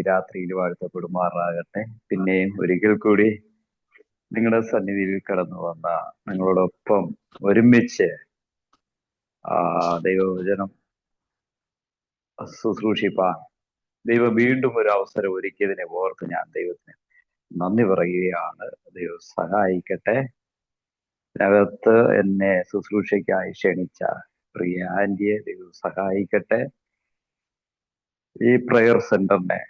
രാത്രിയിൽ വാഴ്ത്തപ്പെടുമാറാകട്ടെ. പിന്നെയും ഒരിക്കൽ കൂടി നിങ്ങളുടെ സന്നിധിയിൽ കടന്നു വന്ന നിങ്ങളോടൊപ്പം ഒരുമിച്ച് ദൈവവചനം ശുശ്രൂഷിപ്പാൻ ദൈവം വീണ്ടും ഒരു അവസരം ഒരുക്കിയതിനെ ഓർത്ത് ഞാൻ ദൈവത്തിന് നന്ദി പറയുകയാണ്. ദൈവം സഹായിക്കട്ടെ. ഇതിനകത്ത് എന്നെ ശുശ്രൂഷയ്ക്കായി ക്ഷണിച്ച പ്രിയ ആന്റിയെ ദൈവം സഹായിക്കട്ടെ. ഈ പ്രയർ സെന്ററിനെ,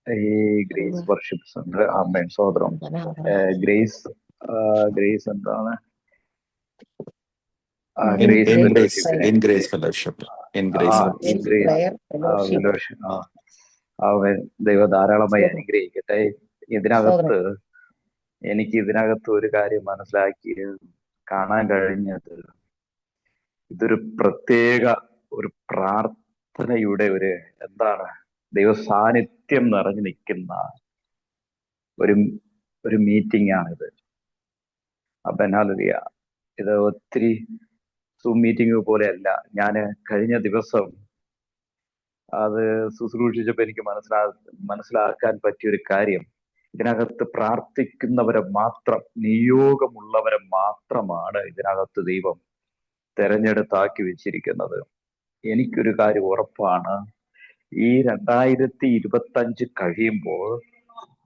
ഈ ഗ്രേസ് വർഷിപ്പ് സെന്റർ, അമ്മേൻ സോദരം ഗ്രേസ് എന്താണ്, ദൈവം ധാരാളമായി അനുഗ്രഹിക്കട്ടെ. എനിക്ക് ഇതിനകത്ത് ഒരു കാര്യം മനസ്സിലാക്കി കാണാൻ കഴിഞ്ഞത്, ഇതൊരു പ്രത്യേക ഒരു പ്രാർത്ഥനയുടെ എന്താണ്, ദൈവ സാന്നിധ്യം നിറഞ്ഞു നിൽക്കുന്ന ഒരു മീറ്റിംഗ് ആണിത്. അബനാലിയ ഇത് ഒത്തിരി സൂം മീറ്റിംഗ് പോലെയല്ല. ഞാൻ കഴിഞ്ഞ ദിവസം അത് ശുശ്രൂഷിച്ചപ്പോൾ എനിക്ക് മനസ്സിലാക്കാൻ പറ്റിയൊരു കാര്യം, ഇതിനകത്ത് പ്രാർത്ഥിക്കുന്നവരെ മാത്രം, നിയോഗമുള്ളവരെ മാത്രമാണ് ഇതിനകത്ത് ദൈവം തെരഞ്ഞെടുത്താക്കി വെച്ചിരിക്കുന്നത്. എനിക്കൊരു കാര്യം ഉറപ്പാണ്, ഈ 2025 കഴിയുമ്പോൾ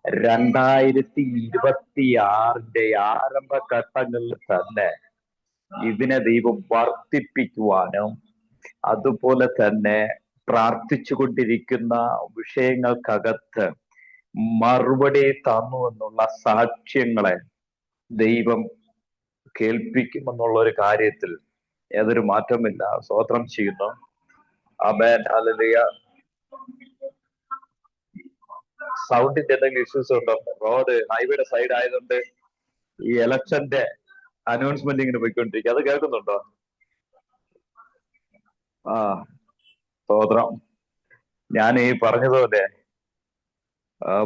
2026 ആരംഭഘട്ടങ്ങളിൽ തന്നെ ഇതിനെ ദൈവം വർദ്ധിപ്പിക്കുവാനും, അതുപോലെ തന്നെ പ്രാർത്ഥിച്ചു കൊണ്ടിരിക്കുന്ന വിഷയങ്ങൾക്കകത്ത് മറുപടി തന്നു എന്നുള്ള സാക്ഷ്യങ്ങളെ ദൈവം കേൾപ്പിക്കുമെന്നുള്ള ഒരു കാര്യത്തിൽ ഏതൊരു മാറ്റമില്ല. സ്തോത്രം ചെയ്യുന്നു. ആമേൻ, ഹല്ലേലൂയ. സൗണ്ടിന്റെ എന്തെങ്കിലും ഇഷ്യൂസ് ഉണ്ടോ? റോഡ് ഹൈവേയുടെ സൈഡ് ആയതുകൊണ്ട് ഈ ഇലക്ഷന്റെ അനൗൺസ്മെന്റ് ഇങ്ങനെ പോയിക്കൊണ്ടിരിക്കുക. അത് കേൾക്കുന്നുണ്ടോ? സ്തോത്രം. ഞാൻ ഈ പറഞ്ഞതുപോലെ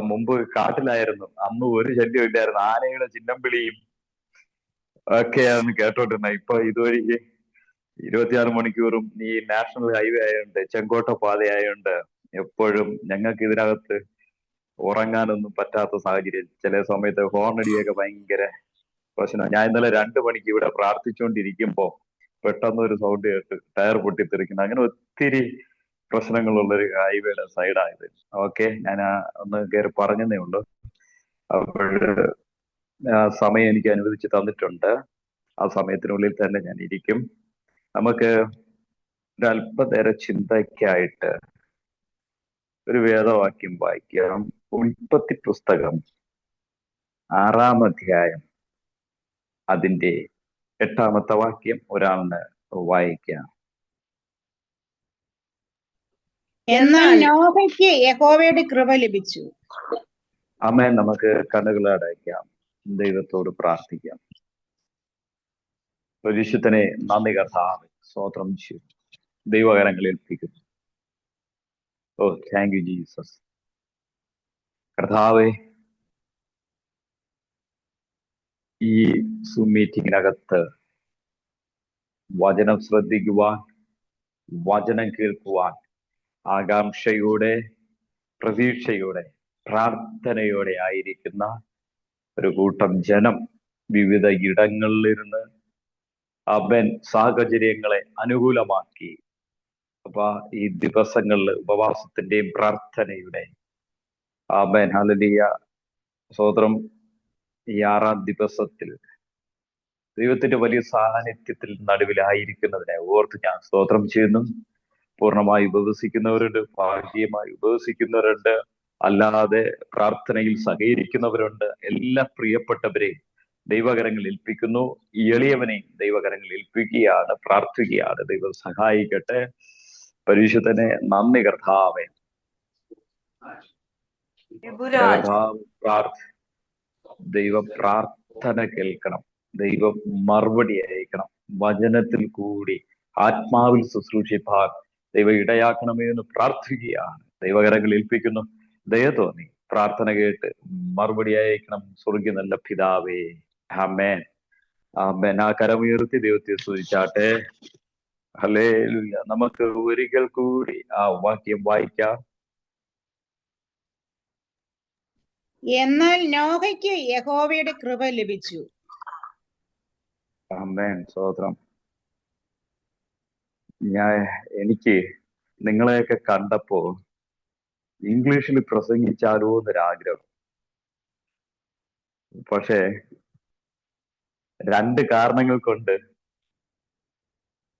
മുമ്പ് കാട്ടിലായിരുന്നു, അന്ന് ഒരു ശല്യം ഇല്ലായിരുന്നു. ആനയുടെ ചിഹ്നം വിളിയും ഒക്കെയാണ് കേട്ടോണ്ടിരുന്നത്. ഇപ്പൊ ഇതുവഴി 24 മണിക്കൂറും ഈ നാഷണൽ ഹൈവേ ആയതുകൊണ്ട്, ചെങ്കോട്ട പാത ആയതുകൊണ്ട് എപ്പോഴും ഞങ്ങൾക്ക് ഇതിനകത്ത് ഉറങ്ങാനൊന്നും പറ്റാത്ത സാഹചര്യം. ചില സമയത്ത് ഹോണടിയൊക്കെ ഭയങ്കര പ്രശ്നമാണ്. ഞാൻ ഇന്നലെ 2 മണിക്ക് ഇവിടെ പ്രാർത്ഥിച്ചുകൊണ്ടിരിക്കുമ്പോ പെട്ടെന്ന് ഒരു സൗണ്ട് കേട്ട് ടയർ പൊട്ടിത്തെറിക്കുന്നു. അങ്ങനെ ഒത്തിരി പ്രശ്നങ്ങളുള്ളൊരു ഹൈവേയുടെ സൈഡായത്. ഓക്കെ, ഞാൻ ഒന്ന് കയറി പറഞ്ഞതേ ഉള്ളൂ. അപ്പോൾ സമയം എനിക്ക് അനുവദിച്ച് തന്നിട്ടുണ്ട്. ആ സമയത്തിനുള്ളിൽ തന്നെ ഞാൻ ഇരിക്കും. നമുക്ക് ഒരല്പനേര ചിന്തയ്ക്കായിട്ട് ഒരു വേദവാക്യം വായിക്കാം. ഉൽപ്പത്തി പുസ്തകം 6-ാം അധ്യായം അതിന്റെ 8-ാമത്തെ വാക്യം ഒരാളിന് വായിക്കാം. എന്നാൽ നോഹയ്ക്ക് യഹോവയുടെ കൃപ ലഭിച്ചു. ആമേൻ. നമുക്ക് കണ്ണുകളടയ്ക്കാം, ദൈവത്തോട് പ്രാർത്ഥിക്കാം. പരിശുദ്ധനെ നന്ദി കർത്താവേ, സ്തോത്രം ചെയ്യും, ദൈവകരങ്ങളിൽ ഏൽപ്പിക്കുന്നു. ഓ താങ്ക് യു ജീസസ്. കർത്താവേ, ഈ സൂം മീറ്റിങ്ങിനകത്ത് വചനം ശ്രദ്ധിക്കുവാൻ, വചനം കേൾക്കുവാൻ ആകാംക്ഷയോടെ, പ്രതീക്ഷയോടെ, പ്രാർത്ഥനയോടെ ആയിരിക്കുന്ന ഒരു കൂട്ടം ജനം വിവിധ ഇടങ്ങളിലിരുന്ന് അവൻ സാഹചര്യങ്ങളെ അനുകൂലമാക്കി അപ്പൊ ഈ ദിവസങ്ങളിൽ ഉപവാസത്തിന്റെയും പ്രാർത്ഥനയുടെ ആമേൻ ഹല്ലേലൂയ സ്തോത്രം, ഈ 6-ാം ദിവസത്തിൽ ദൈവത്തിന്റെ വലിയ സാന്നിധ്യത്തിൽ നടുവിലായിരിക്കുന്നതിനെ ഓർത്ത് ഞാൻ സ്തോത്രം ചെയ്യുന്നു. പൂർണ്ണമായി ഉപവസിക്കുന്നവരുണ്ട്, ഭാഗ്യമായി ഉപവസിക്കുന്നവരുണ്ട്, അല്ലാതെ പ്രാർത്ഥനയിൽ സഹകരിക്കുന്നവരുണ്ട്. എല്ലാ പ്രിയപ്പെട്ടവരെയും ദൈവകരങ്ങളിൽ ഏൽപ്പിക്കുന്നു. ഈ എളിയവനെയും ദൈവകരങ്ങളിൽ ഏൽപ്പിക്കുകയാണ്, പ്രാർത്ഥിക്കുകയാണ്. ദൈവം സഹായിക്കട്ടെ. പരിശുദ്ധനെ നന്ദി കർത്താവേ. ദൈവം പ്രാർത്ഥന കേൾക്കണം, ദൈവം മറുപടി അയക്കണം, വചനത്തിൽ കൂടി ആത്മാവിൽ ശുശ്രൂഷിപ്പാൻ ദൈവം ഇടയാക്കണമേ എന്ന് പ്രാർത്ഥിക്കുകയാണ്. ദൈവകരങ്ങളിൽ ഏൽപ്പിക്കുന്നു. ദയ തോന്നി പ്രാർത്ഥന കേട്ട് മറുപടി അയക്കണം സ്വർഗ്ഗീയ നല്ല പിതാവേ. ആമേൻ, ആമേൻ. ആ കരമുയർത്തി ദൈവത്തെ സ്തുതിച്ചാട്ടെ. ഹല്ലേലൂയ. നമുക്ക് ഒരിക്കൽ കൂടി ആ വാക്യം വായിക്കാം. എന്നാൽ നോഹയ്ക്ക് യഹോവയുടെ കൃപ ലഭിച്ചു. ആമേൻ. സ്തോത്രം. എനിക്ക് നിങ്ങളെയൊക്കെ കണ്ടപ്പോ ഇംഗ്ലീഷിൽ പ്രസംഗിച്ചാലോ എന്നൊരാഗ്രഹം. പക്ഷേ 2 കാരണങ്ങൾ കൊണ്ട്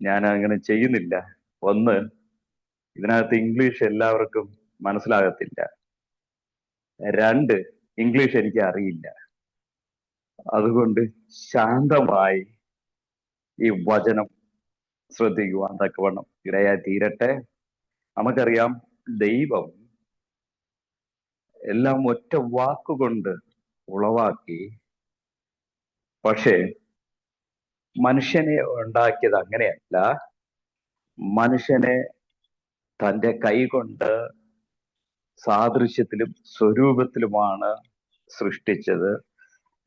ഞാൻ അങ്ങനെ ചെയ്യുന്നില്ല. ഒന്ന്, ഇതിനകത്ത് ഇംഗ്ലീഷ് എല്ലാവർക്കും മനസ്സിലാകത്തില്ല. 2, ഇംഗ്ലീഷ് എനിക്ക് അറിയില്ല. അതുകൊണ്ട് ശാന്തമായി ഈ വചനം ശ്രദ്ധിക്കുവാൻ തക്കവണ്ണം ഇടയായി തീരട്ടെ. നമുക്കറിയാം, ദൈവം എല്ലാം ഒറ്റ വാക്കുകൊണ്ട് ഉളവാക്കി. പക്ഷേ മനുഷ്യനെ ഉണ്ടാക്കിയത് അങ്ങനെയല്ല. മനുഷ്യനെ തൻ്റെ കൈകൊണ്ട് സാദൃശ്യത്തിലും സ്വരൂപത്തിലുമാണ് സൃഷ്ടിച്ചത്,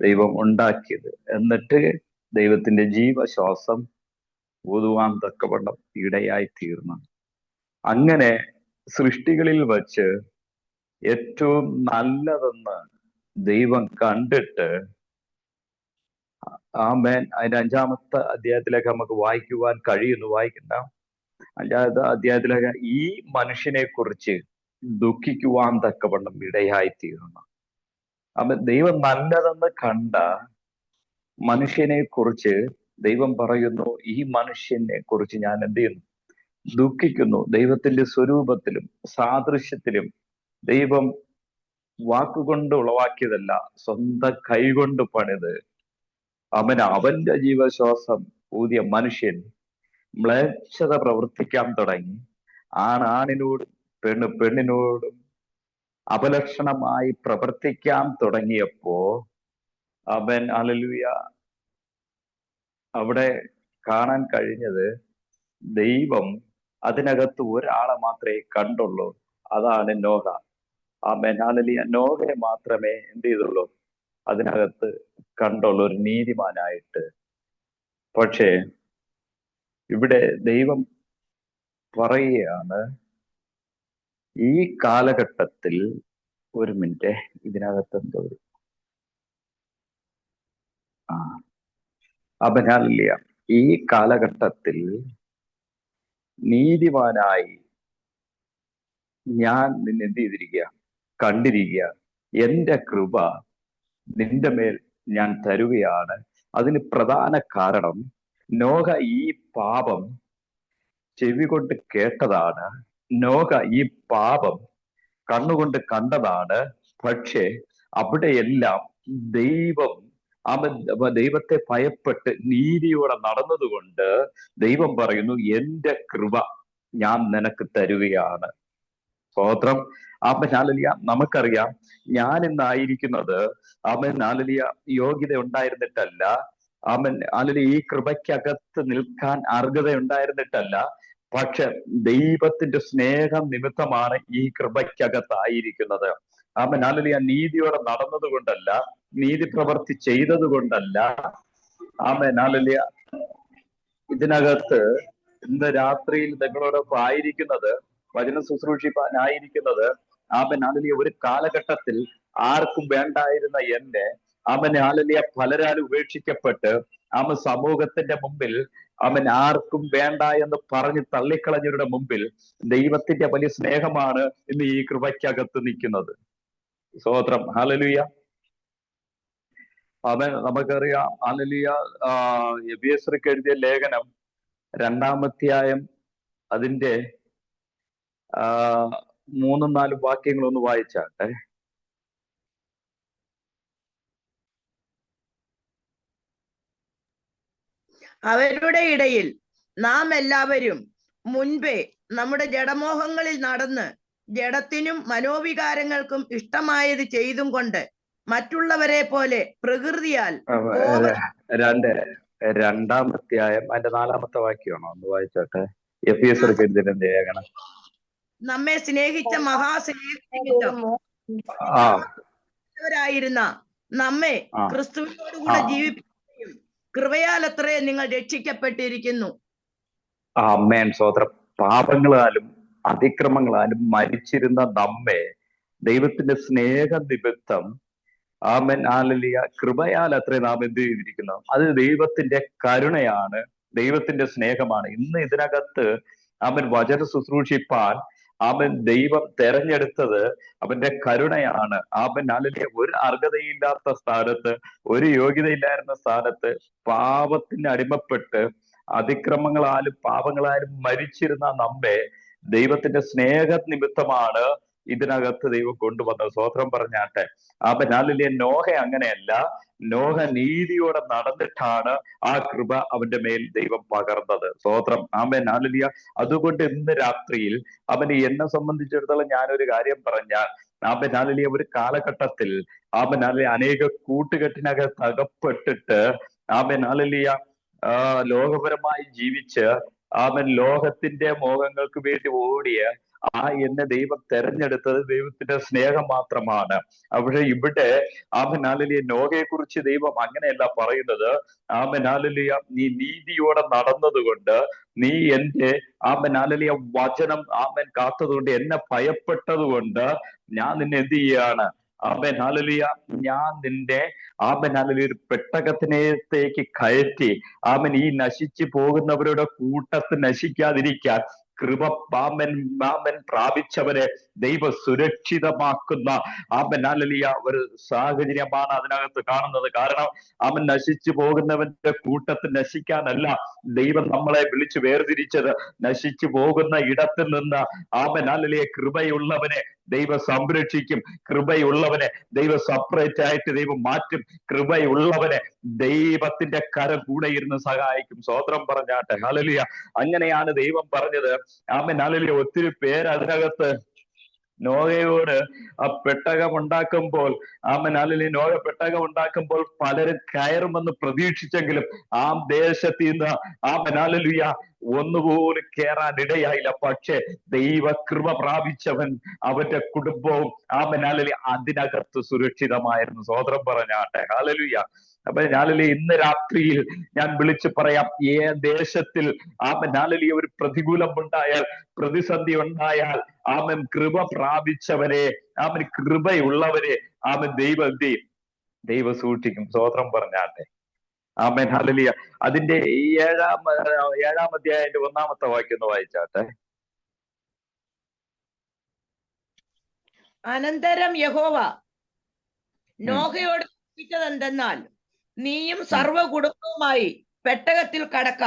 ദൈവം ഉണ്ടാക്കിയത്. എന്നിട്ട് ദൈവത്തിന്റെ ജീവശ്വാസം ഊതുവാൻ തക്കവണ്ണം ഇടയായി തീർന്നു. അങ്ങനെ സൃഷ്ടികളിൽ വച്ച് ഏറ്റവും നല്ലതെന്ന് ദൈവം കണ്ടിട്ട്, ആമേൻ, അതിന്റെ 5-ാമത്തെ അധ്യായത്തിലേക്ക് നമുക്ക് വായിക്കുവാൻ കഴിയുന്നു. വായിക്കണ്ട. 5-ാമത്തെ അധ്യായത്തിലേക്ക് ഈ മനുഷ്യനെ കുറിച്ച് ദുഃഖിക്കുവാൻ തക്കവണ്ണം ഇടയായി തീർന്നു. അപ്പൊ ദൈവം നല്ലതെന്ന് കണ്ട മനുഷ്യനെ കുറിച്ച് ദൈവം പറയുന്നു, ഈ മനുഷ്യനെ കുറിച്ച് ഞാൻ എന്ത് ചെയ്യുന്നു? ദുഃഖിക്കുന്നു. ദൈവത്തിന്റെ സ്വരൂപത്തിലും സാദൃശ്യത്തിലും ദൈവം വാക്കുകൊണ്ട് ഉളവാക്കിയതല്ല, സ്വന്തം കൈകൊണ്ട് പണിത് അവന്റെ ജീവശ്വാസം ഊതിയ മനുഷ്യൻ മ്ലേച്ഛത പ്രവർത്തിക്കാൻ തുടങ്ങി. ആണിനോടും പെണ്ണിനോടും അപലക്ഷണമായി പ്രവർത്തിക്കാൻ തുടങ്ങിയപ്പോ അവൻ, ഹല്ലേലൂയ, അവിടെ കാണാൻ കഴിഞ്ഞത് ദൈവം അതിനകത്ത് ഒരാളെ മാത്രമേ കണ്ടുള്ളൂ. അതാണ് നോഹ. ആമേൻ, ഹല്ലേലൂയ. നോഹയെ മാത്രമേ എന്ത് ചെയ്തുള്ളൂ? അതിനകത്ത് കണ്ടുള്ളൂ, ഒരു നീതിമാനായിട്ട്. പക്ഷേ ഇവിടെ ദൈവം പറയുകയാണ്, ഈ കാലഘട്ടത്തിൽ, ഒരു മിനിറ്റ്, ഇതിനകത്ത് എന്തോ ഹല്ലേലൂയ, ഈ കാലഘട്ടത്തിൽ നീതിമാനായി ഞാൻ നിന്നെ എന്ത് ചെയ്തിരിക്കുക? കണ്ടിരിക്കുക. എന്റെ കൃപ നിന്റെ മേൽ ഞാൻ തരുകയാണ്. അതിന് പ്രധാന കാരണം, നോഹ ഈ പാപം ചെവി കൊണ്ട് കേട്ടതാണ്, നോഹ ഈ പാപം കണ്ണുകൊണ്ട് കണ്ടതാണ്. പക്ഷേ അവിടെയെല്ലാം ദൈവത്തെ ഭയപ്പെട്ട് നീതിയോടെ നടന്നതുകൊണ്ട് ദൈവം പറയുന്നു, എന്റെ കൃപ ഞാൻ നിനക്ക് തരുകയാണ്. സ്തോത്രം. ഹല്ലേലൂയ. നമുക്കറിയാം, ഞാൻ ഇന്നായിരിക്കുന്നത് ഹല്ലേലൂയ യോഗ്യത ഉണ്ടായിരുന്നിട്ടല്ല. ഹല്ലേലൂയ ഈ കൃപയ്ക്കകത്ത് നിൽക്കാൻ അർഹത ഉണ്ടായിരുന്നിട്ടല്ല. പക്ഷെ ദൈവത്തിന്റെ സ്നേഹം നിമിത്തമാണ് ഈ കൃപയ്ക്കകത്തായിരിക്കുന്നത്. ഹല്ലേലൂയ. നീതിയോടെ നടന്നത് കൊണ്ടല്ല, നീതി പ്രവർത്തി ചെയ്തത് കൊണ്ടല്ല. ഹല്ലേലൂയ. ഇതിനകത്ത് ഇന്ന് രാത്രിയിൽ നിങ്ങളോടൊപ്പം ആയിരിക്കുന്നത്, വചനം ശുശ്രൂഷിപ്പാനായിരിക്കുന്നത്, ഹല്ലേലൂയ, ഒരു കാലഘട്ടത്തിൽ ആർക്കും വേണ്ടായിരുന്ന എന്നെ ഹല്ലേലൂയ പലരാലും ഉപേക്ഷിക്കപ്പെട്ട് സമൂഹത്തിന്റെ മുമ്പിൽ ആർക്കും വേണ്ട എന്ന് പറഞ്ഞ് തള്ളിക്കളഞ്ഞവരുടെ മുമ്പിൽ ദൈവത്തിന്റെ വലിയ സ്നേഹമാണ് ഇന്ന് ഈ കൃപയ്ക്കകത്ത് നിൽക്കുന്നത്. സ്തോത്രം. ഹല്ലേലൂയ. നമുക്കറിയാം, ഹല്ലേലൂയ, എഫെസ്യർക്ക് എഴുതിയ ലേഖനം 2-ാം അധ്യായം അതിന്റെ 3-4 വാക്യങ്ങളൊന്ന് വായിച്ചാട്ടെ. അവരുടെ ഇടയിൽ നാം എല്ലാവരും മുൻപേ നമ്മുടെ ജഡമോഹങ്ങളിൽ നടന്ന് ജഡത്തിനും മനോവികാരങ്ങൾക്കും ഇഷ്ടമായത് ചെയ്തും കൊണ്ട് മറ്റുള്ളവരെ പോലെ പ്രകൃതിയാൽ 2-ാം അധ്യായം അതിന്റെ 4-ാമത്തെ വാക്യമാണോ? ഒന്ന് വായിച്ചോട്ടെ. എഫെസ്യർക്ക് എഴുതിയ ലേഖനം. നമ്മെ സ്നേഹിച്ച മഹാസ്നേഹിതരായിരുന്ന നമ്മെ ക്രിസ്തുവിനോടുകൂടെ ജീവിപ്പിക്കുകയും കൃപയാൽ അത്രേ നിങ്ങൾ രക്ഷിക്കപ്പെട്ടിരിക്കുന്നു. ആമേൻ. സ്തോത്രം. പാപങ്ങളാലും അതിക്രമങ്ങളാലും മരിച്ചിരുന്ന നമ്മെ ദൈവത്തിന്റെ സ്നേഹ നിമിത്തം ആമൻ ഹല്ലേലൂയ. കൃപയാൽ അത്രേ നാം എന്ത് ചെയ്തിരിക്കുന്നു? അത് ദൈവത്തിന്റെ കരുണയാണ്, ദൈവത്തിന്റെ സ്നേഹമാണ്. ഇന്ന് ഇതിനകത്ത് അവൻ വചന ശുശ്രൂഷിപ്പാൻ അവൻ ദൈവം തെരഞ്ഞെടുത്തത് അവന്റെ കരുണയാണ്. അവൻ ഹല്ലേലൂയ. ഒരു അർഹതയില്ലാത്ത സ്ഥാനത്ത്, ഒരു യോഗ്യതയില്ലായിരുന്ന സ്ഥാനത്ത് പാപത്തിന് അടിമപ്പെട്ട് അതിക്രമങ്ങളാലും പാപങ്ങളാലും മരിച്ചിരുന്ന നമ്മെ ദൈവത്തിന്റെ സ്നേഹ നിമിത്തമാണ് ഇതിനകത്ത് ദൈവം കൊണ്ടുവന്നത്. സ്വോത്രം പറഞ്ഞാട്ടെ. അവൻ ഹല്ലേലൂയ. നോഹ അങ്ങനെയല്ല. നോഹ നീതിയോടെ നടന്നിട്ടാണ് ആ കൃപ അവന്റെ മേൽ ദൈവം പകർന്നത്. സ്വോത്രം. ആമേൻ ഹല്ലേലൂയ. അതുകൊണ്ട് ഇന്ന് രാത്രിയിൽ അവന് എന്നെ സംബന്ധിച്ചിടത്തോളം ഞാനൊരു കാര്യം പറഞ്ഞാൽ, ആമേൻ ഹല്ലേലൂയ, ഒരു കാലഘട്ടത്തിൽ ആമേൻ ഹല്ലേലൂയ അനേക കൂട്ടുകെട്ടിനകത്ത് അകപ്പെട്ടിട്ട് ആമേൻ ഹല്ലേലൂയ ലോകപരമായി ജീവിച്ച് ആമേൻ ലോകത്തിന്റെ മോഹങ്ങൾക്ക് വേണ്ടി ഓടിയ എന്നെ ദൈവം തെരഞ്ഞെടുത്തത് ദൈവത്തിന്റെ സ്നേഹം മാത്രമാണ്. പക്ഷെ ഇവിടെ ആമേൻ ഹല്ലേലൂയ നോഹയെ കുറിച്ച് ദൈവം അങ്ങനെയല്ല പറയുന്നത്. ആമേൻ ഹല്ലേലൂയ, നീ നീതിയോടെ നടന്നതുകൊണ്ട്, നീ എന്റെ ആമേൻ ഹല്ലേലൂയ വചനം ആമേൻ കാത്തതുകൊണ്ട്, എന്നെ ഭയപ്പെട്ടത് കൊണ്ട് ഞാൻ നിന്നെ എന്ത് ചെയ്യാണ്? ആമേൻ ഹല്ലേലൂയ, ഞാൻ നിന്റെ ആമേൻ ഹല്ലേലൂയ ഒരു പെട്ടകത്തിനകത്തേക്ക് കയറ്റി ആമേൻ ഈ നശിച്ചു പോകുന്നവരുടെ കൂട്ടത്ത് നശിക്കാതിരിക്കാൻ കൃപ ആമേൻ പ്രാപിച്ചവരെ ദൈവ സുരക്ഷിതമാക്കുന്ന ആമേൻ ഹല്ലേലൂയ ഒരു സാഹചര്യമാണ് അതിനകത്ത് കാണുന്നത്. കാരണം അവൻ നശിച്ചു പോകുന്നവന്റെ കൂട്ടത്തിൽ നശിക്കാനല്ല ദൈവം നമ്മളെ വിളിച്ചു വേർതിരിച്ചത്. നശിച്ചു പോകുന്ന ഇടത്തിൽ നിന്ന് ആമേൻ ഹല്ലേലൂയ കൃപയുള്ളവനെ ദൈവം സംരക്ഷിക്കും. കൃപയുള്ളവനെ ദൈവം സെപ്പറേറ്റ് ആയിട്ട് ദൈവം മാറ്റും. കൃപയുള്ളവനെ ദൈവത്തിന്റെ കരം കൂടെ ഇരുന്ന് സഹായിക്കും. സ്വോത്രം പറഞ്ഞാട്ടെ. ഹല്ലേലൂയ. അങ്ങനെയാണ് ദൈവം പറഞ്ഞത്. Amen hallelujah. ഒത്തിരി പേര് അതിനകത്ത് നോഹയോട് ആ പെട്ടകം ഉണ്ടാക്കുമ്പോൾ ആമേൻ ഹല്ലേലൂയ നോഹ പെട്ടകം ഉണ്ടാക്കുമ്പോൾ പലരും കയറുമെന്ന് പ്രതീക്ഷിച്ചെങ്കിലും ആ ദേശത്ത് നിന്ന് ആമേൻ ഹല്ലേലൂയ ഒന്നുപോലും കയറാൻ ഇടയായില്ല. പക്ഷെ ദൈവകൃപ പ്രാപിച്ചവൻ അവന്റെ കുടുംബവും ആമേൻ ഹല്ലേലൂയ അതിനകത്ത് സുരക്ഷിതമായിരുന്നു. സ്വോത്രം പറഞ്ഞാട്ടെ. ഹല്ലേലൂയ. അപ്പൊ ഹല്ലേലൂയ ഇന്ന് രാത്രിയിൽ ഞാൻ വിളിച്ചു പറയാം, ദേശത്തിൽ ആമേൻ ഹല്ലേലൂയ ഒരു പ്രതികൂലം ഉണ്ടായാൽ, പ്രതിസന്ധി ഉണ്ടായാൽ ആമേൻ കൃപ പ്രാപിച്ചവരെ, ആമേൻ കൃപയുള്ളവരെ ആമേൻ ദൈവം സൂക്ഷിക്കും. സ്വോത്രം പറഞ്ഞാട്ടെ. Amen hallelujah. അതിന്റെ 7-ാം അധ്യായത്തിന്റെ 1-ാമത്തെ വാക്യം ഒന്ന് വായിച്ചാട്ടെ. അനന്തരം യഹോവ നോഹയോട് കൽപ്പിച്ചതെന്തെന്നാൽ, നീയും സർവ്വ കുടുംബവുമായി പെട്ടകത്തിൽ കടക്ക,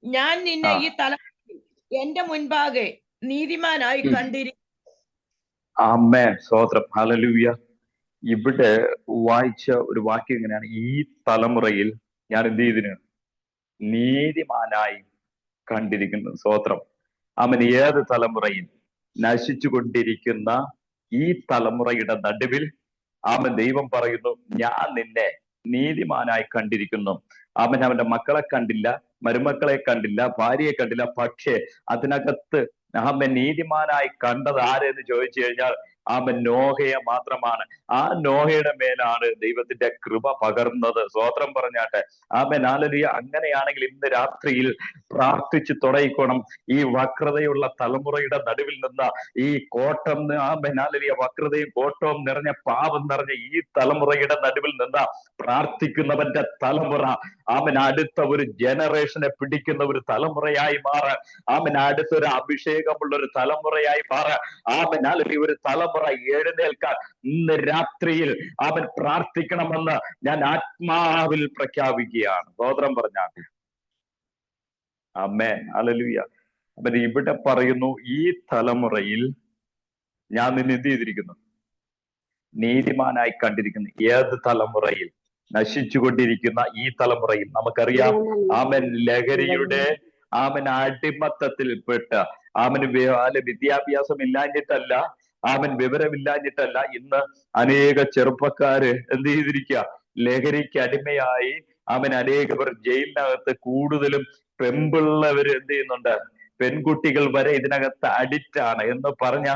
ഞാൻ നിന്നെ ഈ തലമുറയിൽ എന്റെ മുൻപാകെ നീതിമാനായി കണ്ടിരിക്കും. ആമേൻ. സ്വോത്രം. ഹല്ലേലൂയ. ഇവിടെ വായിച്ച ഒരു വാക്യം ഇങ്ങനെയാണ്, ഈ തലമുറയിൽ ഞാൻ എന്ത് ചെയ്തിന്? നീതിമാനായി കണ്ടിരിക്കുന്നു. സ്വോത്രം. അവൻ ഏത് തലമുറയിൽ? നശിച്ചു കൊണ്ടിരിക്കുന്ന ഈ തലമുറയുടെ നടുവിൽ അവൻ ദൈവം പറയുന്നു, ഞാൻ നിന്നെ നീതിമാനായി കണ്ടിരിക്കുന്നു. അവന്റെ മക്കളെ കണ്ടില്ല, മരുമക്കളെ കണ്ടില്ല, ഭാര്യയെ കണ്ടില്ല. പക്ഷേ അതിനകത്ത് അവൻ നീതിമാനായി കണ്ടത് ആരെന്ന് ചോദിച്ചു കഴിഞ്ഞാൽ അവൻ നോഹയെ മാത്രമാണ്. ആ നോഹയുടെ മേലാണ് ദൈവത്തിന്റെ കൃപ പകർന്നത്. സ്വോത്രം പറഞ്ഞാട്ടെ. Amen hallelujah. അങ്ങനെയാണെങ്കിൽ ഇന്ന് രാത്രിയിൽ പ്രാർത്ഥിച്ചു തുടങ്ങിക്കോണം. ഈ വക്രതയുള്ള തലമുറയുടെ നടുവിൽ നിന്ന്, ഈ കോട്ടം ആമേൻ ഹല്ലേലൂയ വക്രതയും കോട്ടവും നിറഞ്ഞ പാപം നിറഞ്ഞ ഈ തലമുറയുടെ നടുവിൽ നിന്ന് പ്രാർത്ഥിക്കുന്നവന്റെ തലമുറ ആമേൻ അടുത്ത ഒരു ജനറേഷനെ പിടിക്കുന്ന ഒരു തലമുറയായി മാറാൻ, ആമേൻ അടുത്തൊരു അഭിഷേകമുള്ള ഒരു തലമുറയായി മാറാൻ, ആമേൻ ഹല്ലേലൂയ ഒരു തലമുറ എഴുന്നേൽക്കാൻ ഇന്ന് രാത്രിയിൽ അവൻ പ്രാർത്ഥിക്കണമെന്ന് ഞാൻ ആത്മാവിൽ പ്രഖ്യാപിക്കുകയാണ്. സ്തോത്രം പറഞ്ഞാട്ടെ. Amen hallelujah. അവൻ ഇവിടെ പറയുന്നു, ഈ തലമുറയിൽ ഞാൻ നിന്നെ എന്ത് ചെയ്തിരിക്കുന്നു? നീതിമാനായി കണ്ടിരിക്കുന്നു. ഏത് തലമുറയിൽ? നശിച്ചുകൊണ്ടിരിക്കുന്ന ഈ തലമുറയിൽ. നമുക്കറിയാം ആമൻ ലഹരിയുടെ ആമൻ അടിമത്തത്തിൽപ്പെട്ട് ആമന് വിദ്യാഭ്യാസം ഇല്ലാഞ്ഞിട്ടല്ല, ആമൻ വിവരമില്ലാഞ്ഞിട്ടല്ല ഇന്ന് അനേക ചെറുപ്പക്കാര് എന്ത് ചെയ്തിരിക്കുക? ലഹരിക്ക് അടിമയായി അവൻ അനേകർ ജയിലിനകത്ത്, കൂടുതലും പെമ്പിള്ളവര് എന്ത് ചെയ്യുന്നുണ്ട്? പെൺകുട്ടികൾ വരെ ഇതിനകത്ത് അഡിക്റ്റ് ആണ് എന്ന് പറഞ്ഞ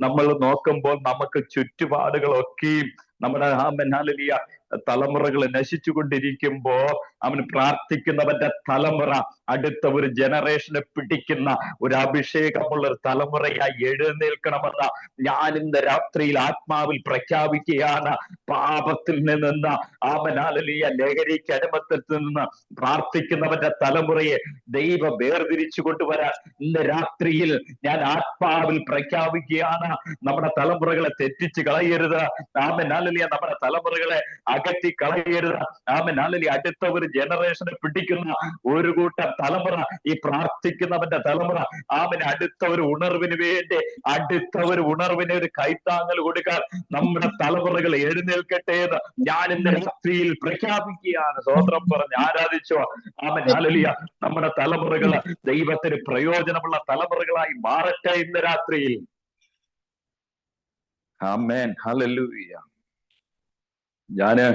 നമ്മൾ നോക്കുമ്പോൾ നമുക്ക് ചുറ്റുപാടുകളൊക്കെയും നമ്മുടെ ആമേൻ ഹല്ലേലൂയ തലമുറകൾ നശിച്ചുകൊണ്ടിരിക്കുമ്പോ അവൻ പ്രാർത്ഥിക്കുന്നവന്റെ തലമുറ അടുത്ത ഒരു ജനറേഷനെ പിടിക്കുന്ന ഒരു അഭിഷേകമുള്ള ഒരു തലമുറയായി എഴുന്നേൽക്കണമെന്ന് ഞാൻ ഇന്ന് രാത്രിയിൽ ആത്മാവിൽ പ്രഖ്യാപിക്കുകയാണ്. പാപത്തിൽ നിന്ന് ആമനാലിയ ലഹരിക്ക് അടിമത്തത്തിൽ നിന്ന് പ്രാർത്ഥിക്കുന്നവന്റെ തലമുറയെ ദൈവം വേർതിരിച്ചു കൊണ്ടുവരാൻ ഇന്ന് രാത്രിയിൽ ഞാൻ ആത്മാവിൽ പ്രഖ്യാപിക്കുകയാണ്. നമ്മുടെ തലമുറകളെ തെറ്റിച്ച് കളയരുത്. ആമനാലിയ നമ്മുടെ തലമുറകളെ അകറ്റി കളയരുത്. ആമനാലിയ അടുത്ത ഒരു ജനറേഷനെ പിടിക്കുന്ന ഒരു കൂട്ടം തലമുറ, ഈ പ്രാർത്ഥിക്കുന്നവന്റെ തലമുറ, ആമന് അടുത്ത ഒരു ഉണർവിന് വേണ്ടി, അടുത്ത ഒരു ഉണർവിന് ഒരു കൈത്താങ്ങൽ കൊടുക്കാൻ നമ്മുടെ തലമുറകൾ എഴുന്നേൽക്കട്ടെ എന്ന് ഞാൻ ഇന്ന് രാത്രിയിൽ പ്രഖ്യാപിക്കുകയാണ്. സ്വതന്ത്രം പറഞ്ഞ് ആരാധിച്ചോ. ആമനാലിയ നമ്മുടെ തലമുറകൾ ദൈവത്തിന് പ്രയോജനമുള്ള തലമുറകളായി മാറട്ടെ ഇന്ന് രാത്രിയിൽ. ആമേൻ. ഹല്ലേലൂയ. ഞാന്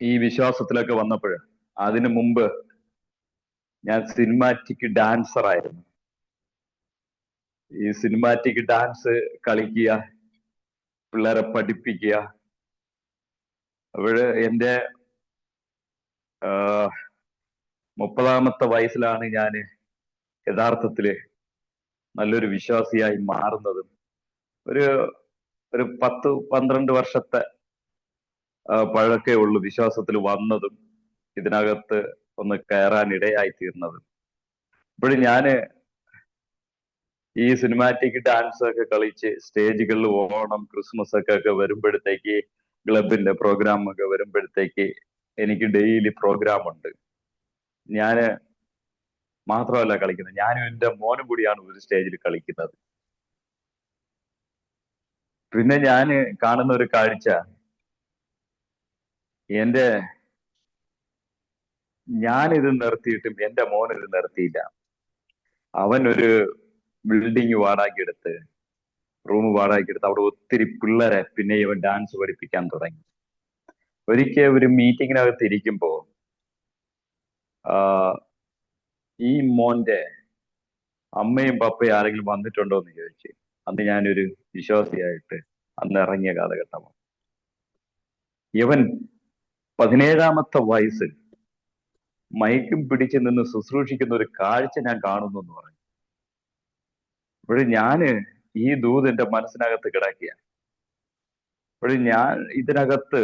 ഈ വിശ്വാസത്തിലൊക്കെ വന്നപ്പോൾ, അതിനു മുമ്പ് ഞാൻ സിനിമാറ്റിക് ഡാൻസർ ആയിരുന്നു. ഈ സിനിമാറ്റിക് ഡാൻസ് കളിക്കുക, പിള്ളേരെ പഠിപ്പിക്കുക. അപ്പോഴ് എൻ്റെ 30ാമത്തെ വയസ്സിലാണ് ഞാൻ യഥാർത്ഥത്തില് നല്ലൊരു വിശ്വാസിയായി മാറുന്നതും ഒരു 10-12 വർഷത്തെ പഴക്കേ ഉള്ളു വിശ്വാസത്തിൽ വന്നതും ഇതിനകത്ത് ഒന്ന് കയറാൻ ഇടയായി തീർന്നതും. ഇപ്പോഴും ഞാന് ഈ സിനിമാറ്റിക് ഡാൻസ് ഒക്കെ കളിച്ച് സ്റ്റേജുകളിൽ ഓണം, ക്രിസ്മസ് ഒക്കെ വരുമ്പോഴത്തേക്ക്, ക്ലബിന്റെ പ്രോഗ്രാം ഒക്കെ വരുമ്പോഴത്തേക്ക് എനിക്ക് ഡെയിലി പ്രോഗ്രാം ഉണ്ട്. ഞാന് മാത്രമല്ല കളിക്കുന്നത്, ഞാനും എൻ്റെ മോനും കൂടിയാണ് ഒരു സ്റ്റേജിൽ കളിക്കുന്നത്. പിന്നെ ഞാന് കാണുന്ന ഒരു കാഴ്ച, ഞാനിത് നിർത്തിയിട്ടും എൻ്റെ മോൻ ഇത് നിർത്തിയില്ല. അവൻ ഒരു ബിൽഡിങ് വാടകയ്ക്കെടുത്ത്, റൂം വാടകയ്ക്കെടുത്ത് അവിടെ ഒത്തിരി പിള്ളേരെ പിന്നെ ഇവൻ ഡാൻസ് പഠിപ്പിക്കാൻ തുടങ്ങി. ഒരിക്കൽ ഒരു മീറ്റിങ്ങിനകത്ത് ഇരിക്കുമ്പോ ഈ മോന്റെ അമ്മയും പപ്പയും ആരെങ്കിലും വന്നിട്ടുണ്ടോ എന്ന് ചോദിച്ചു. അന്ന് ഞാനൊരു വിശ്വാസിയായിട്ട് അന്ന് ഇറങ്ങിയ കാലഘട്ടമാണ്. ഇവൻ 17ാമത്തെ വയസ്സിൽ മൈക്കും പിടിച്ചു നിന്ന് ശുശ്രൂഷിക്കുന്ന ഒരു കാഴ്ച ഞാൻ കാണുന്നു എന്ന് പറഞ്ഞു. അപ്പോഴും ഞാന് ഈ ദൂത് എന്റെ മനസ്സിനകത്ത് കിടക്കുക. അപ്പോഴും ഞാൻ ഇതിനകത്ത്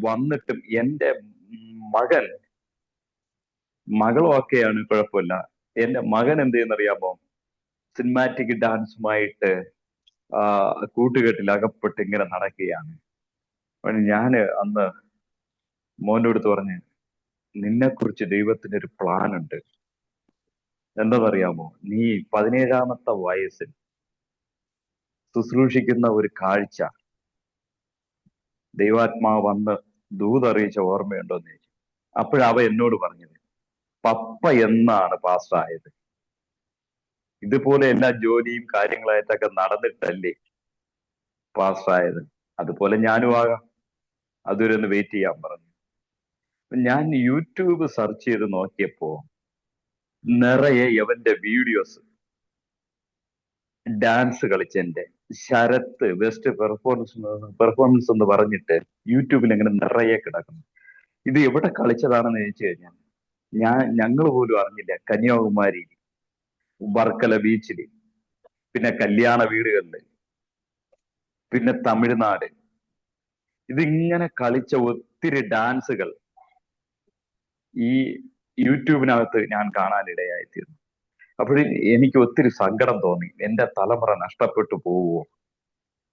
വന്നിട്ടും എൻ്റെ മകളും ഒക്കെയാണ്, കുഴപ്പമില്ല. എൻ്റെ മകൻ എന്ത് ചെയ്യുന്നറിയാമോ, സിനിമാറ്റിക് ഡാൻസുമായിട്ട് കൂട്ടുകെട്ടിൽ അകപ്പെട്ട് ഇങ്ങനെ നടക്കുകയാണ്. ഞാന് അന്ന് മോൻ്റെ അടുത്ത് പറഞ്ഞ്, നിന്നെക്കുറിച്ച് ദൈവത്തിന് ഒരു പ്ലാൻ ഉണ്ട്. എന്താണെന്നറിയാമോ, നീ 17ാമത്തെ വയസ്സിൽ ശുശ്രൂഷിക്കുന്ന ഒരു കാഴ്ച ദൈവാത്മാവ് വന്ന് ദൂതറിയിച്ച ഓർമ്മയുണ്ടോന്ന് ചോദിച്ചു. അപ്പോഴവ എന്നോട് പറഞ്ഞത്, പപ്പ എന്നാണ് പാസ്റ്റർ ആയത്? ഇതുപോലെ എല്ലാ ജോലിയും കാര്യങ്ങളായിട്ടൊക്കെ നടന്നിട്ടല്ലേ പാസ്റ്റർ ആയത്? അതുപോലെ ഞാനും ആകാം, അതുവരെ ഒന്ന് വെയിറ്റ് ചെയ്യാൻ പറഞ്ഞു. ഞാൻ യൂട്യൂബ് സെർച്ച് ചെയ്ത് നോക്കിയപ്പോ നിറയെ ഇവന്റെ വീഡിയോസ്, ഡാൻസ് കളിച്ചെന്റെ ശരത്ത് ബെസ്റ്റ് പെർഫോമൻസ് എന്ന് പറഞ്ഞിട്ട് യൂട്യൂബിൽ ഇങ്ങനെ നിറയെ കിടക്കുന്നു. ഇത് എവിടെ കളിച്ചതാണെന്ന് ചോദിച്ചു കഴിഞ്ഞാൽ ഞങ്ങൾ പോലും അറിഞ്ഞില്ല. കന്യാകുമാരി, വർക്കല ബീച്ചില്, പിന്നെ കല്യാണ വീടുകളില്, പിന്നെ തമിഴ്നാട്, ഇതിങ്ങനെ കളിച്ച ഒത്തിരി ഡാൻസുകൾ ഈ യൂട്യൂബിനകത്ത് ഞാൻ കാണാനിടയായിത്തീർന്നു. അപ്പോഴും എനിക്ക് ഒത്തിരി സങ്കടം തോന്നി. എൻ്റെ തലമുറ നഷ്ടപ്പെട്ടു പോവുമോ?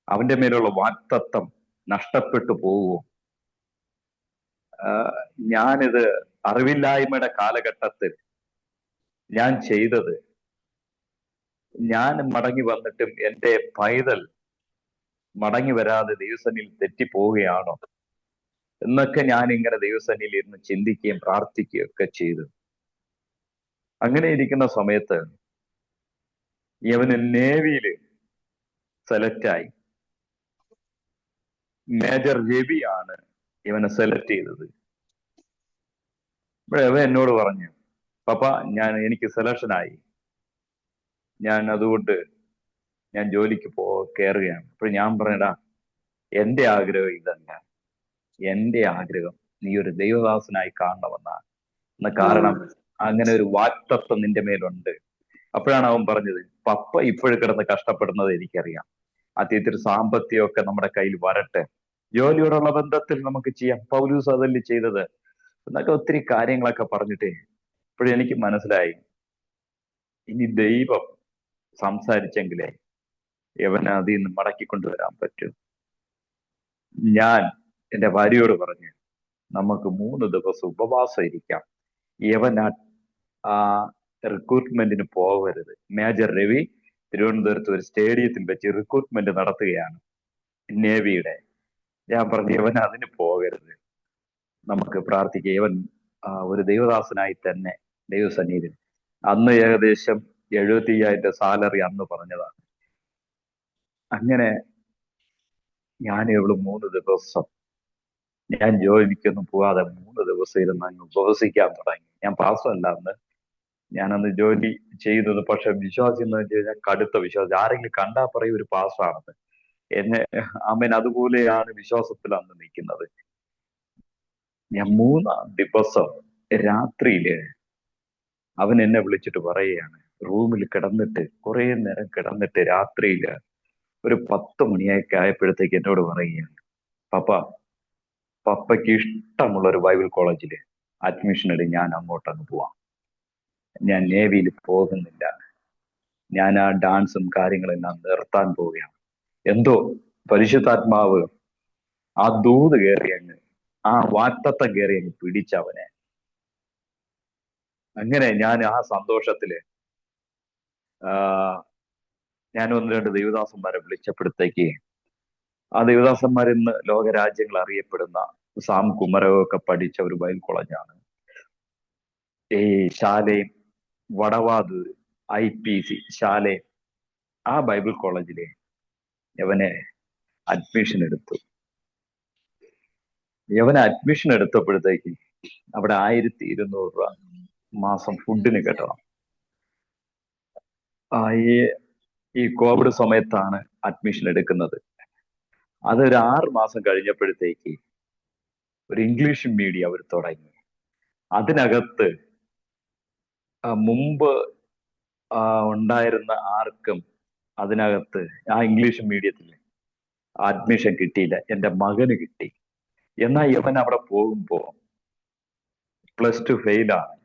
അവന്റെ മേലുള്ള വാക്തത്വം നഷ്ടപ്പെട്ടു പോവുമോ? ഞാനിത് അറിവില്ലായ്മയുടെ കാലഘട്ടത്തിൽ ഞാൻ ചെയ്തത്, ഞാൻ മടങ്ങി വന്നിട്ടും എൻ്റെ പൈതൽ മടങ്ങി വരാതെ ദൈവസന്നിധിയിൽ തെറ്റിപ്പോവുകയാണോ എന്നൊക്കെ ഞാൻ ഇങ്ങനെ ദൈവസന്നിധിയിൽ ഇരുന്ന് ചിന്തിക്കുകയും പ്രാർത്ഥിക്കുകയും ഒക്കെ ചെയ്തു. അങ്ങനെ ഇരിക്കുന്ന സമയത്ത് ഇവന് നേവിയില് സെലക്റ്റായി. മേജർ രവിയാണ് ഇവനെ സെലക്ട് ചെയ്തത്. ഇവ എന്നോട് പറഞ്ഞു, പപ്പ എനിക്ക് സെലക്ഷനായി, ഞാൻ അതുകൊണ്ട് ഞാൻ ജോലിക്ക് കയറുകയാണ്. അപ്പോൾ ഞാൻ പറഞ്ഞടാ, എന്റെ ആഗ്രഹം ഇതല്ല. എന്റെ ആഗ്രഹം നീ ഒരു ദൈവദാസനായി കാണണമെന്നാണ്. കാരണം അങ്ങനെ ഒരു വാക്തത്വം നിന്റെ മേലുണ്ട്. അപ്പോഴാണ് അവൻ പറഞ്ഞത്, പപ്പ ഇപ്പോഴും കിടന്ന് കഷ്ടപ്പെടുന്നത് എനിക്കറിയാം. അദ്ദേഹത്തിന് സാമ്പത്തികമൊക്കെ നമ്മുടെ കയ്യിൽ വരട്ടെ, ജോലിയോടുള്ള ബന്ധത്തിൽ നമുക്ക് ചെയ്യാം. പൗലൂസ് അതല്ലേ ചെയ്തത് എന്നൊക്കെ ഒത്തിരി കാര്യങ്ങളൊക്കെ പറഞ്ഞിട്ടേ ഇപ്പോഴെനിക്ക് മനസ്സിലായി, ഇനി ദൈവം സംസാരിച്ചെങ്കിലേ യവനെ അതിൽ നിന്ന് മടക്കിക്കൊണ്ടുവരാൻ പറ്റും. ഞാൻ എന്റെ ഭാര്യയോട് പറഞ്ഞു, നമുക്ക് 3 ദിവസം ഉപവാസം ഇരിക്കാം. യവൻ ആ റിക്രൂട്ട്മെന്റിന് പോകരുത്. മേജർ രവി തിരുവനന്തപുരത്ത് ഒരു സ്റ്റേഡിയത്തിൽ വെച്ച് റിക്രൂട്ട്മെന്റ് നടത്തുകയാണ് നേവിയുടെ. ഞാൻ പറഞ്ഞു, യവൻ അതിന് പോകരുത്, നമുക്ക് പ്രാർത്ഥിക്കാം. യവൻ ഒരു ദൈവദാസനായി തന്നെ ദൈവസന്നിധിയിൽ. അന്ന് ഏകദേശം 75,000 സാലറി അന്ന് പറഞ്ഞതാണ്. അങ്ങനെ ഞാൻ ഇവള് 3 ദിവസം ഞാൻ ജോലിക്കൊന്നും പോവാതെ 3 ദിവസം ഇരുന്ന് അങ്ങ് ഉപവസിക്കാൻ തുടങ്ങി. ഞാൻ പാസമല്ല അന്ന്, ഞാനന്ന് ജോലി ചെയ്തത്. പക്ഷെ വിശ്വാസം എന്ന് വെച്ച് കഴിഞ്ഞാൽ കടുത്ത വിശ്വാസം. ആരെങ്കിലും കണ്ടാൽ പറയും ഒരു പാസ്സാണെന്ന്. എന്നെ അമ്മൻ അതുപോലെയാണ് വിശ്വാസത്തിൽ അന്ന് നിൽക്കുന്നത്. ഞാൻ 3-ാം ദിവസം രാത്രിയില് അവൻ എന്നെ വിളിച്ചിട്ട് പറയുകയാണ്, റൂമിൽ കിടന്നിട്ട് കുറെ നേരം കിടന്നിട്ട് രാത്രിയില് ഒരു 10 മണിയൊക്കെ ആയപ്പോഴത്തേക്ക് എന്നോട് പറയുകയാണ്, പപ്പയ്ക്ക് ഇഷ്ടമുള്ള ഒരു ബൈബിൾ കോളേജില് അഡ്മിഷൻ എടുത്ത് ഞാൻ അങ്ങോട്ടങ്ങ് പോവാം. ഞാൻ നേവിയിൽ പോകുന്നില്ല. ഞാൻ ആ ഡാൻസും കാര്യങ്ങളെല്ലാം നിർത്താൻ പോവുകയാണ്. എന്തോ പരിശുദ്ധാത്മാവ് ആ ദൂത് കയറി അങ്ങ്, ആ വാക്തത്വം കയറി അങ്ങ് പിടിച്ചവനെ. അങ്ങനെ ഞാൻ ആ സന്തോഷത്തില് ഞാൻ 1-2 ദൈവദാസന്മാരെ വിളിച്ചപ്പോഴത്തേക്ക് ആ ദൈവദാസന്മാർ ഇന്ന് ലോകരാജ്യങ്ങൾ അറിയപ്പെടുന്ന സാം കുമരകമൊക്കെ പഠിച്ച ഒരു ബൈബിൾ കോളേജാണ് ഈ ശാലയും വടവാതൂർ IPC ശാലയും. ആ ബൈബിൾ കോളേജിലെ യവനെ അഡ്മിഷൻ എടുത്തു. യവനെ അഡ്മിഷൻ എടുത്തപ്പോഴത്തേക്ക് അവിടെ 1,200 രൂപ മാസം ഫുഡിന് കെട്ടണം. ഈ കോവിഡ് സമയത്താണ് അഡ്മിഷൻ എടുക്കുന്നത്. അതൊരു 6 മാസം കഴിഞ്ഞപ്പോഴത്തേക്ക് ഒരു ഇംഗ്ലീഷ് മീഡിയം അവർ തുടങ്ങി. അതിനകത്ത് മുമ്പ് ഉണ്ടായിരുന്ന ആർക്കും അതിനകത്ത് ആ ഇംഗ്ലീഷ് മീഡിയത്തിൽ അഡ്മിഷൻ കിട്ടിയില്ല. എൻ്റെ മകന് കിട്ടി. എന്നാൽ യവൻ അവിടെ പോകുമ്പോ +2 ഫെയിലാണ്.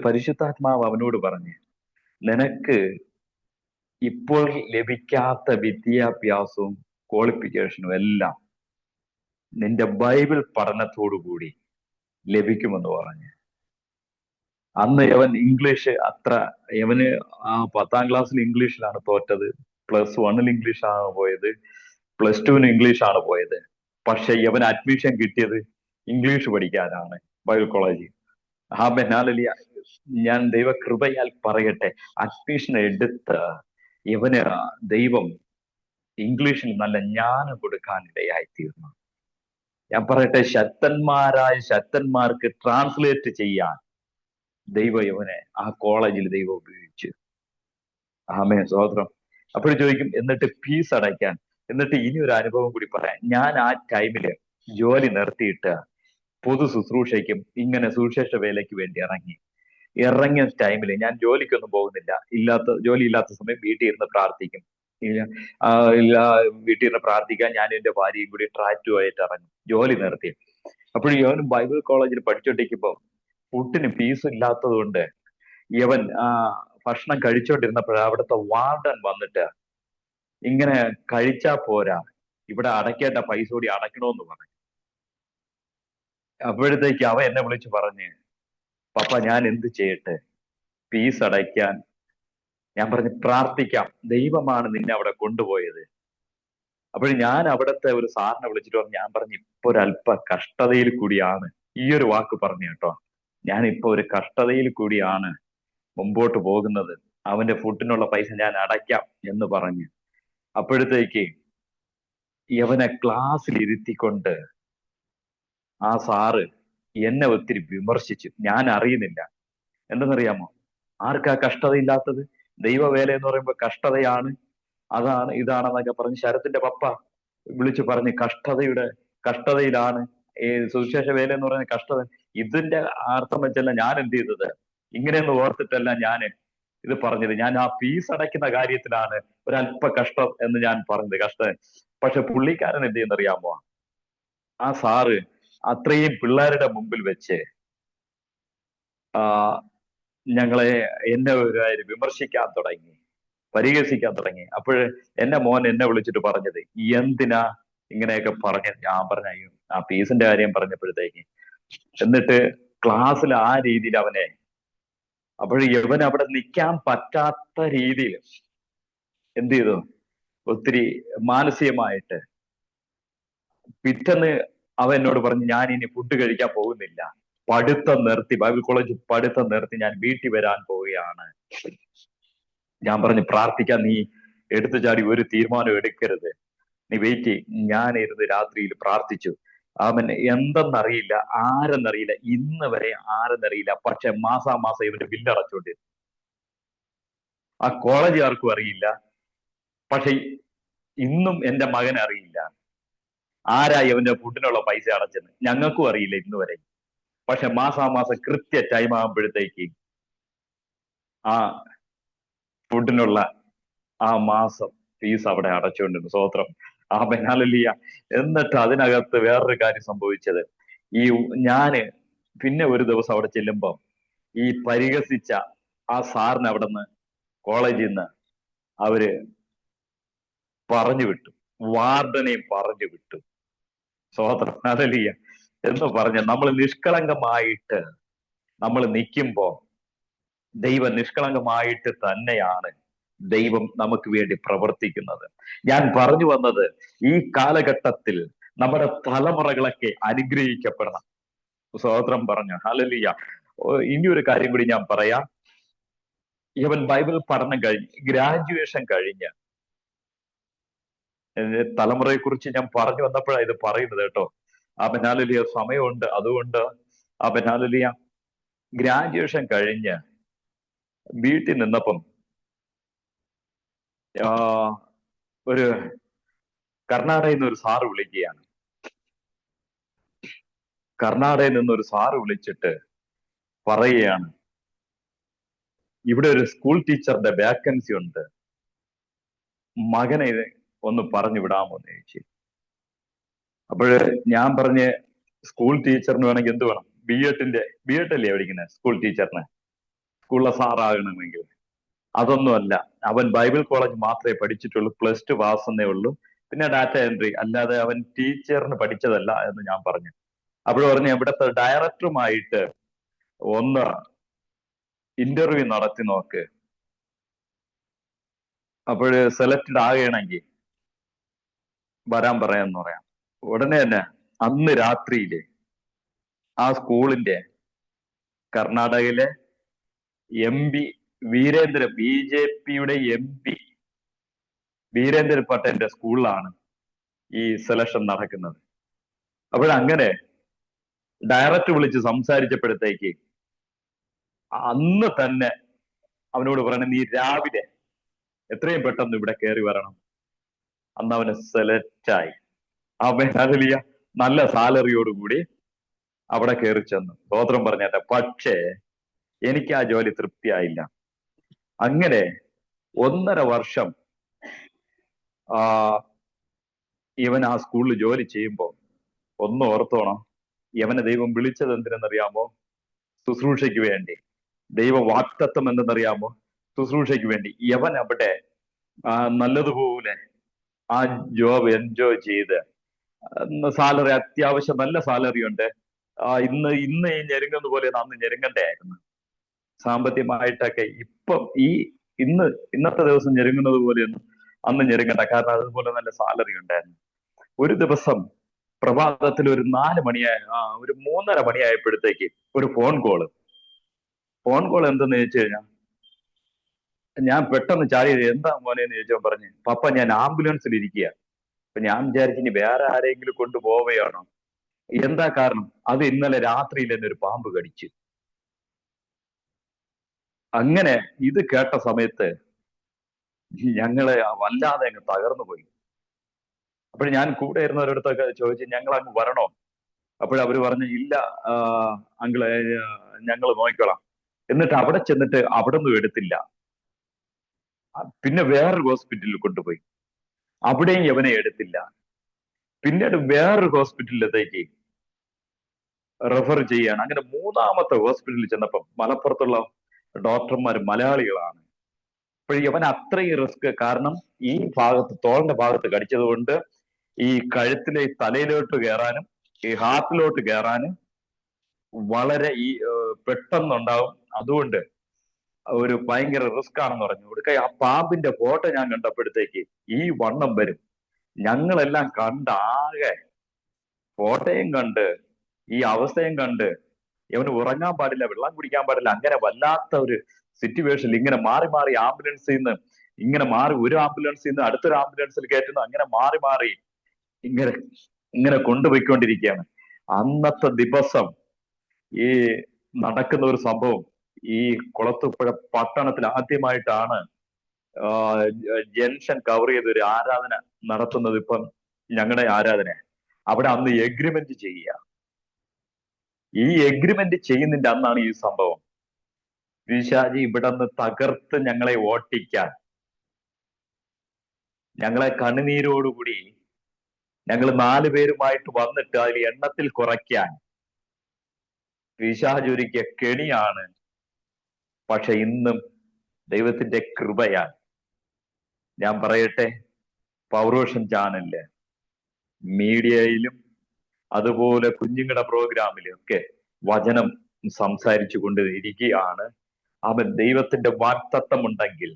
പരിശുദ്ധാത്മാവ് അവനോട് പറഞ്ഞ്, നിനക്ക് ഇപ്പോൾ ലഭിക്കാത്ത വിദ്യാഭ്യാസവും ക്വാളിഫിക്കേഷനും എല്ലാം നിന്റെ ബൈബിൾ പഠനത്തോടു കൂടി ലഭിക്കുമെന്ന് പറഞ്ഞു. അന്ന് യവൻ ഇംഗ്ലീഷ് യവന് 10ാം ക്ലാസ്സിൽ ഇംഗ്ലീഷിലാണ് തോറ്റത്, +1 ഇംഗ്ലീഷാണ് പോയത്, +2 ഇംഗ്ലീഷാണ് പോയത്. പക്ഷെ യവൻ അഡ്മിഷൻ കിട്ടിയത് ഇംഗ്ലീഷ് പഠിക്കാനാണ് ബൈബിൾ കോളേജിൽ. ഞാൻ ദൈവകൃപയാൽ പറയട്ടെ, അഡ്മിഷൻ എടുത്ത് ഇവന് ദൈവം ഇംഗ്ലീഷിൽ നല്ല ജ്ഞാനം കൊടുക്കാൻ ഇടയായിത്തീർന്നു. ഞാൻ പറയട്ടെ, ശക്തന്മാർക്ക് ട്രാൻസ്ലേറ്റ് ചെയ്യാൻ ദൈവം ഇവനെ ആ കോളേജിൽ ദൈവം ഉപയോഗിച്ചു. ആമേൻ, സ്തോത്രം. അപ്പോൾ ചോദിക്കും, എന്നിട്ട് ഫീസ് അടയ്ക്കാൻ. എന്നിട്ട് ഇനി ഒരു അനുഭവം കൂടി പറയാം. ഞാൻ ആ ടൈമില് ജോലി നിർത്തിയിട്ട് പൊതു ശുശ്രൂഷയ്ക്കും ഇങ്ങനെ സുവിശേഷ വേലയ്ക്ക് വേണ്ടി ഇറങ്ങിയ ടൈമില് ഞാൻ ജോലിക്കൊന്നും പോകുന്നില്ല. ജോലി ഇല്ലാത്ത സമയം വീട്ടിൽ ഇരുന്ന് പ്രാർത്ഥിക്കും. വീട്ടിൽ ഇരുന്ന് പ്രാർത്ഥിക്കാൻ ഞാൻ എൻ്റെ ഭാര്യയും കൂടി ട്രാക്ടു ആയിട്ട് ഇറങ്ങും, ജോലി നിർത്തി. അപ്പോൾ ഇവനും ബൈബിൾ കോളേജിൽ പഠിച്ചോണ്ടിരിക്കുമ്പോൾ ഫുഡിന് ഫീസ് ഇല്ലാത്തത് കൊണ്ട് ഇവൻ ഭക്ഷണം കഴിച്ചോണ്ടിരുന്നപ്പോഴാണ് അവിടുത്തെ വാർഡൻ വന്നിട്ട്, ഇങ്ങനെ കഴിച്ചാ പോരാ, ഇവിടെ അടയ്ക്കേണ്ട പൈസ കൂടി അടയ്ക്കണമെന്ന് പറഞ്ഞു. അപ്പോഴത്തേക്ക് അവൻ എന്നെ വിളിച്ച് പറഞ്ഞ്, പപ്പ ഞാൻ എന്ത് ചെയ്യട്ടെ ഫീസ് അടയ്ക്കാൻ? ഞാൻ പറഞ്ഞു, പ്രാർത്ഥിക്കാം, ദൈവമാണ് നിന്നെ അവിടെ കൊണ്ടുപോയത്. അപ്പോൾ ഞാൻ അവിടുത്തെ ഒരു സാറിനെ വിളിച്ചിട്ട് പറഞ്ഞു, ഞാൻ പറഞ്ഞു, ഇപ്പൊ ഒരല്പ കഷ്ടതയിൽ കൂടിയാണ്, ഈ ഒരു വാക്ക് പറഞ്ഞു കേട്ടോ, ഞാൻ ഇപ്പൊ ഒരു കഷ്ടതയിൽ കൂടിയാണ് മുമ്പോട്ട് പോകുന്നത്, അവന്റെ ഫുഡിനുള്ള പൈസ ഞാൻ അടയ്ക്കാം എന്ന് പറഞ്ഞു. അപ്പോഴത്തേക്ക് യവനെ ക്ലാസ്സിൽ ഇരുത്തിക്കൊണ്ട് ആ സാറ് എന്നെ ഒത്തിരി വിമർശിച്ചു. ഞാൻ അറിയുന്നില്ല. എന്തെന്നറിയാമോ? ആർക്കാ കഷ്ടതയില്ലാത്തത്? ദൈവവേല എന്ന് പറയുമ്പോൾ കഷ്ടതയാണ്, അതാണ് ഇതാണെന്നൊക്കെ പറഞ്ഞ് ശരത്തിന്റെ പപ്പ വിളിച്ചു പറഞ്ഞ് കഷ്ടതയിലാണ് ഈ സുവിശേഷ വേല എന്ന് പറയുന്ന കഷ്ടത. ഇതിന്റെ അർത്ഥം വെച്ചല്ല ഞാൻ എന്ത് ചെയ്തത്, ഇങ്ങനെയൊന്നും ഓർത്തിട്ടല്ല ഞാൻ ഇത് പറഞ്ഞത്. ഞാൻ ആ ഫീസ് അടയ്ക്കുന്ന കാര്യത്തിലാണ് ഒരല്പ കഷ്ടം എന്ന് ഞാൻ പറഞ്ഞത്, കഷ്ടം. പക്ഷെ പുള്ളിക്കാരൻ എന്ത് ചെയ്യുന്നറിയാമോ, ആ സാറ് അത്രയും പിള്ളേരുടെ മുമ്പിൽ വെച്ച് ആ എന്നെ ഒരു കാര്യം വിമർശിക്കാൻ തുടങ്ങി, പരിഹസിക്കാൻ തുടങ്ങി. അപ്പോഴ് എന്റെ മോൻ എന്നെ വിളിച്ചിട്ട് പറഞ്ഞത്, എന്തിനാ ഇങ്ങനെയൊക്കെ പറഞ്ഞത്? ഞാൻ പറഞ്ഞ ആ ഫീസിന്റെ കാര്യം പറഞ്ഞപ്പോഴത്തേക്ക്, എന്നിട്ട് ക്ലാസ്സിൽ ആ രീതിയിൽ അവനെ, അപ്പോഴ് ഇവൻ അവിടെ നിൽക്കാൻ പറ്റാത്ത രീതിയിൽ എന്ത് ചെയ്തു, ഒത്തിരി മാനസികമായിട്ട് പിറ്റേന്ന് അവൻ എന്നോട് പറഞ്ഞു, ഞാൻ ഇനി ഫുഡ് കഴിക്കാൻ പോകുന്നില്ല, പഠിത്തം നിർത്തി, ബൈബിൾ കോളേജ് പഠിത്തം നിർത്തി ഞാൻ വീട്ടിൽ വരാൻ പോവുകയാണ്. ഞാൻ പറഞ്ഞു, പ്രാർത്ഥിക്കാൻ നീ എടുത്തു ചാടി ഒരു തീരുമാനം എടുക്കരുത്, നീ വെയിറ്റ്. ഞാൻ ഇരുന്ന് രാത്രിയിൽ പ്രാർത്ഥിച്ചു. അവൻ എന്തെന്നറിയില്ല, ആരെന്നറിയില്ല, ഇന്ന് വരെ ആരെന്നറിയില്ല, പക്ഷെ മാസാമാസം ഇവന്റെ ബില്ല് അടച്ചോണ്ടിരുന്നു. ആ കോളേജുകാർക്കും അറിയില്ല, പക്ഷെ ഇന്നും എന്റെ മകൻ അറിയില്ല ആരായി അവന്റെ ഫുഡിനുള്ള പൈസ അടച്ചെന്ന്. ഞങ്ങൾക്കും അറിയില്ല ഇന്ന് വരെ. പക്ഷെ മാസാമാസം കൃത്യ ടൈം ആകുമ്പോഴത്തേക്ക് ആ ഫുഡിനുള്ള ആ മാസം ഫീസ് അവിടെ അടച്ചുകൊണ്ടിരുന്നു. സ്തോത്രം, ഹല്ലേലൂയ. എന്നിട്ട് അതിനകത്ത് വേറൊരു കാര്യം സംഭവിച്ചത്, ഈ ഞാന് പിന്നെ ഒരു ദിവസം അവിടെ ചെല്ലുമ്പം ഈ പരിഹസിച്ച ആ സാറിന് അവിടെ നിന്ന് കോളേജിൽ നിന്ന് അവര് പറഞ്ഞു വിട്ടു, വാർഡനെയും പറഞ്ഞു വിട്ടു. സ്തോത്രം, ഹല്ലേലൂയ. എന്ന് പറഞ്ഞ് നമ്മൾ നിഷ്കളങ്കമായിട്ട് നമ്മൾ നിൽക്കുമ്പോ ദൈവം നിഷ്കളങ്കമായിട്ട് തന്നെയാണ് ദൈവം നമുക്ക് വേണ്ടി പ്രവർത്തിക്കുന്നത്. ഞാൻ പറഞ്ഞു വന്നത്, ഈ കാലഘട്ടത്തിൽ നമ്മുടെ തലമുറകളൊക്കെ അനുഗ്രഹിക്കപ്പെടണം. സ്തോത്രം പറഞ്ഞു, ഹല്ലേലൂയ. ഇനി ഒരു കാര്യം കൂടി ഞാൻ പറയാം. ഇവൻ ബൈബിൾ പഠനം കഴിഞ്ഞ് ഗ്രാജുവേഷൻ കഴിഞ്ഞ്, തലമുറയെ കുറിച്ച് ഞാൻ പറഞ്ഞു വന്നപ്പോഴാണ് ഇത് പറയുന്നത് കേട്ടോ. ഹല്ലേലൂയ. സമയമുണ്ട്, അതുകൊണ്ട് ഹല്ലേലൂയ. ഗ്രാജുവേഷൻ കഴിഞ്ഞ് വീട്ടിൽ നിന്നപ്പം ഒരു കർണാടകയിൽ നിന്ന് ഒരു സാറ് വിളിക്കുകയാണ്. കർണാടകയിൽ നിന്നൊരു സാറ് വിളിച്ചിട്ട് പറയുകയാണ്, ഇവിടെ ഒരു സ്കൂൾ ടീച്ചറിന്റെ വേക്കൻസി ഉണ്ട്, മകനെ ഒന്ന് പറഞ്ഞു വിടാമോ എന്ന് ചോദിച്ചു. അപ്പോഴ് ഞാൻ പറഞ്ഞ്, സ്കൂൾ ടീച്ചറിന് വേണമെങ്കിൽ എന്ത് വേണം, ബി എഡ് അല്ലേ പഠിക്കുന്നത് സ്കൂൾ ടീച്ചറിന്, സ്കൂളിലെ സാറാകണമെങ്കിൽ. അതൊന്നുമല്ല, അവൻ ബൈബിൾ കോളേജ് മാത്രമേ പഠിച്ചിട്ടുള്ളൂ, +2 പാസ് എന്നേ ഉള്ളൂ, പിന്നെ ഡാറ്റ എൻട്രി, അല്ലാതെ അവൻ ടീച്ചറിന് പഠിച്ചതല്ല എന്ന് ഞാൻ പറഞ്ഞു. അപ്പോൾ പറഞ്ഞു, ഇവിടുത്തെ ഡയറക്ടറുമായിട്ട് ഒന്ന് ഇന്റർവ്യൂ നടത്തി നോക്ക്, അപ്പോൾ സെലക്റ്റഡ് ആകണമെങ്കിൽ വരാൻ പറയാന്ന് പറയാം. ഉടനെ തന്നെ അന്ന് രാത്രിയില് ആ സ്കൂളിന്റെ കർണാടകയിലെ MP വീരേന്ദ്ര, BJPയുടെ MP വീരേന്ദ്ര പട്ടേലിന്റെ സ്കൂളിലാണ് ഈ സെലക്ഷൻ നടക്കുന്നത്. അപ്പോഴങ്ങനെ ഡയറക്ടർ വിളിച്ച് സംസാരിച്ചപ്പോഴത്തേക്ക് അന്ന് തന്നെ അവനോട് പറയണം, നീ രാവിലെ എത്രയും പെട്ടെന്ന് ഇവിടെ കയറി വരണം. അന്ന് അവന് സെലക്റ്റായി. അവൻ അതിലിയ നല്ല സാലറിയോടുകൂടി അവിടെ കയറി ചെന്നു. സ്തോത്രം പറഞ്ഞാട്ടെ. പക്ഷേ എനിക്ക് ആ ജോലി തൃപ്തിയായില്ല. അങ്ങനെ 1.5 വർഷം ഇവൻ ആ സ്കൂളിൽ ജോലി ചെയ്യുമ്പോൾ ഒന്ന് ഓർത്തോണം, യവനെ ദൈവം വിളിച്ചത് എന്തിനെന്നറിയാമോ? ശുശ്രൂഷയ്ക്ക് വേണ്ടി. ദൈവ വാഗ്ദത്തം എന്തെന്നറിയാമോ? ശുശ്രൂഷയ്ക്ക് വേണ്ടി. യവൻ അവിടെ നല്ലതുപോലെ ആ ജോബ് എൻജോയ് ചെയ്ത്, സാലറി അത്യാവശ്യം നല്ല സാലറി ഉണ്ട്. ഇന്ന് ഈ ഞെരുങ്ങുന്ന പോലെ അന്ന് ഞെരുങ്ങണ്ടായിരുന്നു സാമ്പത്തികമായിട്ടൊക്കെ. ഇപ്പം ഇന്നത്തെ ദിവസം ഞെരുങ്ങുന്നത് പോലെയൊന്നും അന്ന് ഞെരുങ്ങണ്ട, കാരണം അതുപോലെ നല്ല സാലറി ഉണ്ടായിരുന്നു. ഒരു ദിവസം പ്രഭാതത്തിൽ ഒരു 4 മണിയായ ഒരു 3:30 മണിയായപ്പോഴത്തേക്ക് ഒരു ഫോൺ കോൾ എന്തെന്ന് ചോദിച്ചു കഴിഞ്ഞാൽ, ഞാൻ പെട്ടെന്ന് ചാടി, എന്താ മോനെന്ന് ചോദിച്ചവൻ പറഞ്ഞു, പപ്പ ഞാൻ ആംബുലൻസിൽ ഇരിക്കുക. അപ്പൊ ഞാൻ വിചാരിച്ചു ഇനി വേറെ ആരെങ്കിലും കൊണ്ടുപോവുകയാണോ, എന്താ കാരണം? അത് ഇന്നലെ രാത്രിയിൽ തന്നെ ഒരു പാമ്പ് കടിച്ചു. അങ്ങനെ ഇത് കേട്ട സമയത്ത് ഞങ്ങള് വല്ലാതെ അങ്ങ് തകർന്നു പോയി. അപ്പോൾ ഞാൻ കൂടെ ഇരുന്നവരടുത്തൊക്കെ ചോദിച്ചു, ഞങ്ങൾ അങ്ങ് വരണോ? അപ്പോഴവര് പറഞ്ഞു, ഇല്ല അങ്കിള്, ഞങ്ങൾ നോക്കിക്കോളാം. എന്നിട്ട് അവിടെ ചെന്നിട്ട് അവിടെ നിന്നും എടുത്തില്ല. പിന്നെ വേറൊരു ഹോസ്പിറ്റലിൽ കൊണ്ടുപോയി, അവിടെയും യവനെ എടുത്തില്ല. പിന്നീട് വേറൊരു ഹോസ്പിറ്റലിലേക്ക് റെഫർ ചെയ്യാണ്. അങ്ങനെ മൂന്നാമത്തെ ഹോസ്പിറ്റലിൽ ചെന്നപ്പം മലപ്പുറത്തുള്ള ഡോക്ടർമാർ മലയാളികളാണ്. അപ്പോൾ ഇവൻ അത്രയും റിസ്ക്, കാരണം ഈ ഭാഗത്ത്, തോളിന്റെ ഭാഗത്ത് കടിച്ചത് കൊണ്ട് ഈ കഴുത്തിലെ തലയിലോട്ട് കയറാനും ഈ ഹാർട്ടിലോട്ട് കയറാനും വളരെ പെട്ടെന്നുണ്ടാവും. അതുകൊണ്ട് ഒരു ഭയങ്കര റിസ്ക് ആണെന്ന് പറഞ്ഞു. കൊടുക്ക ആ പാമ്പിന്റെ ഫോട്ടോ ഞാൻ കണ്ടപ്പോഴത്തേക്ക് ഈ വണ്ണം വരും. ഞങ്ങളെല്ലാം കണ്ട് ആകെ, ഫോട്ടോയും കണ്ട് ഈ അവസ്ഥയും കണ്ട്, ഇവന് ഉറങ്ങാൻ പാടില്ല, വെള്ളം കുടിക്കാൻ പാടില്ല, അങ്ങനെ വല്ലാത്ത ഒരു സിറ്റുവേഷനിൽ ഇങ്ങനെ മാറി മാറി ആംബുലൻസിൽ നിന്ന് ഇങ്ങനെ മാറി, ഒരു ആംബുലൻസിൽ നിന്ന് അടുത്തൊരു ആംബുലൻസിൽ കയറ്റുന്നു, അങ്ങനെ മാറി മാറി ഇങ്ങനെ ഇങ്ങനെ കൊണ്ടുപോയിക്കൊണ്ടിരിക്കുകയാണ്. അന്നത്തെ ദിവസം ഈ നടക്കുന്ന ഒരു സംഭവം, ഈ കുളത്തൂപ്പുഴ പട്ടണത്തിൽ ആദ്യമായിട്ടാണ് ജംഗ്ഷൻ കവർ ചെയ്ത് ഒരു ആരാധന നടത്തുന്നത്. ഇപ്പം ഞങ്ങളുടെ ആരാധന അവിടെ അന്ന് എഗ്രിമെന്റ് ചെയ്യുക. ഈ എഗ്രിമെന്റ് ചെയ്യുന്നതിന്റെ അന്നാണ് ഈ സംഭവം. പിശാചി ഇവിടെ നിന്ന് തകർത്ത് ഞങ്ങളെ ഓട്ടിക്കാൻ, ഞങ്ങളെ കണ്ണുനീരോടുകൂടി ഞങ്ങൾ 4 പേരുമായിട്ട് വന്നിട്ട് അതിൽ എണ്ണത്തിൽ കുറയ്ക്കാൻ പിശാച് ഒരുക്കിയ കെണിയാണ്. പക്ഷെ ഇന്നും ദൈവത്തിന്റെ കൃപയാൽ ഞാൻ പറയട്ടെ, പൗരോഷം ചാനലില്, മീഡിയയിലും അതുപോലെ കുഞ്ഞുങ്ങളുടെ പ്രോഗ്രാമിലും ഒക്കെ വചനം സംസാരിച്ചു കൊണ്ട് ഇരിക്കുകയാണ്. അവൻ ദൈവത്തിന്റെ വാക്തത്വം ഉണ്ടെങ്കിൽ,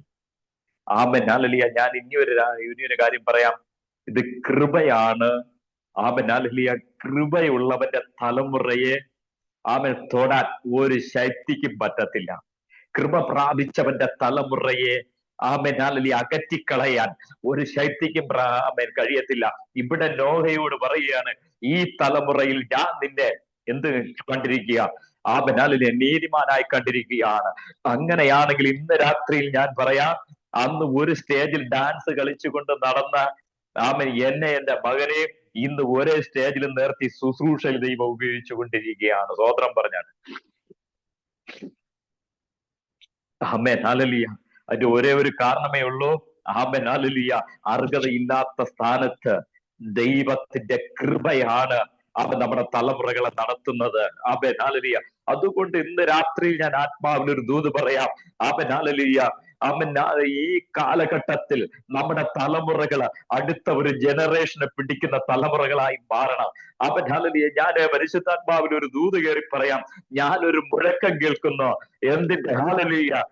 ആമൻ ഹല്ലേലൂയ. ഞാൻ ഇനിയൊരു കാര്യം പറയാം, ഇത് കൃപയാണ്. ആമൻ ഹല്ലേലൂയ. കൃപയുള്ളവന്റെ തലമുറയെ ആമൻ തൊടാൻ ഒരു ശക്തിക്കും പറ്റത്തില്ല. കൃപ പ്രാപിച്ചവന്റെ തലമുറയെ ആമൻ ഹല്ലേലൂയ അകറ്റിക്കളയാൻ ഒരു ശക്തിക്കും ആമൻ കഴിയത്തില്ല. ഇവിടെ നോഹയോട് പറയുകയാണ്, ഈ തലമുറയിൽ ഞാൻ നിന്നെ എന്ത് കണ്ടിരിക്കുക? ആമൻ ഹല്ലേലൂയ നീതിമാനായി കണ്ടിരിക്കുകയാണ്. അങ്ങനെയാണെങ്കിൽ ഇന്ന് രാത്രിയിൽ ഞാൻ പറയാം, അന്ന് ഒരു സ്റ്റേജിൽ ഡാൻസ് കളിച്ചുകൊണ്ട് നടന്ന ആമൻ എന്നെ, എന്റെ മകനെ ഇന്ന് ഒരേ സ്റ്റേജിൽ നിർത്തി ശുശ്രൂഷയിൽ ദൈവം ഉപയോഗിച്ചു കൊണ്ടിരിക്കുകയാണ്. സ്വോത്രം പറഞ്ഞാണ്. Amen hallelujah. അതിന്റെ ഒരേ ഒരു കാരണമേ ഉള്ളൂ, ആമേൻ ഹല്ലേലൂയ, അർഹതയില്ലാത്ത സ്ഥാനത്ത് ദൈവത്തിന്റെ കൃപയാണ് അവൻ നമ്മുടെ തലമുറകളെ നടത്തുന്നത്. ആമേൻ ഹല്ലേലൂയ. അതുകൊണ്ട് ഇന്ന് രാത്രിയിൽ ഞാൻ ആത്മാവിൽ ഒരു ദൂത് പറയാം. ആമേൻ ഹല്ലേലൂയ. ആമേൻ. ഈ കാലഘട്ടത്തിൽ നമ്മുടെ തലമുറകള് അടുത്ത ഒരു ജനറേഷനെ പിടിക്കുന്ന തലമുറകളായി മാറണം. Amen hallelujah. ഞാൻ പരിശുദ്ധാത്മാവിൽ ഒരു ദൂത് കയറി പറയാം. ഞാനൊരു മുഴക്കം കേൾക്കുന്നു. എന്തിന്റെ? ഹല്ലേലൂയ.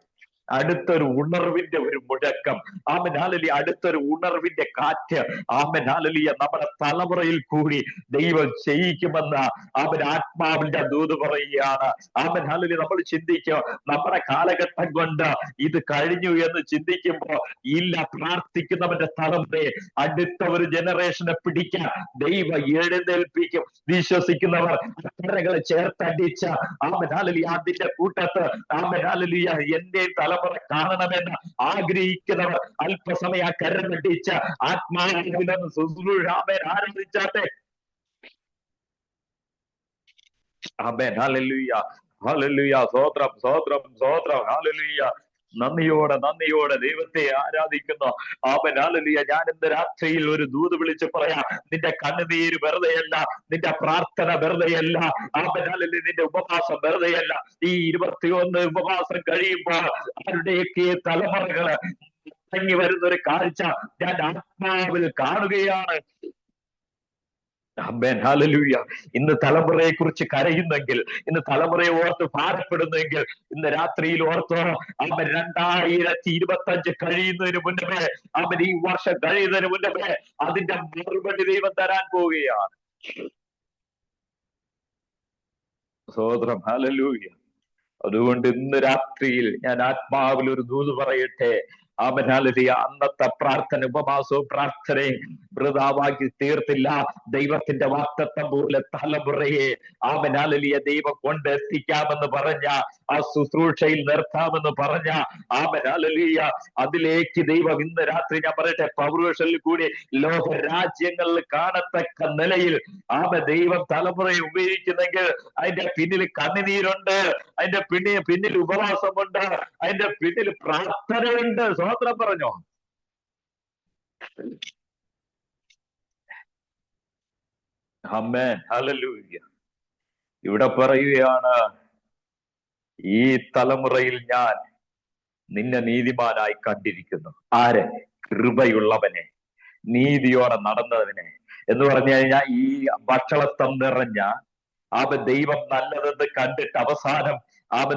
അടുത്തൊരു ഉണർവിന്റെ ഒരു മുഴക്കം. Amen hallelujah. അടുത്തൊരു ഉണർവിന്റെ കാറ്റ്. Amen hallelujah. നമ്മുടെ തലമുറയിൽ കൂടി ദൈവം ചെയ്യിക്കുമെന്ന ആമേൻ ആത്മാവിന്റെ ദൂത് പറയുകയാണ്. Amen hallelujah. നമ്മൾ ചിന്തിക്കുക, നമ്മുടെ കാലഘട്ടം കൊണ്ട് ഇത് കഴിഞ്ഞു എന്ന് ചിന്തിക്കുമ്പോ ഇല്ല. പ്രാർത്ഥിക്കുന്നവന്റെ തലമുറയെ, അടുത്ത ഒരു ജനറേഷനെ പിടിക്കാൻ ദൈവം എഴുന്നേൽപ്പിക്കും. വിശ്വസിക്കുന്നവർ അക്കരകളെ ചേർത്തടിച്ച ആമേൻ ഹല്ലേലൂയ അതിന്റെ കൂട്ടത്ത് ആമേൻ ഹല്ലേലൂയ എന്റെ തലമുറ കാണണമെന്ന് ആഗ്രഹിക്കുന്നവർ അല്പസമയം കരം കെട്ടിച്ച ആത്മാവിലൊന്ന് ശുശ്രൂഷ ആമേൻ ആരംഭിച്ചാട്ടെ. Amen hallelujah. ഹല്ലേലൂയ. സ്തോത്രം, സ്തോത്രം, സ്തോത്രം. ഹല്ലേലൂയ. നന്ദിയോടെ ദൈവത്തെ ആരാധിക്കുന്നു. Amen hallelujah. ഞാൻ ഇന്ന് രാത്രിയിൽ ഒരു ദൂത് വിളിച്ച് പറയാം. നിന്റെ കണ്ണുനീര് വെറുതെയല്ല, നിന്റെ പ്രാർത്ഥന വെറുതെയല്ല, ആമേൻ ഹല്ലേലൂയ, നിന്റെ ഉപവാസം വെറുതെയല്ല. ഈ 21 ഉപവാസം കഴിയുമ്പോൾ അവരുടെയൊക്കെ തലമുറകള് ഇറങ്ങി വരുന്ന ഒരു കാഴ്ച ഞാൻ ആത്മാവിൽ കാണുകയാണ്. Amen hallelujah. ഇന്ന് തലമുറയെ കുറിച്ച് കരയുന്നെങ്കിൽ, ഇന്ന് തലമുറയെ ഓർത്ത് ഭാരപ്പെടുന്നെങ്കിൽ, ഇന്ന് രാത്രിയിൽ ഓർത്തോ, അവൻ 2025 കഴിയുന്നതിന് മുന്നമേ, അവൻ ഈ വർഷം കഴിയുന്നതിന് മുന്നമേ അതിന്റെ മറുപടി ദൈവം തരാൻ പോവുകയാണ്. സ്തോത്രം. ഹല്ലേലൂയ. അതുകൊണ്ട് ഇന്ന് രാത്രിയിൽ ഞാൻ ആത്മാവിൽ ഒരു ദൂത് പറയട്ടെ. Amen hallelujah. അന്നത്തെ പ്രാർത്ഥന, ഉപവാസവും പ്രാർത്ഥനയും വൃഥാവാക്കി തീർത്തില്ല. ദൈവത്തിന്റെ വാഗ്ദത്തം പോലെ തലമുറയെ ആമേൻ ഹല്ലേലൂയ ദൈവം കൊണ്ടെത്തിക്കാമെന്ന് പറഞ്ഞ, ആ ശുശ്രൂഷയിൽ നിർത്താമെന്ന് പറഞ്ഞ, ആമേൻ ഹല്ലേലൂയ അതിലേക്ക് ദൈവം ഇന്ന് രാത്രി ഞാൻ പറയട്ടെ, പൗരുഷനിൽ കൂടി ലോക രാജ്യങ്ങളിൽ കാണത്തക്ക നിലയിൽ ദൈവം തലമുറയെ ഉപയോഗിക്കുന്നെങ്കിൽ അതിന്റെ പിന്നിൽ കണ്ണുനീരുണ്ട്, അതിന്റെ പിന്നിൽ ഉപവാസമുണ്ട്, അതിന്റെ പിന്നിൽ പ്രാർത്ഥനയുണ്ട്. സ്വതന്ത്രം പറഞ്ഞോ. Amen hallelujah. ഇവിടെ പറയുകയാണ്, ഈ തലമുറയിൽ ഞാൻ നിന്നെ നീതിമാനായി കണ്ടിരിക്കുന്നു. ആരെ? കൃപയുള്ളവനെ, നീതിയോടെ നടന്നവനെ. എന്ന് പറഞ്ഞു കഴിഞ്ഞാൽ ഈ ഭക്ഷണത്തം നിറഞ്ഞ ദൈവം നല്ലതെന്ന് കണ്ടിട്ട് അവസാനം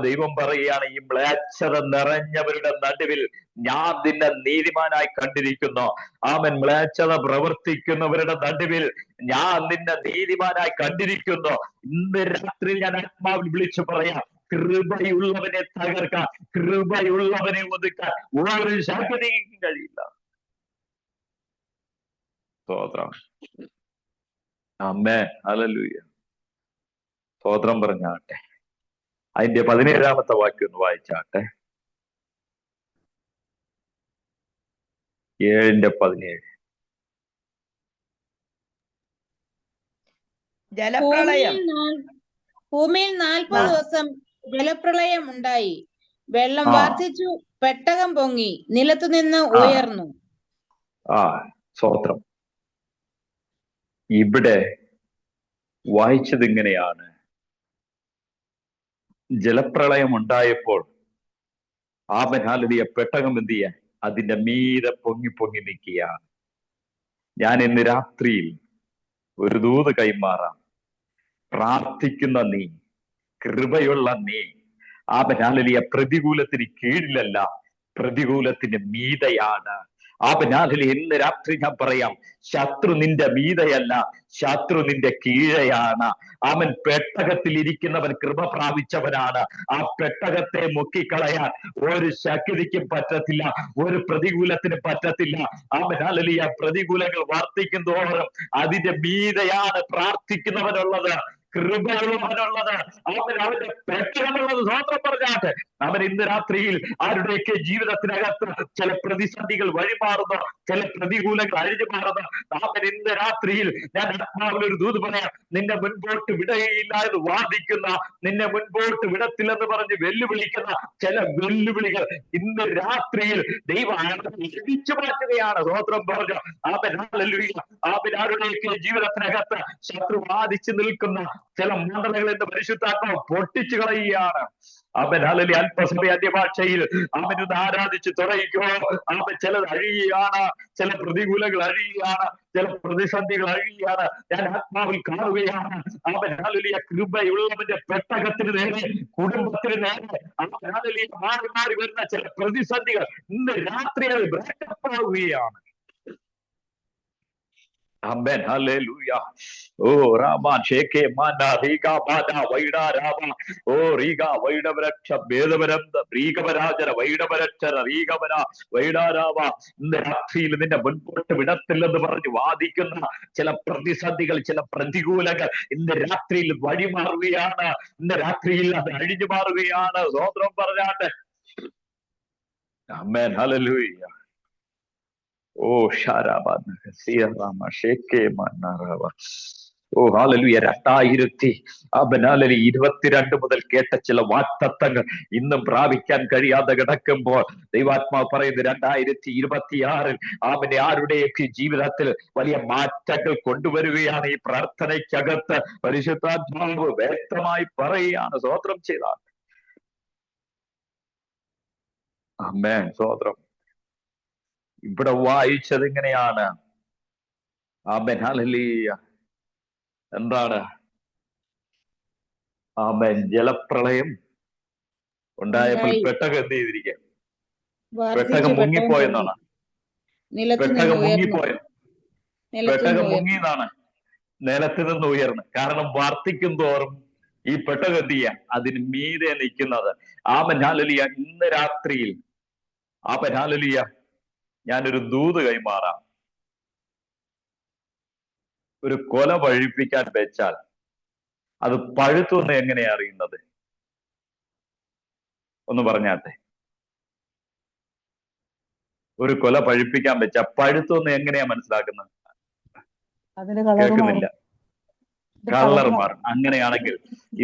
ദൈവം പറയുകയാണ്, ഈ മ്ലേച്ഛത നിറഞ്ഞവരുടെ നടുവിൽ ഞാൻ നിന്നെ നീതിമാനായി കണ്ടിരിക്കുന്നു. മ്ലേച്ഛത പ്രവർത്തിക്കുന്നവരുടെ നടുവിൽ ഞാൻ നിന്നെ നീതിമാനായി കണ്ടിരിക്കുന്നു. ഇന്ന് രാത്രി ഞാൻ ആത്മാവിൽ വിളിച്ചു പറയാം, കൃപയുള്ളവനെ തകർക്കാൻ, കൃപയുള്ളവനെ ഒതുക്കാൻ ഒരു ശക്തിക്കും കഴിയില്ല. സ്തോത്രം. Amen hallelujah. സ്തോത്രം പറഞ്ഞാട്ടെ. അതിന്റെ 17-ാമത്തെ വാക്യം ഒന്ന് വായിച്ചാട്ടെ. 7:17. ജലപ്രളയം. ഭൂമിയിൽ 40 ദിവസം ജലപ്രളയം ഉണ്ടായി. വെള്ളം വർദ്ധിച്ചു, പെട്ടകം പൊങ്ങി, നിലത്തു നിന്ന് ഉയർന്നു. സ്തോത്രം. ഇവിടെ വായിച്ചത് ഇങ്ങനെയാണ്, ജലപ്രളയം ഉണ്ടായപ്പോൾ ആമേൻ ഹല്ലേലൂയ പെട്ടകം എന്ത് ചെയ്യാൻ? അതിന്റെ മീതെ പൊങ്ങി പൊങ്ങി നിൽക്കുകയാണ്. ഞാൻ ഇന്ന് രാത്രിയിൽ ഒരു ദൂത് കൈമാറാം. പ്രാർത്ഥിക്കുന്ന നീ, കൃപയുള്ള നീ, ആമേൻ ഹല്ലേലൂയ പ്രതികൂലത്തിന് കീഴിലല്ല, പ്രതികൂലത്തിന് മീതെയാണ്. ഇന്ന് രാത്രി ഞാൻ പറയാം, ശത്രു നിന്റെ മീതയല്ല, ശത്രു നിന്റെ കീഴെയാണ്. അവൻ പെട്ടകത്തിൽ ഇരിക്കുന്നവൻ കൃപ പ്രാപിച്ചവനാണ്. ആ പെട്ടകത്തെ മുക്കിക്കളയാൻ ഒരു ശക്തിക്കും പറ്റത്തില്ല, ഒരു പ്രതികൂലത്തിന് പറ്റത്തില്ല. ഹല്ലേലൂയ പ്രതികൂലങ്ങൾ വർദ്ധിക്കും തോറും അതിന്റെ മീതയാണ് പ്രാർത്ഥിക്കുന്നവനുള്ളത്, കൃപയുള്ളവനുള്ളത്, അവന്റെ പെട്ടകമുള്ളത്. സ്വന്തം പറഞ്ഞാട്ടെ. അവൻ ഇന്ന് രാത്രിയിൽ ആരുടെയൊക്കെ ജീവിതത്തിനകത്ത് ചില പ്രതിസന്ധികൾ വഴിമാറുന്നു, ചില പ്രതികൂലങ്ങൾ അഴിഞ്ഞു മാറുന്നു. അവൻ ഇന്ന് രാത്രിയിൽ ഞാൻ ആത്മാവിലൊരു ദൂത് പറയാം, നിന്നെ മുൻപോട്ട് വിടുകയില്ല എന്ന് വാദിക്കുന്ന, നിന്നെ മുൻപോട്ട് വിടത്തില്ലെന്ന് പറഞ്ഞ് വെല്ലുവിളിക്കുന്ന ചില വെല്ലുവിളികൾ ഇന്ന് രാത്രിയിൽ ദൈവം ഇടിച്ചു മാറ്റുകയാണ്. സ്തോത്രം പറഞ്ഞു. അവൻ ആരുടെയൊക്കെ ജീവിതത്തിനകത്ത് ശത്രു വാദിച്ചു നിൽക്കുന്ന ചില മണ്ഡലങ്ങൾ എന്ന് പരിശുദ്ധാത്മാവ് പൊട്ടിച്ചു കളയുകയാണ്. അവൻ ഹല്ലേലൂയ അല്പസമയ അന്യഭാഷയിൽ അവനൊന്ന് ആരാധിച്ച് തുടങ്ങിക്കോ. അവൻ ചിലത് അഴിയുകയാണ്, ചില പ്രതികൂലങ്ങൾ അഴിയുകയാണ്, ചില പ്രതിസന്ധികൾ അഴിയുകയാണ്. ഞാൻ ആത്മാവിൽ കാണുകയാണ്. അവൻ ഹല്ലേലൂയ കൃപയുള്ളവന്റെ പെട്ടകത്തിന് നേരെ, കുടുംബത്തിന് നേരെ അവൻ ഹല്ലേലൂയ മാറി മാറി വരുന്ന ചില പ്രതിസന്ധികൾ ഇന്ന് രാത്രി അത് ബ്രേക്കപ്പ് ആവുകയാണ്. Amen. Hallelujah. Oh, Rama, Sheke, Mana, Riga, Bada, Vaida, Rama. Oh, Riga, Vaida, Varaksha, Bedavaranda, Riga, Varajara, Vaida, Varachara, Riga, Vara, Vaida, Rama. In the Rakhil, in the Bunput, Vidatil, the Vadikana, Chela Pradisadigal, Chela Pradigulaga, in the Rakhil, Vadimarviana, in the Rakhil, the Adimarviana, Zodram Parada. Amen. Hallelujah. Oh, Sharabad, Sierrama, Sheke, Manarava. Oh, hallelujah. 2022 മുതൽ കേട്ട ചില വാക്തത്വങ്ങൾ ഇന്നും പ്രാപിക്കാൻ കഴിയാതെ കിടക്കുമ്പോൾ ദൈവാത്മാവ് പറയുന്നത് 2026 അവന്റെ ആരുടെയൊക്കെ ജീവിതത്തിൽ വലിയ മാറ്റങ്ങൾ കൊണ്ടുവരികയാണ്. ഈ പ്രാർത്ഥനയ്ക്കകത്ത് പരിശുദ്ധാത്മാവ് വ്യക്തമായി പറയുകയാണ്. സ്തോത്രം ചെയ്താൽ ആമേൻ. സ്തോത്രം. ഇവിടെ വായിച്ചത് ഇങ്ങനെയാണ്. Amen hallelujah. എന്താണ്? ആമേൻ. ജലപ്രളയം ഉണ്ടായപ്പോൾ പെട്ടകം എന്ത് ചെയ്തിരിക്കുക? പെട്ടകം മുങ്ങിപ്പോയെന്നാണ്. പെട്ടകം മുങ്ങിപ്പോയത്. പെട്ടകം മുങ്ങിയെന്നാണ്, നിലത്ത് നിന്ന് ഉയർന്ന്. കാരണം വർദ്ധിക്കും തോറും ഈ പെട്ടകം എന്ത് ചെയ്യാൻ അതിന് മീതെ നിൽക്കുന്നത്. Amen hallelujah. ഇന്ന് രാത്രിയിൽ ഹല്ലേലൂയ, ഞാനൊരു ദൂത് കൈമാറാം. ഒരു കൊല പഴുപ്പിക്കാൻ വെച്ചാൽ അത് പഴുത്തു എന്ന് എങ്ങനെയാ അറിയുന്നത്? ഒന്ന് പറഞ്ഞാട്ടെ. ഒരു കൊല പഴുപ്പിക്കാൻ വെച്ചാൽ പഴുത്തു എന്ന് എങ്ങനെയാ മനസ്സിലാക്കുന്നത്? കേൾക്കുന്നില്ല. കളർ മാറും. അങ്ങനെയാണെങ്കിൽ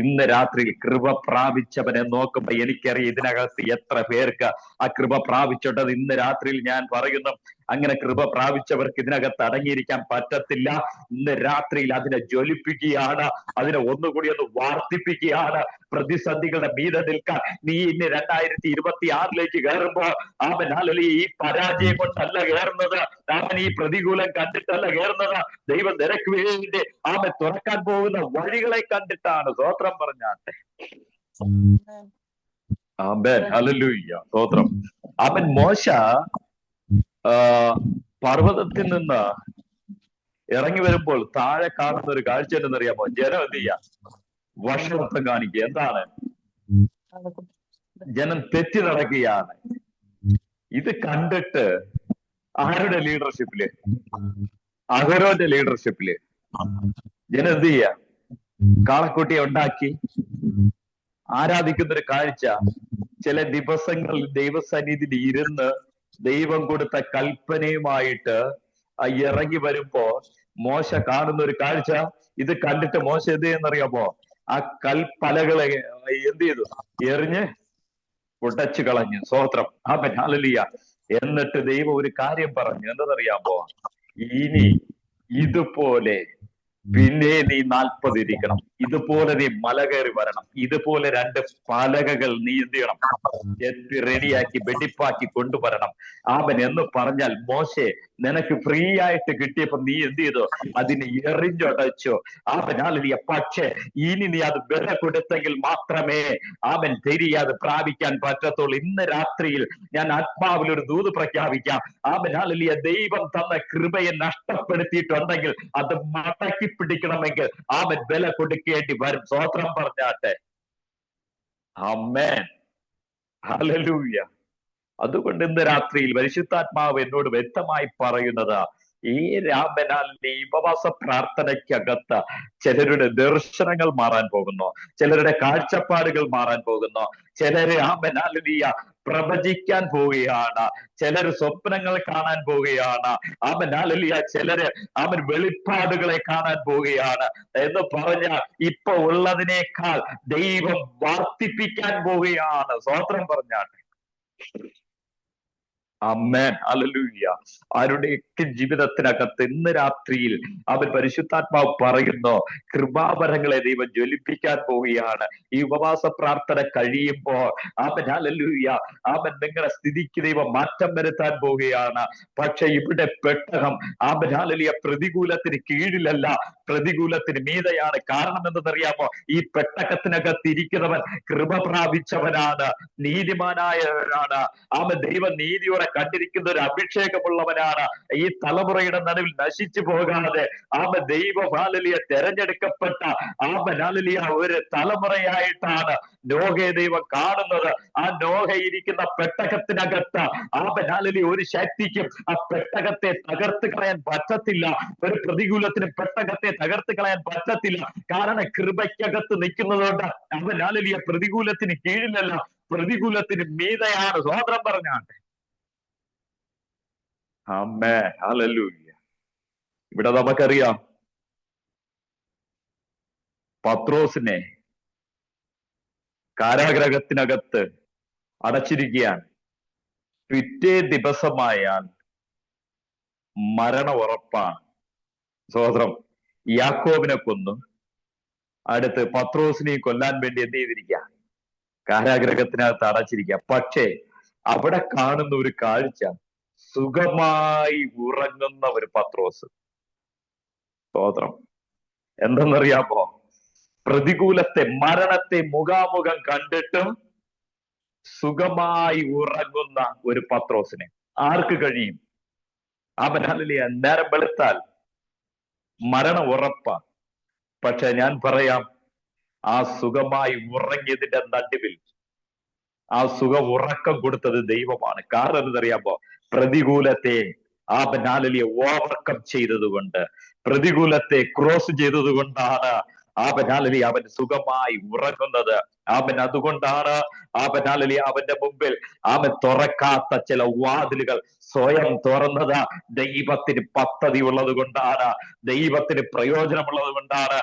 ഇന്ന് രാത്രി കൃപ പ്രാപിച്ചവനെ നോക്കുമ്പോ എനിക്കറിയാം ഇതിനകത്ത് എത്ര പേർക്ക് ആ കൃപ പ്രാപിച്ചിട്ടത്. ഇന്ന് രാത്രിയിൽ ഞാൻ പറയുന്നു, അങ്ങനെ കൃപ പ്രാപിച്ചവർക്ക് ഇതിനകത്ത് അടങ്ങിയിരിക്കാൻ പറ്റത്തില്ല. ഇന്ന് രാത്രിയിൽ അതിനെ ജ്വലിപ്പിക്കുകയാണ്, അതിനെ ഒന്നുകൂടി ഒന്ന് വാർത്തിപ്പിക്കുകയാണ്. പ്രതിസന്ധികളുടെ മീതെ നിൽക്കാൻ നീ ഇന്ന് 2026 കയറുമ്പോ ഹല്ലേലൂയ, ഈ പരാജയം കൊണ്ടല്ല കയറുന്നത്, ഈ പ്രതികൂലം കണ്ടിട്ടല്ല കയറുന്നത്. ദൈവം നിനക്ക് വേണ്ടി തുറക്കാൻ പോകുന്ന വഴികളെ കണ്ടിട്ടാണ്. സ്തോത്രം പറഞ്ഞാട്ടെ. ആമേൻ, ഹല്ലേലൂയ, സ്തോത്രം. മോശ പർവ്വതത്തിൽ നിന്ന് ഇറങ്ങി വരുമ്പോൾ താഴെ കാണുന്ന ഒരു കാഴ്ച എന്തെന്നറിയാമോ? ജനം എന്ത് ചെയ്യാ? വഷളത്വം കാണിക്കുക. എന്താണ്? ജനം തെറ്റി നടക്കുകയാണ്. ഇത് കണ്ടിട്ട് ആരുടെ ലീഡർഷിപ്പില്? അഹരോന്റെ ലീഡർഷിപ്പില് ജനം എന്ത് ചെയ്യാ? കാളക്കുട്ടിയെ ഉണ്ടാക്കി ആരാധിക്കുന്ന ഒരു കാഴ്ച. ചില ദിവസങ്ങൾ ദൈവസന്നിധിയിൽ ഇരുന്ന് ദൈവം കൊടുത്ത കൽപ്പനയുമായിട്ട് ഇറങ്ങി വരുമ്പോ മോശ കാണുന്ന ഒരു കാഴ്ച. ഇത് കണ്ടിട്ട് മോശ എന്ത് ചെയ്യുന്നറിയാമോ? ആ കൽപ്പലകളെ എന്ത് ചെയ്തു? എറിഞ്ഞ് ഉടച്ചു കളഞ്ഞു. സ്തോത്രം. ഹല്ലേലൂയ. എന്നിട്ട് ദൈവം ഒരു കാര്യം പറഞ്ഞു. എന്തെന്നറിയാമോ? ഇനി ഇതുപോലെ പിന്നെ നീ 40 ഇരിക്കണം, ഇതുപോലെ നീ മല കയറി വരണം, ഇതുപോലെ 2 പലകകൾ നീ എന്ത് ചെയ്യണം? റെഡിയാക്കി വെടിപ്പാക്കി കൊണ്ടുവരണം. എന്ന് പറഞ്ഞാൽ മോശെ നിനക്ക് ഫ്രീ ആയിട്ട് കിട്ടിയപ്പോ നീ എന്ത് ചെയ്തു? അതിനെ എറിഞ്ഞൊടച്ചോ. ഹല്ലേലൂയ. പക്ഷേ ഇനി നീ അത് വില കൊടുത്തെങ്കിൽ മാത്രമേ തിരിയാതെ പ്രാപിക്കാൻ പറ്റത്തുള്ളൂ. ഇന്ന് രാത്രിയിൽ ഞാൻ ആത്മാവിൽ ഒരു ദൂത് പ്രഖ്യാപിക്കാം. ഹല്ലേലൂയ. ദൈവം തന്ന കൃപയെ നഷ്ടപ്പെടുത്തിയിട്ടുണ്ടെങ്കിൽ അത് മടക്കി പിടിക്കണമെങ്കിൽ വില കൊടുക്കേണ്ടി വരും. സ്തോത്രം പറഞ്ഞാട്ടെ. ആമേൻ, ഹല്ലേലൂയ. അതുകൊണ്ട് ഇന്ന് രാത്രിയിൽ പരിശുദ്ധാത്മാവ് എന്നോട് വ്യക്തമായി പറയുന്നത്, ഈ ഈ ഉപവാസ പ്രാർത്ഥനയ്ക്കകത്ത് ചിലരുടെ ദർശനങ്ങൾ മാറാൻ പോകുന്നു, ചിലരുടെ കാഴ്ചപ്പാടുകൾ മാറാൻ പോകുന്നു, ചിലര് ഹല്ലേലൂയ പ്രവചിക്കാൻ പോവുകയാണ്, ചിലർ സ്വപ്നങ്ങൾ കാണാൻ പോവുകയാണ്, ഹല്ലേലൂയ ചിലര് വെളിപ്പാടുകളെ കാണാൻ പോവുകയാണ്. എന്ന് പറഞ്ഞാൽ ഇപ്പൊ ഉള്ളതിനേക്കാൾ ദൈവം വർദ്ധിപ്പിക്കാൻ പോവുകയാണ്. സ്തോത്രം പറഞ്ഞാട്ടെ. ആമേൻ, ഹല്ലേലൂയ. ആരുടെയൊക്കെ ജീവിതത്തിനകത്ത് ഇന്ന് രാത്രിയിൽ പരിശുദ്ധാത്മാവ് പറയുന്നു, കൃപാവരങ്ങളെ ദൈവം ജ്വലിപ്പിക്കാൻ പോവുകയാണ്. ഈ ഉപവാസ പ്രാർത്ഥന കഴിയുമ്പോൾ ഹല്ലേലൂയ നിങ്ങളുടെ സ്ഥിതിക്ക് ദൈവം മാറ്റം വരുത്താൻ പോവുകയാണ്. പക്ഷെ ഇവിടെ പെട്ടകം ഹല്ലേലൂയ പ്രതികൂലത്തിന് കീഴിലല്ല, പ്രതികൂലത്തിന് മീതെയാണ്. കാരണം എന്തെന്നറിയാമോ? ഈ പെട്ടകത്തിനകത്ത് ഇരിക്കുന്നവൻ കൃപ പ്രാപിച്ചവനാണ്, നീതിമാനായവനാണ്. ദൈവം നീതിയോടെ കണ്ടിരിക്കുന്ന ഒരു അഭിഷേകമുള്ളവനാണ്. ഈ തലമുറയുടെ നടുവിൽ നശിച്ചു പോകാതെ ദൈവം ഹല്ലേലൂയ തെരഞ്ഞെടുക്കപ്പെട്ട ഹല്ലേലൂയ ഒരു തലമുറയായിട്ടാണ് നോഹയെ ദൈവം കാണുന്നത്. ആ നോഹ ഇരിക്കുന്ന പെട്ടകത്തിനകത്ത് ഹല്ലേലൂയ ഒരു ശക്തിക്കും ആ പെട്ടകത്തെ തകർത്ത് കളയാൻ പറ്റത്തില്ല. ഒരു പ്രതികൂലത്തിന് പെട്ടകത്തെ തകർത്ത് കളയാൻ പറ്റത്തില്ല. കാരണം കൃപയ്ക്കകത്ത് നിൽക്കുന്നതുകൊണ്ട് ഹല്ലേലൂയ പ്രതികൂലത്തിന് കീഴിലല്ല, പ്രതികൂലത്തിന് മീതെയാണ്. സ്തോത്രം പറഞ്ഞാട്ടെ. ആമേൻ, ഹല്ലേലൂയ. ഇവിടെ നമുക്കറിയാം പത്രോസിനെ കാരാഗ്രഹത്തിനകത്ത് അടച്ചിരിക്കുകയാണ്. പിറ്റേ ദിവസമായാൽ മരണം ഉറപ്പാണ്. സ്തോത്രം. യാക്കോബിനെ കൊന്നു, അടുത്ത് പത്രോസിനെയും കൊല്ലാൻ വേണ്ടി എന്ത് ചെയ്തിരിക്കുക? കാരാഗ്രഹത്തിനകത്ത് അടച്ചിരിക്കുക. പക്ഷേ അവിടെ കാണുന്ന ഒരു കാഴ്ച, സുഖമായി ഉറങ്ങുന്ന ഒരു പത്രോസ്. സ്തോത്രം. എന്തെന്നറിയാമോ? പ്രതികൂലത്തെ, മരണത്തെ മുഖാമുഖം കണ്ടിട്ടും സുഖമായി ഉറങ്ങുന്ന ഒരു പത്രോസിനെ ആർക്ക് കഴിയും? ഹല്ലേലൂയ. നേരം വെളുത്താൽ മരണം ഉറപ്പാ. പക്ഷെ ഞാൻ പറയാം, ആ സുഖമായി ഉറങ്ങിയതിന്റെ നടുവിൽ ആ സുഖം ഉറക്കം കൊടുത്തത് ദൈവമാണ്. കാരണം എന്തെന്നറിയാമോ? പ്രതികൂലത്തെ ഹാലലിയ ഓവർകം ചെയ്തത് കൊണ്ട്, പ്രതികൂലത്തെ ക്രോസ് ചെയ്തത് കൊണ്ടാണ് ഹാലലിയ അവൻ സുഖമായി ഉറങ്ങുന്നത്. അതുകൊണ്ടാണ് ഹാലലിയ അവന്റെ മുമ്പിൽ തുറക്കാത്ത ചില വാതിലുകൾ സ്വയം തുറന്നത്. ദൈവത്തിന് പദ്ധതി ഉള്ളത് കൊണ്ടാണ്, ദൈവത്തിന് പ്രയോജനമുള്ളത് കൊണ്ടാണ്.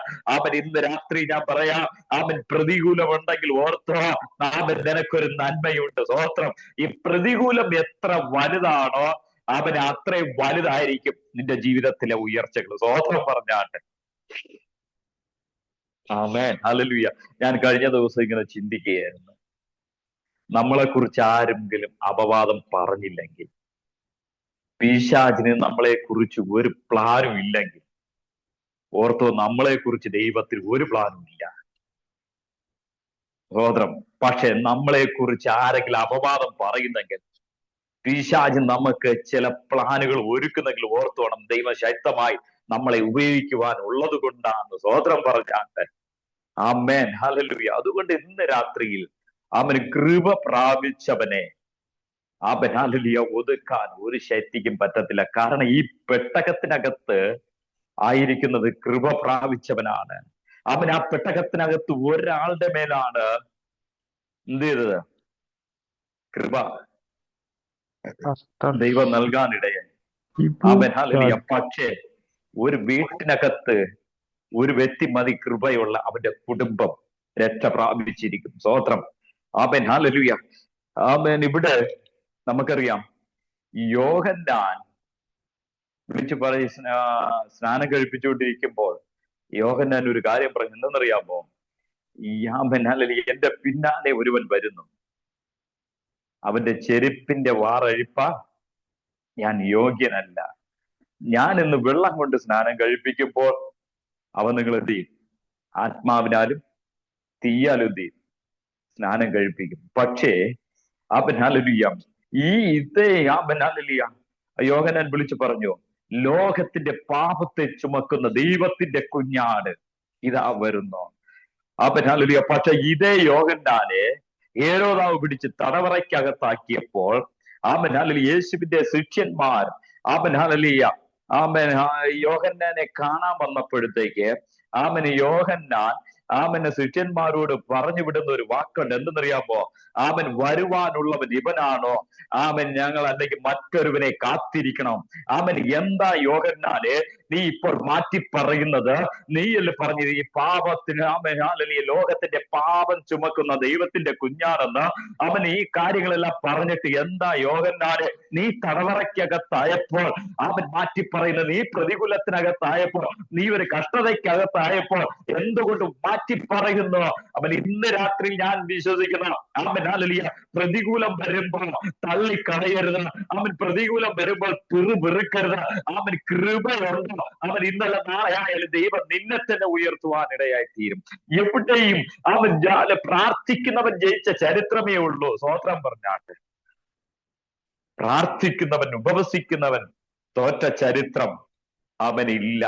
ഇന്ന് രാത്രി ഞാൻ പറയാം, പ്രതികൂലമുണ്ടെങ്കിൽ ഓർത്തോ, നിനക്കൊരു നന്മയുണ്ട്. സ്തോത്രം. ഈ പ്രതികൂലം എത്ര വലുതാണോ അത്രയും വലുതായിരിക്കും നിന്റെ ജീവിതത്തിലെ ഉയർച്ചകൾ. സ്തോത്രം പറഞ്ഞാട്ടെ. ആമേൻ, ഹല്ലേലൂയ. ഞാൻ കഴിഞ്ഞ ദിവസം ഇങ്ങനെ ചിന്തിക്കുകയായിരുന്നു, നമ്മളെ കുറിച്ച് ആരെങ്കിലും അപവാദം പറഞ്ഞില്ലെങ്കിൽ, പിശാചിന് നമ്മളെ കുറിച്ച് ഒരു പ്ലാനും ഇല്ലെങ്കിൽ, ഓർത്തോ, നമ്മളെ കുറിച്ച് ദൈവത്തിന് ഒരു പ്ലാനും ഇല്ല. സ്തോത്രം. പക്ഷെ നമ്മളെ കുറിച്ച് ആരെങ്കിലും അപവാദം പറയുന്നെങ്കിൽ, പിശാച് നമുക്ക് ചില പ്ലാനുകൾ ഒരുക്കുന്നെങ്കിൽ ഓർത്തോണം, ദൈവം ശക്തമായി നമ്മളെ ഉപയോഗിക്കുവാൻ ഉള്ളത് കൊണ്ടാണ്. സ്തോത്രം പറഞ്ഞാട്ടെ. ആമേൻ, ഹല്ലേലൂയ. അതുകൊണ്ട് ഇന്ന് രാത്രിയിൽ കൃപ പ്രാപിച്ചവനെ ഹല്ലേലൂയ ഒതുക്കാൻ ഒരു ശക്തിക്കും പറ്റത്തില്ല. കാരണം ഈ പെട്ടകത്തിനകത്ത് ആയിരിക്കുന്നത് കൃപ പ്രാപിച്ചവനാണ്. ആ പെട്ടകത്തിനകത്ത് ഒരാളുടെ മേലാണ് എന്ത് ചെയ്തത്? കൃപ ദൈവം നൽകാനിടയായി. ഹല്ലേലൂയ. പക്ഷേ ഒരു വീട്ടിനകത്ത് ഒരു വ്യക്തി മതി കൃപയുള്ള അവന്റെ കുടുംബം രക്ഷ പ്രാപിച്ചിരിക്കും. സ്തോത്രം. ഹല്ലേലൂയ. ഇവിടെ നമുക്കറിയാം, യോഹന്നാൻ വിളിച്ചു പറയും, സ്നാനം കഴിപ്പിച്ചുകൊണ്ടിരിക്കുമ്പോൾ യോഹന്നാൻ ഒരു കാര്യം പറഞ്ഞു. എന്തെന്നറിയാമോ? ഹല്ലേലൂയ, എന്റെ പിന്നാലെ ഒരുവൻ വരുന്നു, അവന്റെ ചെരുപ്പിന്റെ വാറഴിപ്പ ഞാൻ യോഗ്യനല്ല. ഞാൻ ഇന്ന് വെള്ളം കൊണ്ട് സ്നാനം കഴിപ്പിക്കുമ്പോൾ അവൻ നിങ്ങൾ എന്ത് ചെയ്യും? ആത്മാവിനാലും തീയാലും എന്ത് ചെയ്യും? സ്നാനം കഴിപ്പിക്കും. പക്ഷേ ഹല്ലേലൂയ, ഇതേ ഹല്ലേലൂയ യോഹന്നാൻ വിളിച്ചു പറഞ്ഞു, ലോകത്തിന്റെ പാപത്തെ ചുമക്കുന്ന ദൈവത്തിന്റെ കുഞ്ഞാട് ഇതാ വരുന്നു. ഹല്ലേലൂയ. പക്ഷെ ഇതേ യോഹന്നാനെ ഹേരോദാവ് പിടിച്ച് തടവറയ്ക്കകത്താക്കിയപ്പോൾ ഹല്ലേലൂയ യേശുവിന്റെ ശിഷ്യന്മാർ ഹല്ലേലൂയ യോഹന്നാനെ കാണാൻ വന്നപ്പോഴത്തേക്ക് യോഹന്നാൻ ശിഷ്യന്മാരോട് പറഞ്ഞു വിടുന്ന ഒരു വാക്കുണ്ട്. എന്തെന്നറിയാമോ? വരുവാനുള്ളവൻ ഇവനാണോ? ഞങ്ങൾ അല്ലെങ്കിൽ മറ്റൊരുവനെ കാത്തിരിക്കണം. എന്താ യോഹന്നാനെ നീ ഇപ്പോൾ മാറ്റി പറയുന്നത്? നീയല്ലേ പറഞ്ഞത് ഈ പാപത്തിന് ഹല്ലേലൂയ ലോകത്തിന്റെ പാപം ചുമക്കുന്ന ദൈവത്തിന്റെ കുഞ്ഞാണെന്ന്? ഈ കാര്യങ്ങളെല്ലാം പറഞ്ഞിട്ട് എന്താ യോഹന്നാനെ നീ തടവറയ്ക്കകത്തായപ്പോൾ മാറ്റി പറയുന്നത്? നീ പ്രതികൂലത്തിനകത്തായപ്പോൾ, നീ ഒരു കഷ്ടതയ്ക്കകത്തായപ്പോൾ എന്തുകൊണ്ട് മാറ്റി പറയുന്നു? ഇന്ന് രാത്രി ഞാൻ വിശ്വസിക്കുന്ന ഹല്ലേലൂയ, പ്രതികൂലം വരുമ്പോൾ തള്ളിക്കളയരുത്. പ്രതികൂലം വരുമ്പോൾ പിറുപിറുക്കരുത്. കൃപയുണ്ട്. ഇന്നലെ നാളെ ആയാലും ദൈവം നിന്നെ തന്നെ ഉയർത്തുവാൻ ഇടയായി തീരും. എവിടെയും പ്രാർത്ഥിക്കുന്നവൻ ജയിച്ച ചരിത്രമേ ഉള്ളൂ. സ്തോത്രം പറഞ്ഞാട്ടെ. പ്രാർത്ഥിക്കുന്നവൻ, ഉപവസിക്കുന്നവൻ തോറ്റ ചരിത്രം അവനില്ല.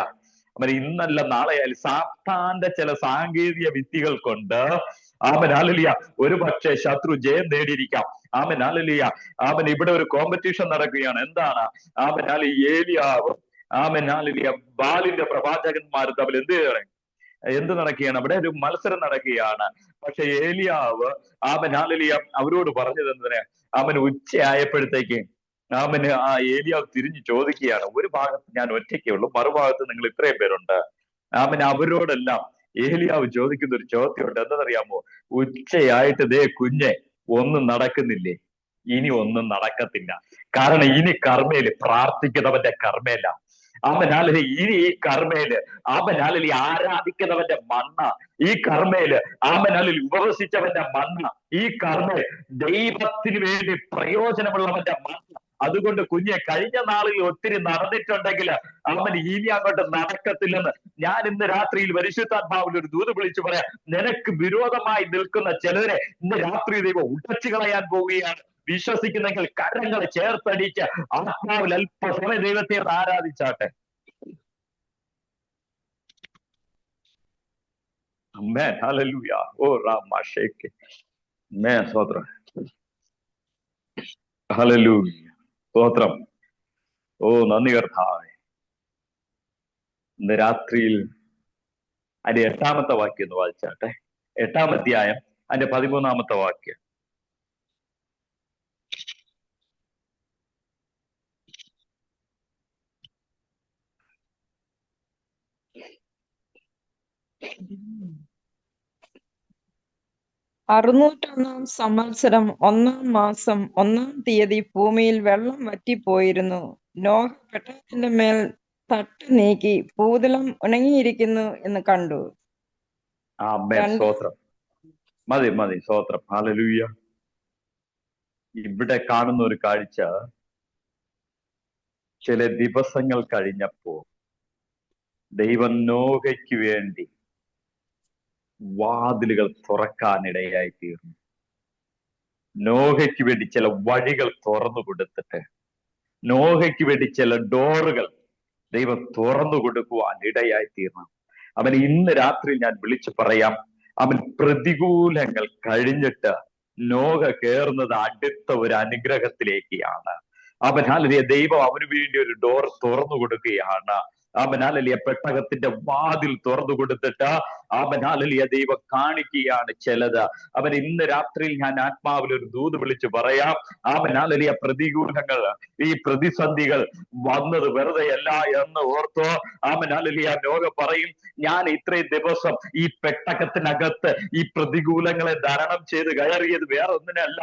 ഇന്നല്ല നാളെ ആയാലും സാത്താന്റെ ചില സാങ്കേതിക വിദ്യകൾ കൊണ്ട് ഹല്ലേലൂയ ഒരു പക്ഷേ ശത്രു ജയം നേടിയിരിക്കാം. ഹല്ലേലൂയ. ഇവിടെ ഒരു കോമ്പറ്റീഷൻ നടക്കുകയാണ്. എന്താണ്? ഏലിയാവ് ഹല്ലേലൂയ ബാലിന്റെ പ്രവാചകന്മാർ തമ്മിൽ എന്ത് നടക്കുകയാണ്? അവിടെ ഒരു മത്സരം നടക്കുകയാണ്. പക്ഷെ ഏലിയാവ് ഹല്ലേലൂയ അവരോട് പറഞ്ഞത് എന്തിനാ? ഉച്ചയായപ്പോഴത്തേക്ക് ഏലിയാവ് തിരിഞ്ഞു ചോദിക്കുകയാണ്, ഒരു ഭാഗത്ത് ഞാൻ ഒറ്റയ്ക്കേ ഉള്ളൂ, മറുഭാഗത്ത് നിങ്ങൾ ഇത്രയും പേരുണ്ട്. അവരോടെല്ലാം ഏലിയാവ് ചോദിക്കുന്ന ഒരു ചോദ്യമുണ്ട്. എന്താണെന്നറിയാമോ? ഉച്ചയായിട്ട് ദേ കുഞ്ഞെ ഒന്നും നടക്കുന്നില്ലേ? ഇനി ഒന്നും നടക്കത്തില്ല. കാരണം ഇനി കർമ്മേല് പ്രാർത്ഥിക്കുന്നവന്റെ കർമ്മേല. ഇനി ഈ കർമ്മേല് ആരാധിക്കുന്നവന്റെ മണ്ണ. ഈ കർമ്മേല് ഉപവസിച്ചവന്റെ മണ്ണ. ഈ കർമ്മേൽ ദൈവത്തിന് വേണ്ടി പ്രയോജനമുള്ളവന്റെ മണ്ണ. അതുകൊണ്ട് കുഞ്ഞെ, കഴിഞ്ഞ നാളിൽ ഒത്തിരി നടന്നിട്ടുണ്ടെങ്കിൽ ഇനി അങ്ങോട്ട് നടക്കത്തില്ലെന്ന് ഞാൻ ഇന്ന് രാത്രിയിൽ പരിശുദ്ധാത്മാവിൽ ഒരു ദൂത് വിളിച്ചു പറയാം. നിനക്ക് വിരോധമായി നിൽക്കുന്ന ചിലരെ ഇന്ന് രാത്രി ദൈവം ഉടച്ചു കളയാൻ പോവുകയാണ്. വിശ്വസിക്കുന്നെങ്കിൽ കരങ്ങളെ ചേർത്തടിച്ച് ആത്മാവിൽ അല്പസമയം ദൈവത്തെ ആരാധിച്ചാട്ടെ. ആമേൻ, ഹല്ലേലൂയ. ഓ റാമാ ഷേക്ക്. ആമേൻ, സ്തോത്രം. ഹല്ലേലൂയ. സ്തോത്രം. ഓ നന്ദി കർത്താവേ. ഇന്ന് രാത്രിയിൽ അതിന്റെ 8-ാമത്തെ വാക്യം ഒന്ന് വായിച്ചാട്ടെ. 8-ാം അധ്യായം അതിന്റെ 13-ാമത്തെ വാക്യം. അറുന്നൂറ്റൊന്നാം സംവത്സരം 1-ാം മാസം 1-ാം തീയതി ഭൂമിയിൽ വെള്ളം വറ്റിപ്പോയിരുന്നു. നോഹ പെട്ടകത്തിന്റെ മേൽ തട്ട് നീക്കി ഭൂതലം ഉണങ്ങിയിരിക്കുന്നു എന്ന് കണ്ടു. ആമേൻ. സ്തോത്രം. മതി സ്തോത്രം. ഹല്ലേലൂയ. ഇവിടെ കാണുന്ന ഒരു കാഴ്ച, ചില ദിവസങ്ങൾ കഴിഞ്ഞപ്പോ ദൈവം നോഹയ്ക്ക് വേണ്ടി വാതിലുകൾ തുറക്കാനിടയായി തീർന്നു. നോഹയ്ക്ക് വേണ്ടി ചില വഴികൾ തുറന്നു കൊടുത്തിട്ട്, നോഹയ്ക്ക് വേണ്ടി ചില ഡോറുകൾ ദൈവം തുറന്നു കൊടുക്കുവാൻ ഇടയായി തീർന്നു. അവൻ ഇന്ന് രാത്രി ഞാൻ വിളിച്ചു പറയാം, അവൻ പ്രതികൂലങ്ങൾ കഴിഞ്ഞിട്ട് നോഹ കയറുന്നത് അടുത്ത ഒരു അനുഗ്രഹത്തിലേക്കാണ്. അവൻ ഹല്ലേലൂയ, ദൈവം അവന് വേണ്ടി ഒരു ഡോർ തുറന്നു കൊടുക്കുകയാണ്. അവൻ ഹല്ലേലൂയ, പെട്ടകത്തിന്റെ വാതിൽ തുറന്നു കൊടുത്തിട്ട് അവൻ ഹല്ലേലൂയ ദൈവം കാണിക്കുകയാണ് ചിലത്. അവൻ ഇന്ന് രാത്രിയിൽ ഞാൻ ആത്മാവിൽ ഒരു ദൂത് വിളിച്ചു പറയാം. അവൻ ഹല്ലേലൂയ, പ്രതികൂലങ്ങൾ, ഈ പ്രതിസന്ധികൾ വന്നത് വെറുതെയല്ല എന്ന് ഓർത്തോ. അവൻ ഹല്ലേലൂയ, നോഹ പറയും, ഞാൻ ഇത്രയും ദിവസം ഈ പെട്ടകത്തിനകത്ത് ഈ പ്രതികൂലങ്ങളെ ധാരണം ചെയ്ത് കയറിയത് വേറെ ഒന്നിനല്ല.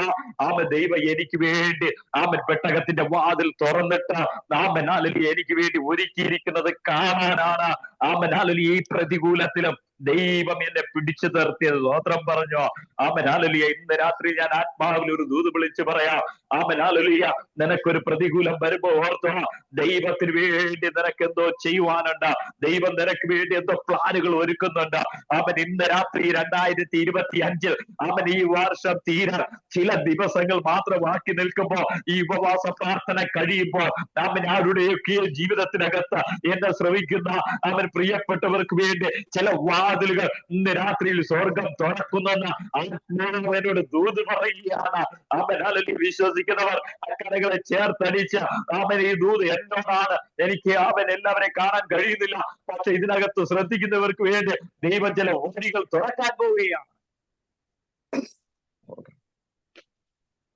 അവൻ ദൈവം എനിക്ക് വേണ്ടി അവൻ പെട്ടകത്തിന്റെ വാതിൽ തുറന്നിട്ട് അവൻ ഹല്ലേലൂയ എനിക്ക് വേണ്ടി ഒരുക്കിയിരിക്കുന്നത് കാണാനാണ്. അവൻ ഹല്ലേലൂയ ഈ പ്രതികൂലത്തിലും ദൈവം എന്നെ പിടിച്ചു നിർത്തിയത്. സ്തോത്രം പറഞ്ഞോ. ആമേൻ. ഹല്ലേലൂയ. ഇന്ന് രാത്രി ഞാൻ ആത്മാവിൽ ഒരു ദൂത് വിളിച്ചു പറയാം. ആമേൻ. ഹല്ലേലൂയ. നിനക്കൊരു പ്രതികൂലം വരുമ്പോ ഓർത്തോ, ദൈവത്തിന് വേണ്ടി നിനക്ക് എന്തോ ചെയ്യുവാനുണ്ട്. ദൈവം നിനക്ക് വേണ്ടി എന്തോ പ്ലാനുകൾ ഒരുക്കുന്നുണ്ട്. ആമേൻ. ഇന്ന് രാത്രി 2025 ആമേൻ, ഈ വർഷം തീരാൻ ചില ദിവസങ്ങൾ മാത്രം ബാക്കി നിൽക്കുമ്പോ, ഈ ഉപവാസ പ്രാർത്ഥന കഴിയുമ്പോ, ആമേൻ, ആരുടെയൊക്കെ ജീവിതത്തിനകത്ത് എന്നെ ശ്രമിക്കുന്ന അവൻ പ്രിയപ്പെട്ടവർക്ക് വേണ്ടി ചില വാതിലുകൾ ഇന്ന് രാത്രിയിൽ സ്വർഗം തുറക്കുന്നെന്ന് ആത്മാവിനോട് ദൂത് പറയുകയാണ്. അവൻ ഹല്ലേലൂയ. വിശ്വസിക്കുന്നവർ അക്കരകളെ ചേർത്തടിച്ച് അവൻ ഈ ദൂത് എന്നോടാണ്. എനിക്ക് അവൻ എല്ലാവരെയും കാണാൻ കഴിയുന്നില്ല, പക്ഷെ ഇതിനകത്ത് ശ്രദ്ധിക്കുന്നവർക്ക് വേണ്ടി ദൈവം ചില വഴികൾ തുറക്കാൻ പോവുകയാണ്.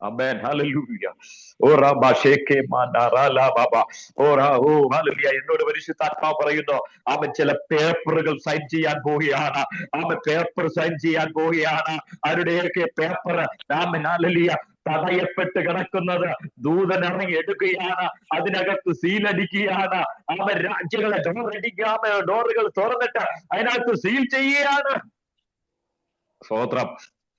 ആമേൻ. ഹല്ലേലൂയ. ഓ റബ്ബ ഷേക്കെ മാനറല ബാബ ഓറാ ഓ ഹല്ലേലൂയ. എന്നോട് പരിശുദ്ധാത്മാവ് പറയുന്നു, അവൻ ചില പേപ്പറുകൾ സൈൻ ചെയ്യാൻ പോവുകയാണ്. അവൻ പേപ്പർ സൈൻ ചെയ്യാൻ പോവുകയാണ്. ആരുടെയൊക്കെ പേപ്പർ ആമേൻ ഹല്ലേലൂയ തടയപ്പെട്ട് കിടക്കുന്നത് ദൂതൻ ഇറങ്ങി എടുക്കുകയാണ്. അതിനകത്ത് സീലടിക്കുകയാണ്. അവൻ രാജ്യങ്ങളെ ഡോറടിക്കാമ ഡോറുകൾ തുറന്നിട്ട് അതിനകത്ത് സീൽ ചെയ്യുകയാണ്. സ്തോത്രം.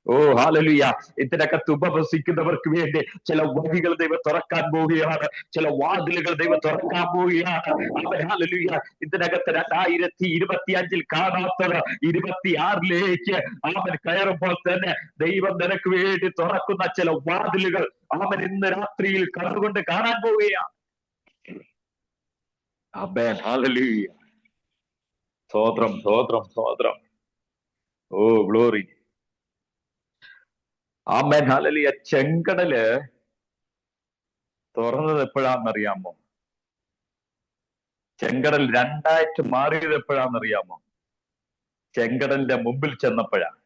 ഓ ഹല്ലേലൂയ. ഇതിനകത്ത് ഉപവസിക്കുന്നവർക്ക് വേണ്ടി ചില വഴികൾ ദൈവം തുറക്കാൻ പോവുകയാണ്. ചില വാതിലുകൾ ദൈവം തുറക്കാൻ പോവുകയാണ്. അവൻ ഹല്ലേലൂയ. ഇതിനകത്ത് 2025 കാണാത്തത് 26 അവൻ കയറുമ്പോൾ തന്നെ ദൈവം നിനക്ക് വേണ്ടി തുറക്കുന്ന ചില വാതിലുകൾ അവൻ ഇന്ന് രാത്രിയിൽ കണ്ടുകൊണ്ട് കാണാൻ പോവുകയാണ്. ആമേൻ. ഹല്ലേലൂയ. സ്തോത്രം, സ്തോത്രം, സ്തോത്രം. ഓ ഗ്ലോറി. ആമേൻ. ഹല്ലേലൂയ. ചെങ്കടല് തുറന്നത് എപ്പോഴാണെന്നറിയാമോ? ചെങ്കടൽ രണ്ടായിട്ട് മാറിയത് എപ്പോഴാണെന്നറിയാമോ? ചെങ്കടലിന്റെ മുമ്പിൽ ചെന്നപ്പോഴാണ്.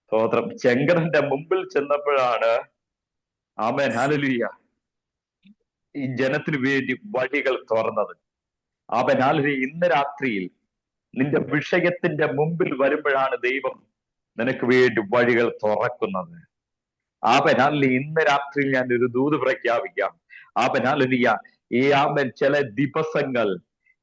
സ്തോത്രം. ചെങ്കടലിന്റെ മുമ്പിൽ ചെന്നപ്പോഴാണ് ആമേൻ ഹല്ലേലൂയ ഈ ജനത്തിന് വേണ്ടി വഴികൾ തുറന്നത്. Amen hallelujah. ഇന്ന് രാത്രിയിൽ നിന്റെ വിഷയത്തിന്റെ മുമ്പിൽ വരുമ്പോഴാണ് ദൈവം നിനക്ക് വേണ്ടി വഴികൾ തുറക്കുന്നത്. Amen hallelujah. ഇന്ന് രാത്രിയിൽ ഞാൻ ഒരു ദൂത് പ്രഖ്യാപിക്കാം. Amen hallelujah. ഈ ആമേൻ ചില ദിവസങ്ങൾ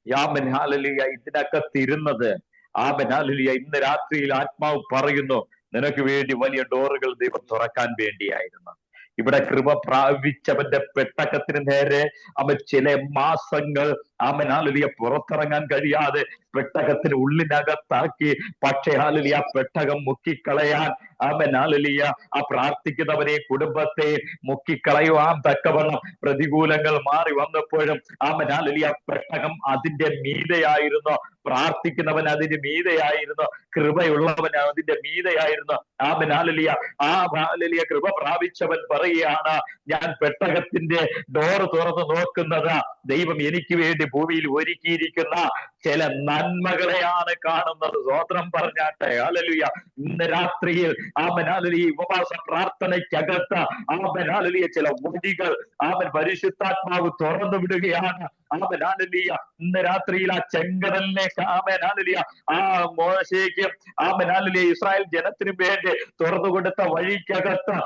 ആമേൻ ഹല്ലേലൂയ ഇതിനകത്തിരുന്നത് ആമേൻ ഹല്ലേലൂയ ഇന്ന് രാത്രിയിൽ ആത്മാവ് പറയുന്നു, നിനക്ക് വേണ്ടി വലിയ ഡോറുകൾ ദൈവം തുറക്കാൻ വേണ്ടിയായിരുന്നു. ഇവിടെ കൃപ പ്രാപിച്ചവന്റെ പെട്ടകത്തിന് നേരെ അവൻ ചില മാസങ്ങൾ ആമേൻ ഹല്ലേലൂയ പുറത്തിറങ്ങാൻ കഴിയാതെ പെട്ടകത്തിന് ഉള്ളിനകത്താക്കി. പക്ഷേ ഹല്ലേലൂയ ആ പെട്ടകം മുക്കിക്കളയാൻ ആമേൻ ഹല്ലേലൂയ ആ പ്രാർത്ഥിക്കുന്നവരെ കുടുംബത്തെ മുക്കിക്കളയുവാൻ തക്കവണ്ണം പ്രതികൂലങ്ങൾ മാറി വന്നപ്പോഴും ആമേൻ ഹല്ലേലൂയ പെട്ടകം അതിന്റെ മീതെയായിരുന്നു. പ്രാർത്ഥിക്കുന്നവൻ അതിന്റെ മീതെയായിരുന്നു. കൃപയുള്ളവൻ അതിന്റെ മീതെയായിരുന്നു. ആമേൻ ഹല്ലേലൂയ ആ ഹല്ലേലൂയ കൃപ പ്രാപിച്ചവൻ പറയുകയാണ്, ഞാൻ പെട്ടകത്തിന്റെ ഡോറ് തുറന്ന് നോക്കുന്നത് ദൈവം എനിക്ക് വേണ്ടി ഭൂമിയിൽ ഒരുക്കിയിരിക്കുന്ന ചില നന്മകളെയാണ് കാണുന്നത്. സ്വോത്രം പറഞ്ഞാട്ടെ. ഹല്ലേലൂയ. ഇന്ന് രാത്രിയിൽ ആമേൻ ഹല്ലേലൂയ ഉപവാസ പ്രാർത്ഥനയ്ക്കകത്ത് ആമേൻ ഹല്ലേലൂയ ചില വഴികൾ ആമേൻ പരിശുദ്ധാത്മാവ് തുറന്നു വിടുകയാണ്. ആമേൻ ഹല്ലേലൂയ ഇന്ന് രാത്രിയിൽ ആ ചെങ്കടലിലേക്ക് ആമേൻ ഹല്ലേലൂയ ആ മോശയ്ക്ക് ആമേൻ ഹല്ലേലൂയ ഇസ്രായേൽ ജനത്തിനു വേണ്ടി തുറന്നു കൊടുത്ത വഴിക്കകത്ത്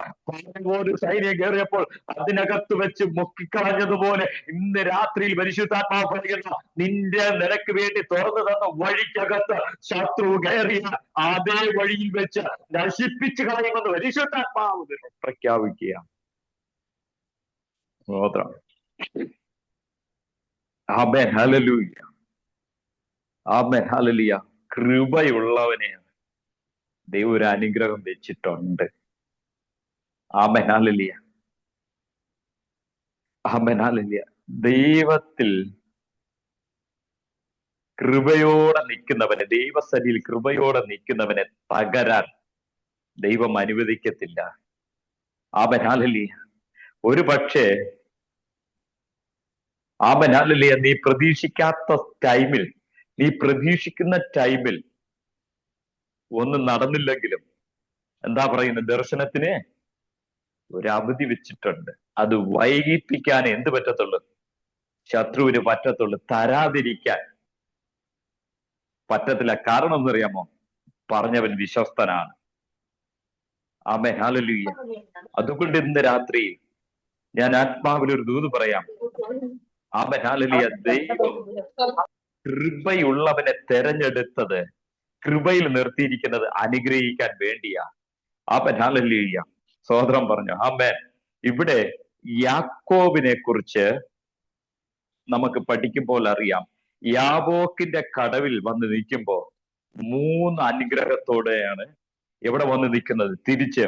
ഒരു സൈന്യം കയറിയപ്പോൾ അതിനകത്ത് വെച്ച് മുക്കിക്കളഞ്ഞതുപോലെ ഇന്ന് രാത്രിയിൽ പരിശുദ്ധാത്മാവ് പറയുന്ന നിനക്ക് വേണ്ടി തുറന്നു തന്ന വഴിക്കകത്ത് ശത്രു കയറിയ അതേ വഴിയിൽ വെച്ച് നശിപ്പിച്ചു കളയുമെന്ന് പരിശുദ്ധാത്മാവ് പ്രഖ്യാപിക്കുകയാണ്. സ്തോത്രം. ആമേൻ ഹല്ലേലൂയ. Amen hallelujah. കൃപയുള്ളവനെ ദൈവം ഒരു അനുഗ്രഹം വെച്ചിട്ടുണ്ട്. ആമേൻ ഹല്ലേലൂയ. Amen hallelujah. ദൈവത്തിൽ കൃപയോടെ നിൽക്കുന്നവനെ, ദൈവസന്നിധിയിൽ കൃപയോടെ നിൽക്കുന്നവനെ തകരാൻ ദൈവം അനുവദിക്കത്തില്ല. Amen hallelujah. ഒരു പക്ഷേ ആമേൻ ഹല്ലേലൂയ നീ പ്രതീക്ഷിക്കാത്ത ടൈമിൽ, നീ പ്രതീക്ഷിക്കുന്ന ടൈമിൽ ഒന്നും നടന്നില്ലെങ്കിലും എന്താ പറയുന്നത്, ദർശനത്തിന് ഒരു അവധി വെച്ചിട്ടുണ്ട്. അത് വൈകിപ്പിക്കാൻ എന്ത് പറ്റത്തുള്ളൂ? ശത്രുവിന് പറ്റത്തുള്ളൂ. തരാതിരിക്കാൻ പറ്റത്തില്ല. കാരണം എന്നറിയാമോ? പറഞ്ഞവൻ വിശ്വസ്തനാണ്. ആമേൻ ഹല്ലേലൂയ. അതുകൊണ്ട് ഇന്ന് രാത്രി ഞാൻ ആത്മാവിൽ ഒരു ദൂത് പറയാം. ആമേൻ ഹല്ലേലൂയ. ദൈവം കൃപയുള്ളവനെ തെരഞ്ഞെടുത്തത്, കൃപയിൽ നിർത്തിയിരിക്കുന്നത് അനുഗ്രഹിക്കാൻ വേണ്ടിയാ. ആമേൻ ഹല്ലേലൂയ. സഹോദരൻ പറഞ്ഞു. ആമേൻ. ഇവിടെ യാക്കോബിനെ കുറിച്ച് നമുക്ക് പഠിക്കുമ്പോൾ അറിയാം. യാബോക്കിന്റെ കടവിൽ വന്ന് നിൽക്കുമ്പോൾ 3 അനുഗ്രഹത്തോടെയാണ് എവിടെ വന്ന് നിൽക്കുന്നത്? തിരിച്ച്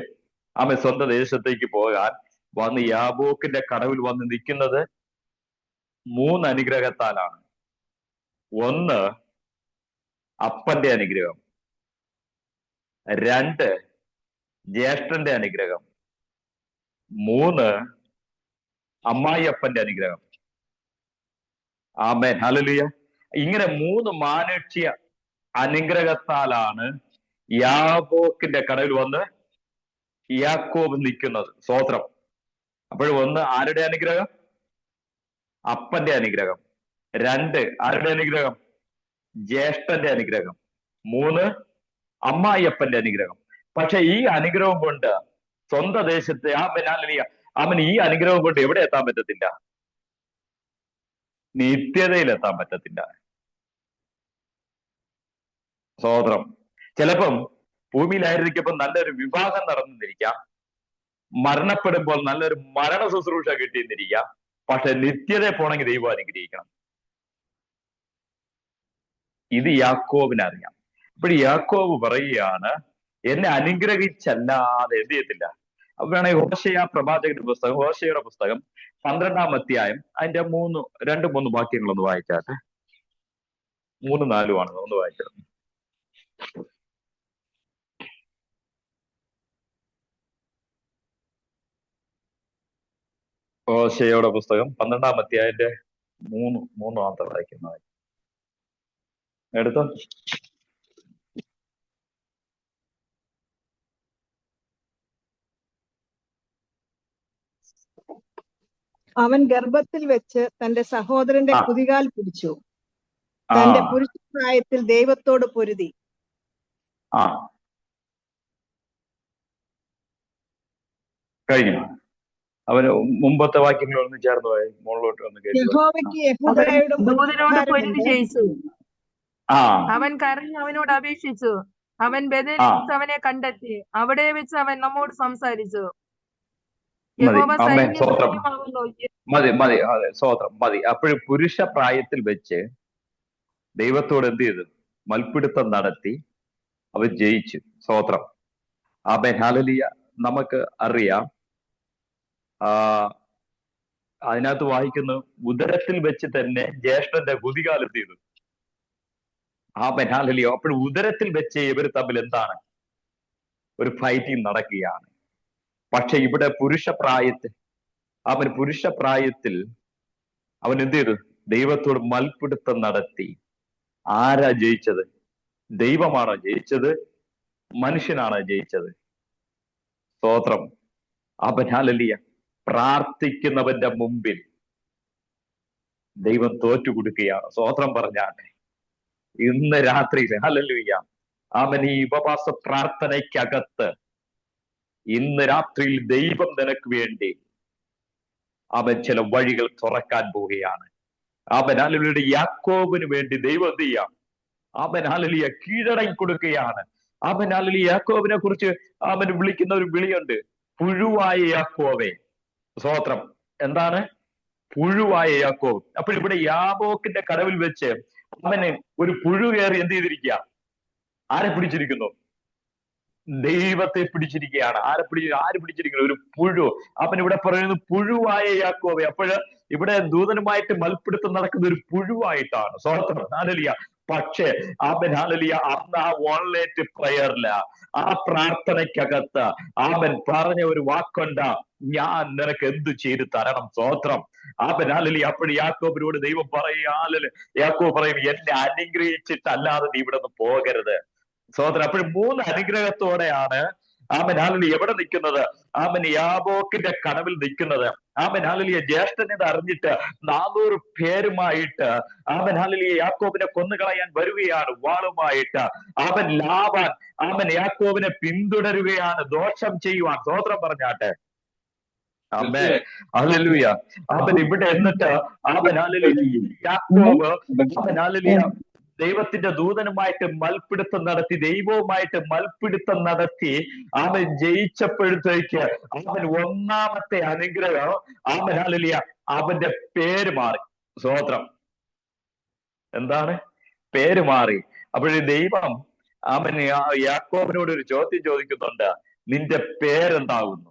ആമേൻ സ്വന്തം ദേശത്തേക്ക് പോകാൻ വന്ന് യാബോക്കിന്റെ കടവിൽ വന്ന് നിൽക്കുന്നത് 3 അനുഗ്രഹത്താലാണ്. 1 അപ്പന്റെ അനുഗ്രഹം, 2 ജ്യേഷ്ഠന്റെ അനുഗ്രഹം, 3 അമ്മായിയപ്പന്റെ അനുഗ്രഹം. Amen hallelujah. ഇങ്ങനെ 3 മാനുഷ്യ അനുഗ്രഹത്താലാണ് യാബോക്കിന്റെ കടവിൽ വന്ന് യാക്കോബ് നിൽക്കുന്നത്. സ്തോത്രം. അപ്പോൾ 1 ആരുടെ അനുഗ്രഹം? അപ്പന്റെ അനുഗ്രഹം. 2 ആരുടെ അനുഗ്രഹം? ജ്യേഷ്ഠന്റെ അനുഗ്രഹം. 3 അമ്മായിയപ്പന്റെ അനുഗ്രഹം. പക്ഷെ ഈ അനുഗ്രഹം കൊണ്ട് സ്വന്തം ദേശത്തെ അവൻ ഈ അനുഗ്രഹം കൊണ്ട് എവിടെ എത്താൻ പറ്റത്തില്ല? നിത്യതയിൽ എത്താൻ പറ്റത്തില്ല. സ്തോത്രം. ചിലപ്പം ഭൂമിയിലായിരിക്കുമ്പോൾ നല്ലൊരു വിവാഹം നടന്നിരിക്കാം, മരണപ്പെടുമ്പോൾ നല്ലൊരു മരണ ശുശ്രൂഷ കിട്ടിയെന്നിരിക്കാം. പക്ഷെ നിത്യതയെ പോണെങ്കിൽ ദൈവം അനുഗ്രഹിക്കണം. ഇത് യാക്കോബിനറിയാം. അപ്പോൾ യാക്കോബ് പറയുകയാണ്, എന്നെ അനുഗ്രഹിച്ചല്ലാതെ എന്ത് ചെയ്യത്തില്ല. അപ്പൊ വേണമെങ്കിൽ ഹോശേയ പ്രവാചകന്റെ പുസ്തകം, ഹോശേയുടെ പുസ്തകം 12-ാം അധ്യായം അതിന്റെ 2-3 വാക്യങ്ങളൊന്ന് വായിച്ചാട്ടെ. 3-4 ആണ്. ഒന്ന് വായിച്ചത്. ഹോശേയുടെ പുസ്തകം 12-ാം അധ്യായത്തിന്റെ 3 വായിക്കുന്നത് എടുത്തോ. അവൻ ഗർഭത്തിൽ വെച്ച് തന്റെ സഹോദരന്റെ കുതികാൽ പിടിച്ചു, തന്റെ പുരുഷപ്രായത്തിൽ ദൈവത്തോട് പൊരുതി. കഴിഞ്ഞു. അവന് മുമ്പത്തെ വാക്യങ്ങൾ ഒന്ന് ചേർന്ന് പോയി മുകളിലോട്ട് വന്ന് യഹോവയ്ക്ക് യെഹൂദയുടെ ദൂതനോട് പൊരുതി ജയിച്ചു. അവൻ കരഞ്ഞ് അവനോട് അപേക്ഷിച്ചു. അവൻ ബേഥേലിൽ വെച്ച് അവനെ കണ്ടെത്തി. അവിടെ വെച്ച് അവൻ നമ്മോട് സംസാരിച്ചു. യഹോവ സൈന്യമാകുന്നു മതി മതി, അതെ, സ്വോത്രം മതി. അപ്പോഴും പുരുഷ പ്രായത്തിൽ വെച്ച് ദൈവത്തോട് എന്ത് ചെയ്തു? മൽപ്പിടുത്തം നടത്തി അവൻ ജയിച്ചു. സ്വോത്രം. ആമേൻ, ഹല്ലേലൂയ. നമുക്ക് അറിയാം, ആ അതിനകത്ത് വായിക്കുന്നു, ഉദരത്തിൽ വെച്ച് തന്നെ ജ്യേഷ്ഠന്റെ കുതികാലം ചെയ്തു. ആമേൻ, ഹല്ലേലൂയ. അപ്പോൾ ഉദരത്തിൽ വെച്ച് ഇവർ തമ്മിൽ എന്താണ്? ഒരു ഫൈറ്റിംഗ് നടക്കുകയാണ്. പക്ഷെ ഇവിടെ പുരുഷ പ്രായത്തിൽ അവൻ എന്ത് ചെയ്തു? ദൈവത്തോട് മൽപ്പിടുത്തം നടത്തി. ആരാ ജയിച്ചത്? ദൈവമാണോ ജയിച്ചത്? മനുഷ്യനാണോ ജയിച്ചത്? സ്തോത്രം. അവൻ ഹല്ലേലൂയ. പ്രാർത്ഥിക്കുന്നവന്റെ മുമ്പിൽ ദൈവം തോറ്റു കൊടുക്കുകയാണ്. സ്തോത്രം പറഞ്ഞാട്ടെ. ഇന്ന് രാത്രിയിൽ ഹല്ലേലൂയ, അവൻ ഈ ഉപവാസ പ്രാർത്ഥനയ്ക്കകത്ത് ഇന്ന് രാത്രിയിൽ ദൈവം നിനക്ക് വേണ്ടി അവൻ ചില വഴികൾ തുറക്കാൻ പോവുകയാണ്. അവൻ ഹല്ലേലൂയ യാക്കോബിന് വേണ്ടി ദൈവം എന്ത് ചെയ്യാം? അവൻ ഹല്ലേലൂയ കീഴടങ്ങി കൊടുക്കുകയാണ്. അവൻ ഹല്ലേലൂയ യാക്കോബിനെ കുറിച്ച് അവൻ വിളിക്കുന്ന ഒരു വിളിയുണ്ട്, പുഴുവായ യാക്കോബേ. സ്തോത്രം. എന്താണ്? പുഴുവായ യാക്കോബ്. അപ്പോൾ ഇവിടെ യാബോക്കിന്റെ കടവിൽ വെച്ച് അവന് ഒരു പുഴു കയറി എന്ത് ചെയ്തിരിക്കുക? ആരെ പിടിച്ചിരിക്കുന്നു? ദൈവത്തെ പിടിച്ചിരിക്കുകയാണ്. ആര് പിടിച്ചിരിക്കുന്നു? ഒരു പുഴു. അവൻ ഇവിടെ പറയുന്നത് പുഴുവായ യാക്കോബെ. അപ്പോഴ് ഇവിടെ ദൂതനുമായിട്ട് മൽപ്പിടുത്തം നടക്കുന്ന ഒരു പുഴുവായിട്ടാണ്. സ്തോത്രം. ഹല്ലേലൂയ. പക്ഷേ അവൻ ഹല്ലേലൂയ അന്ന് ആ ഓൺലൈൻ പ്രയറില്ല, ആ പ്രാർത്ഥനയ്ക്കകത്ത് അവൻ പറഞ്ഞ ഒരു വാക്കുണ്ട്, ഞാൻ നിനക്ക് എന്തു ചെയ്തു തരണം. സ്തോത്രം. അവൻ ഹല്ലേലൂയ. അപ്പോൾ യാക്കോബിനോട് ദൈവം പറയും, യാക്കോബ് പറയും, എന്നെ അനുഗ്രഹിച്ചിട്ടല്ലാതെ നീ ഇവിടെ നിന്ന് പോകരുത്. സ്തോത്രം. അപ്പോൾ 3 അനുഗ്രഹത്തോടെയാണ് ആമൻ ഹല്ലേലൂയ എവിടെ നിൽക്കുന്നത്? ആമൻ യാബോക്കിന്റെ കടവിൽ നിൽക്കുന്നത്. ആമൻ ഹല്ലേലൂയ ജ്യേഷ്ഠനെ അറിഞ്ഞിട്ട് 400 പേരുമായിട്ട് ആമൻ ഹല്ലേലൂയ യാക്കോബിനെ കൊന്നുകളയാൻ വരികയാണ് വാളുമായിട്ട്. അവൻ ലാബാൻ ആമൻ യാക്കോബിനെ പിന്തുടരുകയാണ്, ദോഷം ചെയ്യുവാൻ. സ്തോത്രം പറഞ്ഞാട്ടെ. ആമേൻ, ഹല്ലേലൂയ. അവൻ ഇവിടെ എന്നിട്ട് ആമൻ ഹല്ലേലൂയ യാക്കോബ് ആമൻ ഹല്ലേലൂയ ദൈവത്തിന്റെ ദൂതനുമായിട്ട് മൽപ്പിടുത്തം നടത്തി, ദൈവവുമായിട്ട് മൽപ്പിടുത്തം നടത്തി അവൻ ജയിച്ചപ്പോഴത്തേക്ക് അവൻ 1ാമത്തെ അനുഗ്രഹം ആമൻ ഹല്ലേലൂയ അവന്റെ പേര് മാറി. സ്തോത്രം. എന്താണ്? പേര് മാറി. അപ്പോഴേ ദൈവം അവൻ യാക്കോബിനോട് ഒരു ചോദ്യം ചോദിക്കുന്നുണ്ട്, നിന്റെ പേരെന്താകുന്നു?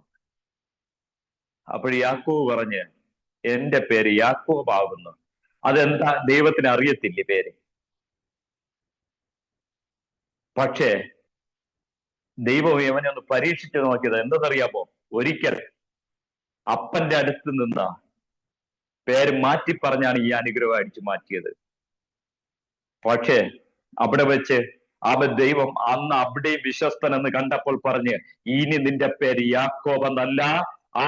അപ്പോൾ യാക്കോബ് പറഞ്ഞ്, എന്റെ പേര് യാക്കോബ് ആകുന്നു. അതെന്താ? ദൈവത്തിന് അറിയത്തില്ലേ പേര്? പക്ഷേ ദൈവം ഇവനെ ഒന്ന് പരീക്ഷിച്ചു നോക്കിയത് എന്തെന്നറിയാമോ? ഒരിക്കൽ അപ്പന്റെ അടുത്ത് നിന്ന് പേര് മാറ്റി പറഞ്ഞാണ് ഈ അനുഗ്രഹം അടിച്ചു മാറ്റിയത്. പക്ഷേ അവിടെ വെച്ച് അവൻ ദൈവം അന്ന് അവിടെയും വിശ്വസ്തൻ എന്ന് കണ്ടപ്പോൾ പറഞ്ഞ്, ഇനി നിന്റെ പേര് യാക്കോബ് എന്നല്ല,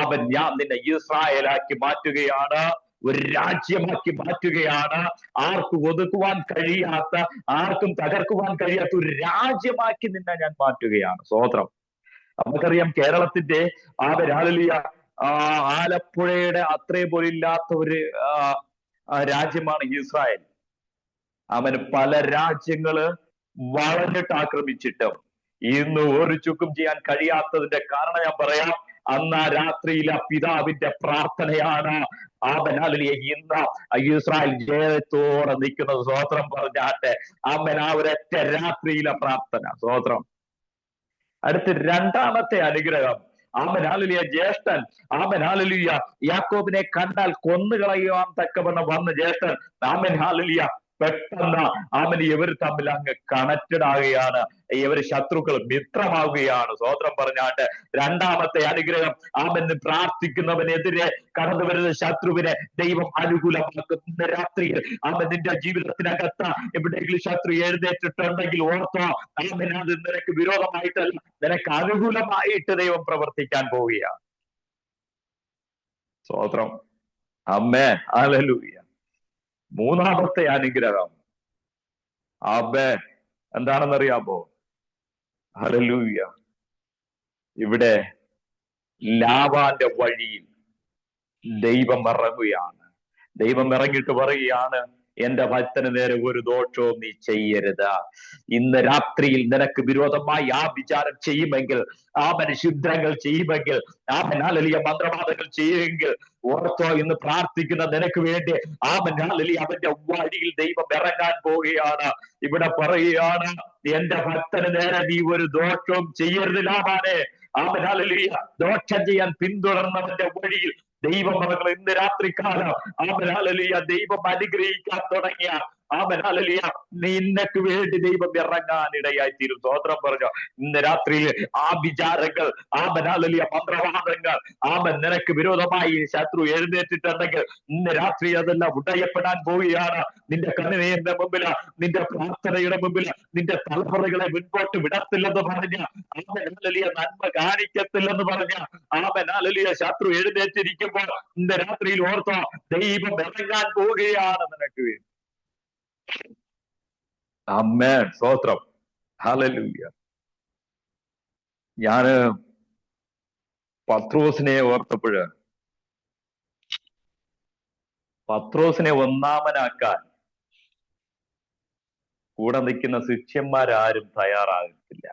അവൻ ഞാൻ നിന്നെ ഇസ്രായേലാക്കി മാറ്റുകയാണ്, ഒരു രാജ്യമാക്കി മാറ്റുകയാണ്. ആർക്കും ഒതുക്കുവാൻ കഴിയാത്ത, ആർക്കും തകർക്കുവാൻ കഴിയാത്ത ഒരു രാജ്യമാക്കി നിന്നെ ഞാൻ മാറ്റുകയാണ്. സ്തോത്രം. നമുക്കറിയാം കേരളത്തിന്റെ ഹല്ലേലൂയ ആലപ്പുഴയുടെ അത്രയും പോലും ഇല്ലാത്ത ഒരു രാജ്യമാണ് ഇസ്രായേൽ. അവന് പല രാജ്യങ്ങള് വളഞ്ഞിട്ട് ആക്രമിച്ചിട്ടും ഇന്ന് ഒരു ചുക്കും ചെയ്യാൻ കഴിയാത്തതിന്റെ കാരണം ഞാൻ പറയാം, അന്ന് ആ രാത്രിയിലെ പിതാവിന്റെ പ്രാർത്ഥനയാണ്. അവൻ ഹല്ലേലൂയ ഇന്ന് ഇസ്രായേൽ ജയത്തോടെ നിൽക്കുന്നത്. സ്തോത്രം പറഞ്ഞാട്ടെ. അവൻ ആ ഒരൊറ്റ രാത്രിയിലെ പ്രാർത്ഥന. സ്തോത്രം. അടുത്ത് 2ാമത്തെ അനുഗ്രഹം, ആമൻ ഹല്ലേലൂയ ജ്യേഷ്ഠൻ ആമൻ ഹല്ലേലൂയ യാക്കോബിനെ കണ്ടാൽ കൊന്നുകളയുവാൻ തക്കവണ്ണം വന്ന ജ്യേഷ്ഠൻ ആമൻ ഹല്ലേലൂയ പെട്ടെന്ന് ആമൻ ഇവർ തമ്മിൽ അങ്ങ് കണക്റ്റഡ് ആകുകയാണ്. ഇവർ ശത്രുക്കൾ മിത്രമാവുകയാണ്. സ്തോത്രം പറഞ്ഞാട്ട് 2ാമത്തെ അനുഗ്രഹം, ആമൻ പ്രാർത്ഥിക്കുന്നവനെതിരെ കടന്നു വരുന്ന ശത്രുവിനെ ദൈവം അനുകൂലമാക്കുന്ന രാത്രിയിൽ ആമൻ നിന്റെ ജീവിതത്തിനകത്ത് എവിടെയെങ്കിലും ശത്രു എഴുന്നേറ്റിട്ടുണ്ടെങ്കിൽ ഓർത്തോ, ആമൻ അത് നിനക്ക് വിരോധമായിട്ടല്ല, നിനക്ക് അനുകൂലമായിട്ട് ദൈവം പ്രവർത്തിക്കാൻ പോവുകയാണ്. സ്തോത്രം. ആമേൻ, ഹല്ലേലൂയ. 3ാമത്തെ അനുഗ്രഹം ആമേൻ എന്താണെന്നറിയാമോ? ഹല്ലേലൂയ. ഇവിടെ ലാബാന്റെ വഴിയിൽ ദൈവം ഇറങ്ങുകയാണ്. ദൈവം ഇറങ്ങിയിട്ട് പറയുകയാണ്, എന്റെ ഭക്തന് നേരെ ഒരു ദോഷവും നീ ചെയ്യരുത്. ഇന്ന് രാത്രിയിൽ നിനക്ക് വിരോധമായി ആ വിചാരം ചെയ്യുമെങ്കിൽ, ശുദ്രങ്ങൾ ചെയ്യുമെങ്കിൽ, ഹല്ലേലൂയ മന്ത്രവാദങ്ങൾ ചെയ്യുമെങ്കിൽ, ഓർത്തോ ഇന്ന് പ്രാർത്ഥിക്കുന്ന നിനക്ക് വേണ്ടി ഹല്ലേലൂയ അവന്റെ വഴിയിൽ ദൈവം ഇറങ്ങാൻ പോവുകയാണ്. ഇവിടെ പറയുകയാണ്, എന്റെ ഭക്തന് നേരെ നീ ഒരു ദോഷവും ചെയ്യരുത് ലാബാനെ. ഹല്ലേലൂയ ദോഷം ചെയ്യാൻ പിന്തുടർന്നവന്റെ വഴിയിൽ ദൈവം പറഞ്ഞു ഇന്ന് രാത്രികാലം ഹല്ലേലൂയ ദൈവം അനുഗ്രഹിക്കാൻ തുടങ്ങിയ ഹല്ലേലൂയ നിനക്ക് വേണ്ടി ദൈവം ഇറങ്ങാൻ ഇടയായി തീരും. സ്തോത്രം പറഞ്ഞു. ഇന്ന് രാത്രിയിൽ ആ വിചാരങ്ങൾ ഹല്ലേലൂയ മന്ത്രവാദങ്ങൾ നിനക്ക് വിരോധമായി ശത്രു എഴുന്നേറ്റിട്ടുണ്ടെങ്കിൽ ഇന്ന് രാത്രി അതെല്ലാം ഉടയപ്പെടാൻ പോവുകയാണ്. നിന്റെ കണ്ണുനീരിന്റെ മുമ്പില്, നിന്റെ പ്രാർത്ഥനയുടെ മുമ്പില്, നിന്റെ തലമുറകളെ മുൻപോട്ട് വിടത്തില്ലെന്ന് പറഞ്ഞ ഹല്ലേലൂയ നന്മ കാണിക്കത്തില്ലെന്ന് പറഞ്ഞ ഹല്ലേലൂയ ശത്രു എഴുന്നേറ്റിരിക്കുമ്പോൾ ഇന്ന് രാത്രിയിൽ ഓർത്തോ ദൈവം ഇറങ്ങാൻ പോവുകയാണ് നിനക്ക് വേണ്ടി. ആമേൻ. സ്തോത്രം. ഹല്ലേലൂയ. ഞാന് പത്രോസിനെ ഓർത്തപ്പോഴ് പത്രോസിനെ ഒന്നാമനാക്കാൻ കൂടെ നിൽക്കുന്ന ശിഷ്യന്മാരാരും തയ്യാറാകത്തില്ല.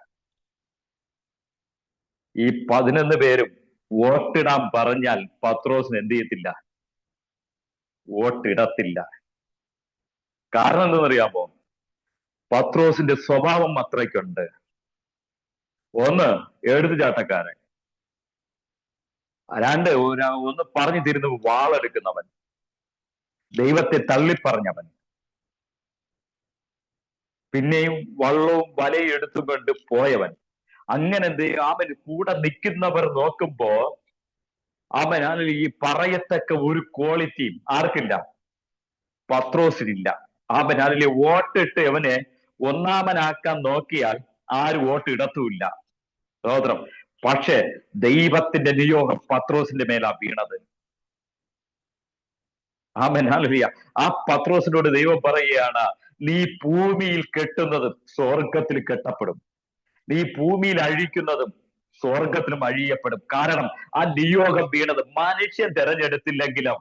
ഈ 11 പേരും വോട്ടിടാൻ പറഞ്ഞാൽ പത്രോസിന് എന്ത് ചെയ്യത്തില്ല? വോട്ടിടത്തില്ല. കാരണം എന്തെന്നറിയാമോ? പത്രോസിന്റെ സ്വഭാവം അത്രയ്ക്കുണ്ട്. ഒന്ന്, എടുത്തുചാട്ടക്കാരൻ. ഒന്ന് പറഞ്ഞു തിരുന്ന് വാളെടുക്കുന്നവൻ, ദൈവത്തെ തള്ളിപ്പറഞ്ഞവൻ, പിന്നെയും വള്ളവും വലയും എടുത്തുകൊണ്ട് പോയവൻ. അങ്ങനെ അവൻ കൂടെ നിൽക്കുന്നവർ നോക്കുമ്പോ ഈ പറയത്തക്ക ഒരു ക്വാളിറ്റിയും ആർക്കില്ല? പത്രോസിനില്ല. അതിലെ വോട്ടിട്ട് അവനെ ഒന്നാമനാക്കാൻ നോക്കിയാൽ ആരും വോട്ട് ഇടത്തുമില്ല. സ്തോത്രം. പക്ഷെ ദൈവത്തിന്റെ നിയോഗം പത്രോസിന്റെ മേലാ വീണത്. ഹല്ലേലൂയ. ആ പത്രോസിനോട് ദൈവം പറയുകയാണ്, നീ ഭൂമിയിൽ കെട്ടുന്നത് സ്വർഗത്തിൽ കെട്ടപ്പെടും, നീ ഭൂമിയിൽ അഴിക്കുന്നതും സ്വർഗത്തിലും അഴിയപ്പെടും. കാരണം ആ നിയോഗം വീണത് മനുഷ്യൻ തെരഞ്ഞെടുത്തില്ലെങ്കിലും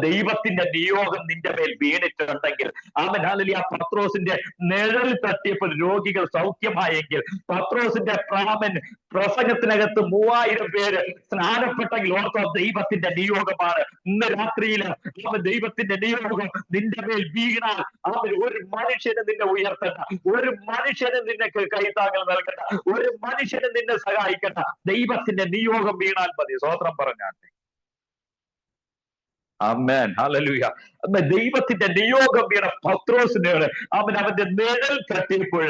ദൈവത്തിന്റെ നിയോഗം നിന്റെ മേൽ വീണിട്ടുണ്ടെങ്കിൽ ഹല്ലേലൂയ. പത്രോസിന്റെ നിഴൽ തട്ടിയപ്പോൾ രോഗികൾ സൗഖ്യമായെങ്കിൽ, പത്രോസിന്റെ പ്രസംഗത്തിനകത്ത് 3000 പേര് സ്നാനപ്പെട്ടെങ്കിൽ ഓർത്തോ ദൈവത്തിന്റെ നിയോഗമാണ്. ഇന്ന് രാത്രിയിൽ ദൈവത്തിന്റെ നിയോഗം നിന്റെ മേൽ വീണാൽ ഒരു മനുഷ്യന് നിന്നെ ഉയർത്തണ്ട, ഒരു മനുഷ്യന് നിന്നെ കൈത്താങ്ങൽ നൽകണ്ട, ഒരു മനുഷ്യന് നിന്നെ സഹായിക്കണ്ട. ദൈവത്തിന്റെ നിയോഗം വീണാൽ മതി. സ്വതന്ത്രം പറഞ്ഞാട്ടെ. ആമേൻ. ഹല്ലേലൂയ. ദൈവത്തിന്റെ നിയോഗം വീണ പത്രോസിനോട് അവന്റെ നിഴൽ തട്ടിയപ്പോൾ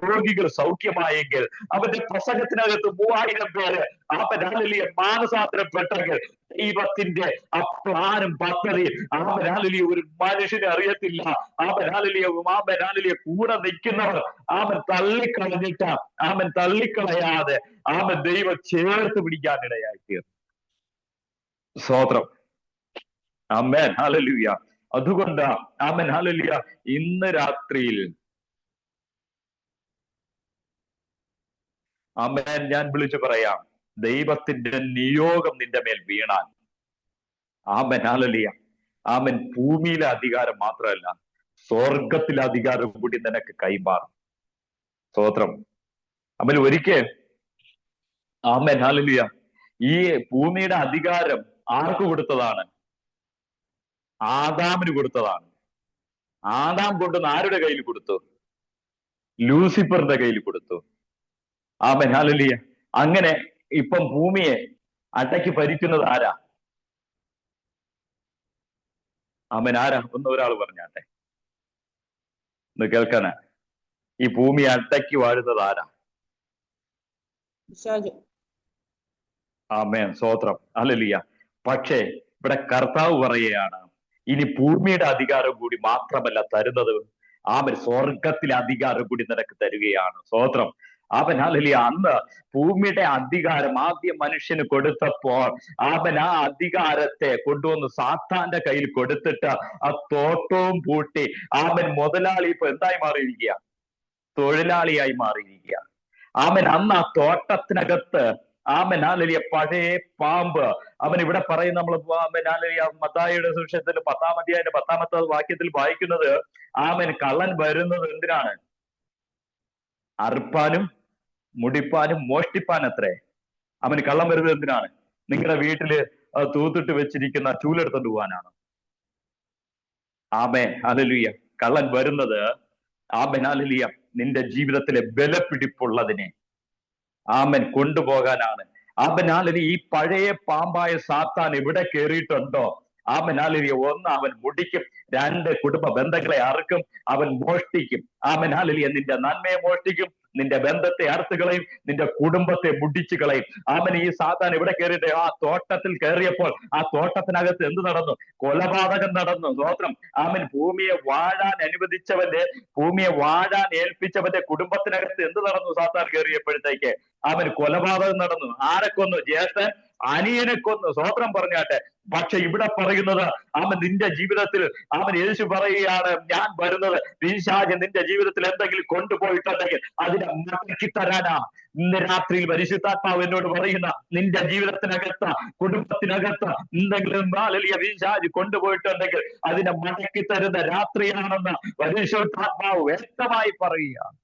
രോഗികൾ സൗഖ്യമായെങ്കിൽ, അവന്റെ പ്രസംഗത്തിനകത്ത് 3000 പേര് ഹല്ലേലൂയ മാനസാന്തരപ്പെട്ടെങ്കിൽ, ദൈവത്തിന്റെ ആ പ്ലാനും പദ്ധതി ഒരു മനുഷ്യനെ അറിയത്തില്ല. ഹല്ലേലൂയ കൂടെ നിൽക്കുന്നവർ തള്ളിക്കളഞ്ഞിട്ട് തള്ളിക്കളയാതെ ദൈവം ചേർത്ത് പിടിക്കാനിടയായി തീർന്നു. സ്തോത്രം. ആമേൻ. ഹല്ലേലൂയ. അതുകൊണ്ട് ആമേൻ. ഹല്ലേലൂയ. ഇന്ന് രാത്രിയിൽ ആമേൻ ഞാൻ വിളിച്ചു പറയാം, ദൈവത്തിന്റെ നിയോഗം നിന്റെ മേൽ വീണാൽ ആമേൻ. ഹല്ലേലൂയ. ആമേൻ. ഭൂമിയിലെ അധികാരം മാത്രമല്ല, സ്വർഗത്തിലെ അധികാരം കൂടി നിനക്ക് കൈമാറും. സ്തോത്രം. ആമേൻ. ഒരിക്കൽ ആമേൻ. ഹല്ലേലൂയ. ഈ ഭൂമിയുടെ അധികാരം ആർക്ക് കൊടുത്തതാണ്? ആദാമിന് കൊടുത്തതാണ്. ആദാം കൊണ്ടുവന്ന് ആരുടെ കയ്യിൽ കൊടുത്തു? ലൂസിഫറിന്റെ കയ്യിൽ കൊടുത്തു. ആമേൻ. ഹല്ലേലൂയ. അങ്ങനെ ഇപ്പം ഭൂമിയെ അടക്കി ഭരിക്കുന്നത് ആരാ? ആമേൻ. ആരാ? ഒരാൾ പറഞ്ഞാട്ടെ, ഒന്ന് കേൾക്കാനാ. ഈ ഭൂമി അടക്കി വാഴുന്നത് ആരാ? ആമേൻ. സ്തോത്രം. ഹല്ലേലൂയ. പക്ഷേ ഇവിടെ കർത്താവ് പറയുകയാണ്, ഇനി ഭൂമിയുടെ അധികാരം കൂടി മാത്രമല്ല തരുന്നത്, സ്വർഗത്തിലെ അധികാരം കൂടി നിനക്ക് തരികയാണ്. സ്തോത്രം. ഹല്ലേലൂയ. അന്ന് ഭൂമിയുടെ അധികാരം ആദ്യം മനുഷ്യന് കൊടുത്തപ്പോൾ ആ അധികാരത്തെ കൊണ്ടുവന്ന് സാത്താന്റെ കയ്യിൽ കൊടുത്തിട്ട് ആ തോട്ടവും പൂട്ടി മുതലാളി ഇപ്പൊ എന്തായി മാറിയിരിക്കുക? തൊഴിലാളിയായി മാറിയിരിക്കുക. അന്ന് ആ തോട്ടത്തിനകത്ത് ആമേൻ ഹല്ലേലൂയ പഴയ പാമ്പ്. അവൻ ഇവിടെ പറയും, നമ്മൾ ആമേൻ ഹല്ലേലൂയ മത്തായിയുടെ സുവിശേഷത്തിൽ 10-ാം അധ്യായത്തിന്റെ 10-ാമത്തെ വാക്യത്തിൽ വായിക്കുന്നത്, ആമേൻ കള്ളൻ വരുന്നത് എന്തിനാണ്? അറുപ്പാനും മുടിപ്പാനും മോഷ്ടിപ്പാനത്രേ. അവന് കള്ളം വരുന്നത് എന്തിനാണ്? നിങ്ങളുടെ വീട്ടില് തൂത്തിട്ട് വെച്ചിരിക്കുന്ന ചൂലെടുത്തോണ്ട് പോകാനാണ്. Amen hallelujah. കള്ളൻ വരുന്നത് ആമേൻ ഹല്ലേലൂയ നിന്റെ ജീവിതത്തിലെ ബലപിടിപ്പുള്ളതിനെ ആമേൻ കൊണ്ടുപോകാനാണ്. Amen hallelujah. ഈ പഴയ പാമ്പായ സാത്താൻ എവിടെ കയറിയിട്ടുണ്ടോ, ആമേൻ ഹല്ലേലൂയ, ഒന്ന് അവൻ മുടിക്കും, രണ്ട് കുടുംബ ബന്ധങ്ങളെ അറുക്കും, അവൻ മോഷ്ടിക്കും. Amen hallelujah. നിന്റെ നന്മയെ മോഷ്ടിക്കും, നിന്റെ ബന്ധത്തെ അറുത്ത് കളയും, നിന്റെ കുടുംബത്തെ മുടിച്ചു കളയും. ആമൻ ഈ സാത്താൻ എവിടെ കയറിയിട്ട് ആ തോട്ടത്തിൽ കയറിയപ്പോൾ ആ തോട്ടത്തിനകത്ത് എന്ത് നടന്നു? കൊലപാതകം നടന്നു. സ്തോത്രം. ആമൻ ഭൂമിയെ വാഴാൻ അനുവദിച്ചവന്റെ, ഭൂമിയെ വാഴാൻ ഏൽപ്പിച്ചവന്റെ കുടുംബത്തിനകത്ത് എന്ത് നടന്നു? സാത്താൻ കയറിയപ്പോഴത്തേക്ക് അവൻ കൊലപാതകം നടന്നു. ആരെ കൊന്നു? ജ്യേഷ്ഠൻ അനിയനെ കൊന്നു. സ്തോത്രം പറഞ്ഞാട്ടെ. പക്ഷെ ഇവിടെ പറയുന്നത്, അവൻ നിന്റെ ജീവിതത്തിൽ, അവൻ യേശു പറയുകയാണ്, ഞാൻ വരുന്നത് പിശാച് നിന്റെ ജീവിതത്തിൽ എന്തെങ്കിലും കൊണ്ടുപോയിട്ടുണ്ടെങ്കിൽ അതിനെ മടക്കി തരാനാ. ഇന്ന് രാത്രിയിൽ പരിശുദ്ധാത്മാവ് എന്നോട് പറയുന്ന, നിന്റെ ജീവിതത്തിനകത്ത്, കുടുംബത്തിനകത്ത് എന്തെങ്കിലും പിശാച് കൊണ്ടുപോയിട്ടുണ്ടെങ്കിൽ അതിനെ മടക്കി തരുന്ന രാത്രിയാണെന്ന് പരിശുദ്ധാത്മാവ് വ്യക്തമായി പറയുകയാണ്.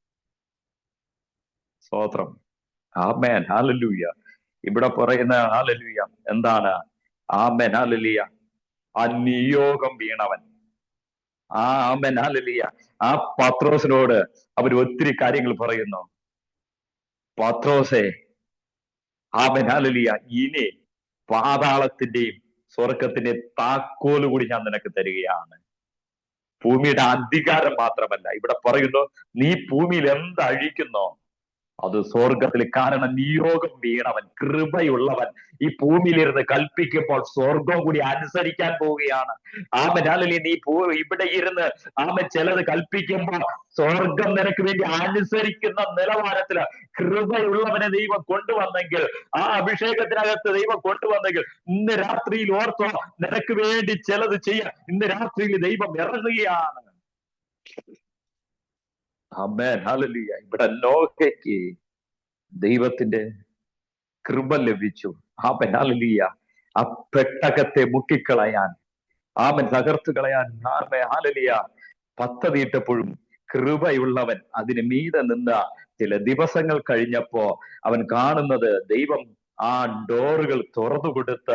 സ്തോത്രം. Amen hallelujah. ഇവിടെ പറയുന്ന ഹല്ലേലൂയ എന്താണ്? ആമേൻ ഹല്ലേലൂയ ആ നിയോഗം വീണവൻ, ആമേൻ ഹല്ലേലൂയ ആ പത്രോസിനോട് അവർ ഒത്തിരി കാര്യങ്ങൾ പറയുന്നു. പത്രോസേ, ആമേൻ ഹല്ലേലൂയ, ഇനി പാതാളത്തിന്റെയും സ്വർഗത്തിന്റെയും താക്കോല് കൂടി ഞാൻ നിനക്ക് തരികയാണ്. ഭൂമിയുടെ അധികാരം മാത്രമല്ല, ഇവിടെ പറയുന്നു, നീ ഭൂമിയിൽ എന്തഴിക്കുന്നോ അത് സ്വർഗത്തിൽ. കാരണം നിയോഗം വീണവൻ, കൃപയുള്ളവൻ ഈ ഭൂമിയിലിരുന്ന് കൽപ്പിക്കുമ്പോൾ സ്വർഗം കൂടി അനുസരിക്കാൻ പോവുകയാണ്. Amen hallelujah. നീ ഇവിടെ ഇരുന്ന് ആമേൻ ചിലത് കൽപ്പിക്കുമ്പോൾ സ്വർഗം നിനക്ക് വേണ്ടി അനുസരിക്കുന്ന നിലവാരത്തില് കൃപയുള്ളവനെ ദൈവം കൊണ്ടുവന്നെങ്കിൽ, ആ അഭിഷേകത്തിനകത്ത് ദൈവം കൊണ്ടുവന്നെങ്കിൽ, ഇന്ന് രാത്രിയിൽ ഓർത്തോ, നിനക്ക് വേണ്ടി ചിലത് ചെയ്യാൻ ഇന്ന് രാത്രിയിൽ ദൈവം ഇറങ്ങുകയാണ്. Amen hallelujah. ഇവിടെ നോഹയ്ക്ക് ദൈവത്തിന്റെ കൃപ ലഭിച്ചു. Amen hallelujah. ആ പെട്ടകത്തെ മുക്കിക്കളയാൻ, ആമേൻ തകർത്തു കളയാൻ, ആമേൻ ഹല്ലേലൂയ പദ്ധതിയിട്ടപ്പോഴും കൃപയുള്ളവൻ അതിന് മീതെ നിന്ന ചില ദിവസങ്ങൾ കഴിഞ്ഞപ്പോ അവൻ കാണുന്നത്, ദൈവം ആ ഡോറുകൾ തുറന്നു കൊടുത്ത,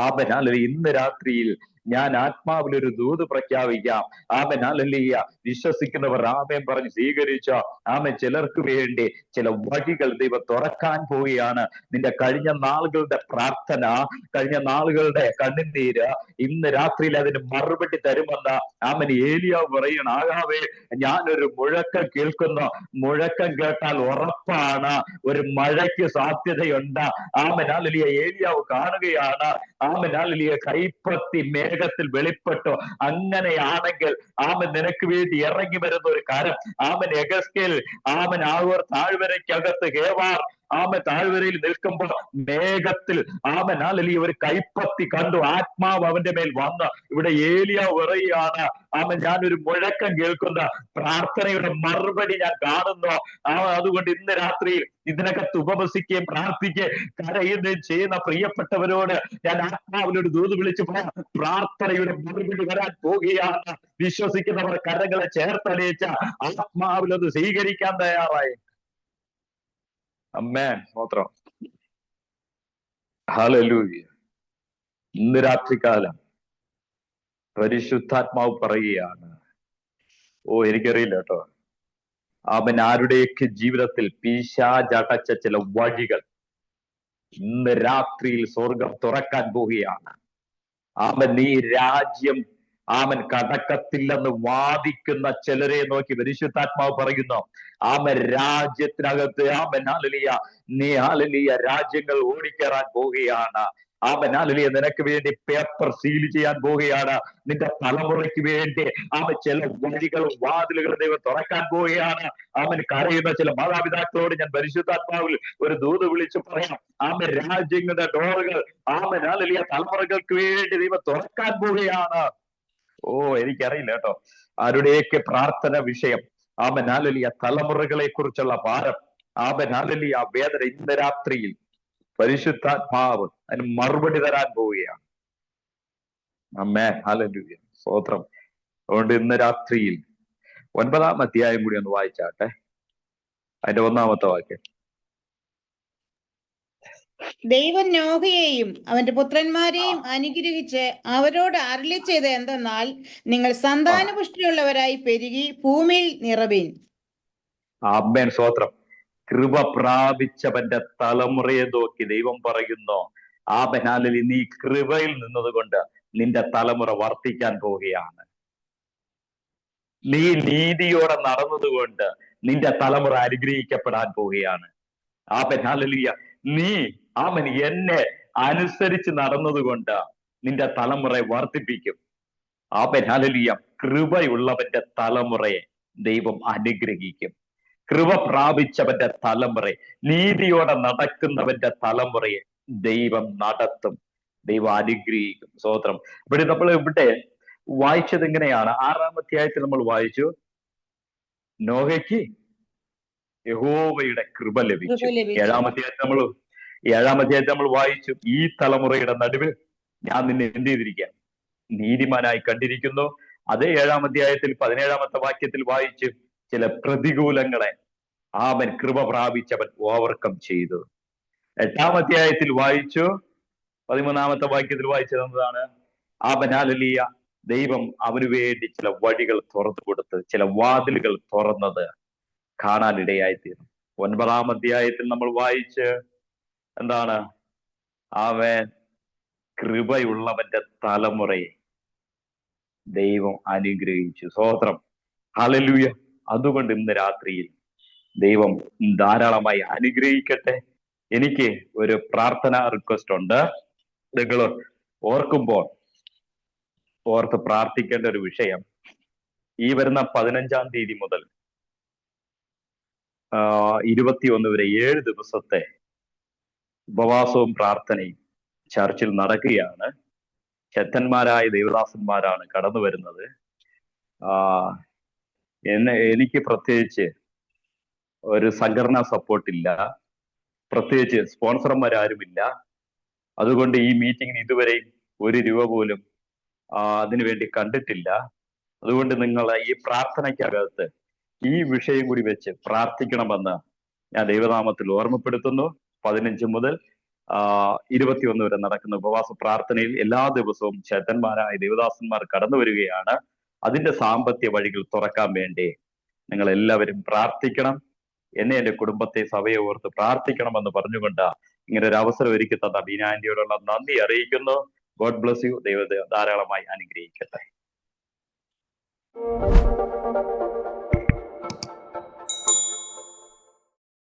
ആമേൻ ഹല്ലേലൂയ. ഇന്ന് രാത്രിയിൽ ഞാൻ ആത്മാവിലൊരു ദൂത് പ്രഖ്യാപിക്കാം. Amen hallelujah. വിശ്വസിക്കുന്നവർ ആമേൻ പറഞ്ഞ് സ്വീകരിച്ച, ആമേൻ ചിലർക്ക് വേണ്ടി ചില വഴികൾ ദൈവം തുറക്കാൻ പോവുകയാണ്. നിന്റെ കഴിഞ്ഞ നാളുകളുടെ പ്രാർത്ഥന, കഴിഞ്ഞ നാളുകളുടെ കണ്ണുനീര് ഇന്ന് രാത്രിയിൽ അതിന് മറുപടി തരുമെന്ന് ആമേൻ ഏലിയാവ് പറയണം. ആകാവേ, ഞാനൊരു മുഴക്കം കേൾക്കുന്നു, മുഴക്കം കേട്ടാൽ ഉറപ്പാണ് ഒരു മഴയ്ക്ക് സാധ്യതയുണ്ട്. Amen hallelujah. ഏലിയാവ് കാണുകയാണ്, ആമേൻ ഹല്ലേലൂയ, കൈപ്പത്തി മേഘത്തിൽ വെളിപ്പെട്ടു. അങ്ങനെയാണെങ്കിൽ ആമൻ നിനക്ക് വേണ്ടി ഇറങ്ങി വരുന്ന ഒരു കാര്യം, ആമൻ എഗസ്കേൽ, ആമൻ ആവൂർ താഴ്വരയ്ക്കകത്ത് ഹേവാർ ആമൻ താഴ്വരയിൽ നിൽക്കുമ്പോൾ മേഘത്തിൽ ആമൻ ഹല്ലേലൂയ ഒരു കൈപ്പത്തി കണ്ടു. ആത്മാവ് അവന്റെ മേൽ വന്ന്. ഇവിടെ ഏലിയാവ് പറയുകയാണ്, ആമൻ ഞാനൊരു മുഴക്കം കേൾക്കുന്ന പ്രാർത്ഥനയുടെ മറുപടി ഞാൻ കാണുന്നു. അതുകൊണ്ട് ഇന്ന് രാത്രിയിൽ ഇതിനകത്ത് ഉപവസിക്കുകയും പ്രാർത്ഥിക്കുകയും കരയുകയും ചെയ്യുന്ന പ്രിയപ്പെട്ടവരോട് ഞാൻ ആത്മാവിനോട് ദൂത് വിളിച്ചു പറയാം, പ്രാർത്ഥനയുടെ മറുപടി വരാൻ പോവുകയാണ്. വിശ്വസിക്കുന്നവർ കരങ്ങളെ ചേർത്തലയിച്ച ആത്മാവിലത് സ്വീകരിക്കാൻ തയ്യാറായി. അമ്മേൻ സ്തോത്രം. ഹല്ലേലൂയ. ഇന്ന് രാത്രികാലം പരിശുദ്ധാത്മാവ് പറയുകയാണ്, എനിക്കറിയില്ല കേട്ടോ, അവൻ ആരുടെയൊക്കെ ജീവിതത്തിൽ പിശാചടച്ച ചില വഴികൾ ഇന്ന് രാത്രിയിൽ സ്വർഗം തുറക്കാൻ പോവുകയാണ്. അവൻ ഈ രാജ്യം ആമൻ കടക്കത്തില്ലെന്ന് വാദിക്കുന്ന ചിലരെ നോക്കി പരിശുദ്ധാത്മാവ് പറയുന്നു, ആമൻ രാജ്യത്തിനകത്ത് ആമൻ ഹല്ലേലൂയ നീ ഹല്ലേലൂയ രാജ്യങ്ങൾ ഓടിക്കേറാൻ പോവുകയാണ്. ആമൻ ഹല്ലേലൂയ നിനക്ക് വേണ്ടി പേപ്പർ സീൽ ചെയ്യാൻ പോവുകയാണ്. നിന്റെ തലമുറയ്ക്ക് വേണ്ടി ആമൻ ചില വഴികളും വാതിലുകളും ദൈവം തുറക്കാൻ പോവുകയാണ്. ആമൻ കരയുന്ന ചില മാതാപിതാക്കളോട് ഞാൻ പരിശുദ്ധാത്മാവിൽ ഒരു ദൂത് വിളിച്ചു പറയാം, ആമൻ രാജ്യങ്ങളുടെ ഡോറുകൾ ആമൻ ഹല്ലേലൂയ തലമുറകൾക്ക് വേണ്ടി ദൈവം തുറക്കാൻ പോവുകയാണ്. എനിക്കറിയില്ല കേട്ടോ ആരുടെയൊക്കെ പ്രാർത്ഥന വിഷയം, ആമൻ ഹല്ലേലൂയ തലമുറകളെ കുറിച്ചുള്ള ഭാരം, ആമൻ ഹല്ലേലൂയ വേദന ഇന്ന് രാത്രിയിൽ പരിശുദ്ധാത്മാവ് അതിന് മറുപടി തരാൻ പോവുകയാണ്. അമ്മേ, ഹല്ലേലൂയ, സ്തോത്രം. അതുകൊണ്ട് ഇന്ന് രാത്രിയിൽ 9-ാം അധ്യായം കൂടി ഒന്ന് വായിച്ചാട്ടെ, അതിന്റെ 1-ാമത്തെ വാക്യം. ദൈവം നോഹയെയും അവന്റെ പുത്രന്മാരെയും അനുഗ്രഹിച്ച് അവരോട് അരുളി ചെയ്ത് എന്തെന്നാൽ, നിങ്ങൾ സന്താനപുഷ്ടിയുള്ളവരായി പെരുകി ഭൂമിയിൽ നിറവിൻ. ആമേൻ, സ്തോത്രം. കൃപ പ്രാപിച്ചവന്റെ തലമുറയെ നോക്കി ദൈവം പറയുന്നു, ആബനാലിൽ നീ കൃപയിൽ നിന്നതുകൊണ്ട് നിന്റെ തലമുറ വർദ്ധിക്കാൻ പോവുകയാണ്. നീ നീതിയോടെ നടന്നതുകൊണ്ട് നിന്റെ തലമുറ അനുഗ്രഹിക്കപ്പെടാൻ പോവുകയാണ്. ആബനാലിയ, നീ അവൻ എന്നെ അനുസരിച്ച് നടന്നതുകൊണ്ട് നിന്റെ തലമുറയെ വർദ്ധിപ്പിക്കും. ആബനാലിയ, കൃപയുള്ളവന്റെ തലമുറയെ ദൈവം അനുഗ്രഹിക്കും. കൃപ പ്രാപിച്ചവന്റെ തലമുറയെ, നീതിയോടെ നടക്കുന്നവന്റെ തലമുറയെ ദൈവം നടത്തും, ദൈവം അനുഗ്രഹിക്കും. സ്തോത്രം. നമ്മൾ ഇവിടെ വായിച്ചത് ഇങ്ങനെയാണ്. 6-ാം അധ്യായത്തിൽ നമ്മൾ വായിച്ചു, നോഹയ്ക്ക് യഹോവയുടെ കൃപ ലഭിച്ചു. 7-ാം അധ്യായത്തിൽ നമ്മൾ വായിച്ചു, ഈ തലമുറയുടെ നടുവിൽ ഞാൻ നിന്നെ എന്ത് ചെയ്തിരിക്കുക, നീതിമാനായി കണ്ടിരിക്കുന്നു. അതേ 7-ാം അധ്യായത്തിൽ 17-ാമത്തെ വാക്യത്തിൽ വായിച്ചു, ചില പ്രതികൂലങ്ങളെ അവൻ കൃപ പ്രാപിച്ചവൻ ഓവർകം ചെയ്തു. 8-ാം അധ്യായത്തിൽ വായിച്ചു, 13-ാമത്തെ വാക്യത്തിൽ വായിച്ചത് എന്താണ്, ആബനാലിയ, ദൈവം അവന് വേണ്ടി ചില വഴികൾ തുറന്നു കൊടുത്ത് ചില വാതിലുകൾ തുറന്നത് കാണാനിടയായിത്തീർന്നു. 9-ാം അധ്യായത്തിൽ നമ്മൾ വായിച്ച് എന്താണ്, അവൻ കൃപയുള്ളവന്റെ തലമുറയെ ദൈവം അനുഗ്രഹിച്ചു. സ്തോത്രം, ഹല്ലേലൂയ. അതുകൊണ്ട് ഇന്ന് രാത്രിയിൽ ദൈവം ധാരാളമായി അനുഗ്രഹിക്കട്ടെ. എനിക്ക് ഒരു പ്രാർത്ഥന റിക്വസ്റ്റ് ഉണ്ട്. നിങ്ങൾ ഓർക്കുമ്പോൾ ഓർത്ത് പ്രാർത്ഥിക്കേണ്ട ഒരു വിഷയം, ഈ വരുന്ന 15-ാം തീയതി മുതൽ 21 വരെ 7 ദിവസത്തെ ഉപവാസവും പ്രാർത്ഥനയും ചർച്ചിൽ നടക്കുകയാണ്. ശക്തന്മാരായ ദൈവദാസന്മാരാണ് കടന്നു വരുന്നത്. എനിക്ക് പ്രത്യേകിച്ച് ഒരു സംഘടനാ സപ്പോർട്ടില്ല, പ്രത്യേകിച്ച് സ്പോൺസർമാരാരുമില്ല. അതുകൊണ്ട് ഈ മീറ്റിങ്ങിന് ഇതുവരെയും 1 രൂപ പോലും അതിനുവേണ്ടി കണ്ടിട്ടില്ല. അതുകൊണ്ട് നിങ്ങൾ ഈ പ്രാർത്ഥനയ്ക്കകത്ത് ഈ വിഷയം കൂടി വെച്ച് പ്രാർത്ഥിക്കണമെന്ന് ഞാൻ ദൈവനാമത്തിൽ ഓർമ്മപ്പെടുത്തുന്നു. 15 മുതൽ 21 വരെ നടക്കുന്ന ഉപവാസ പ്രാർത്ഥനയിൽ എല്ലാ ദിവസവും ശക്തന്മാരായ ദൈവദാസന്മാർ കടന്നു വരികയാണ്. അതിന്റെ സാമ്പത്തിക വഴികൾ തുറക്കാൻ വേണ്ടി നിങ്ങൾ എല്ലാവരും പ്രാർത്ഥിക്കണം. എന്നെ, എന്റെ കുടുംബത്തെ, സഭയെ ഓർത്ത് പ്രാർത്ഥിക്കണമെന്ന് പറഞ്ഞുകൊണ്ട് ഇങ്ങനെ ഒരു അവസരം ഒരുക്കി തന്ന ബീനാന്റിയോടുള്ള നന്ദി അറിയിക്കുന്നു. God bless you. ദൈവത്തെ ധാരാളമായി അനുഗ്രഹിക്കട്ടെ.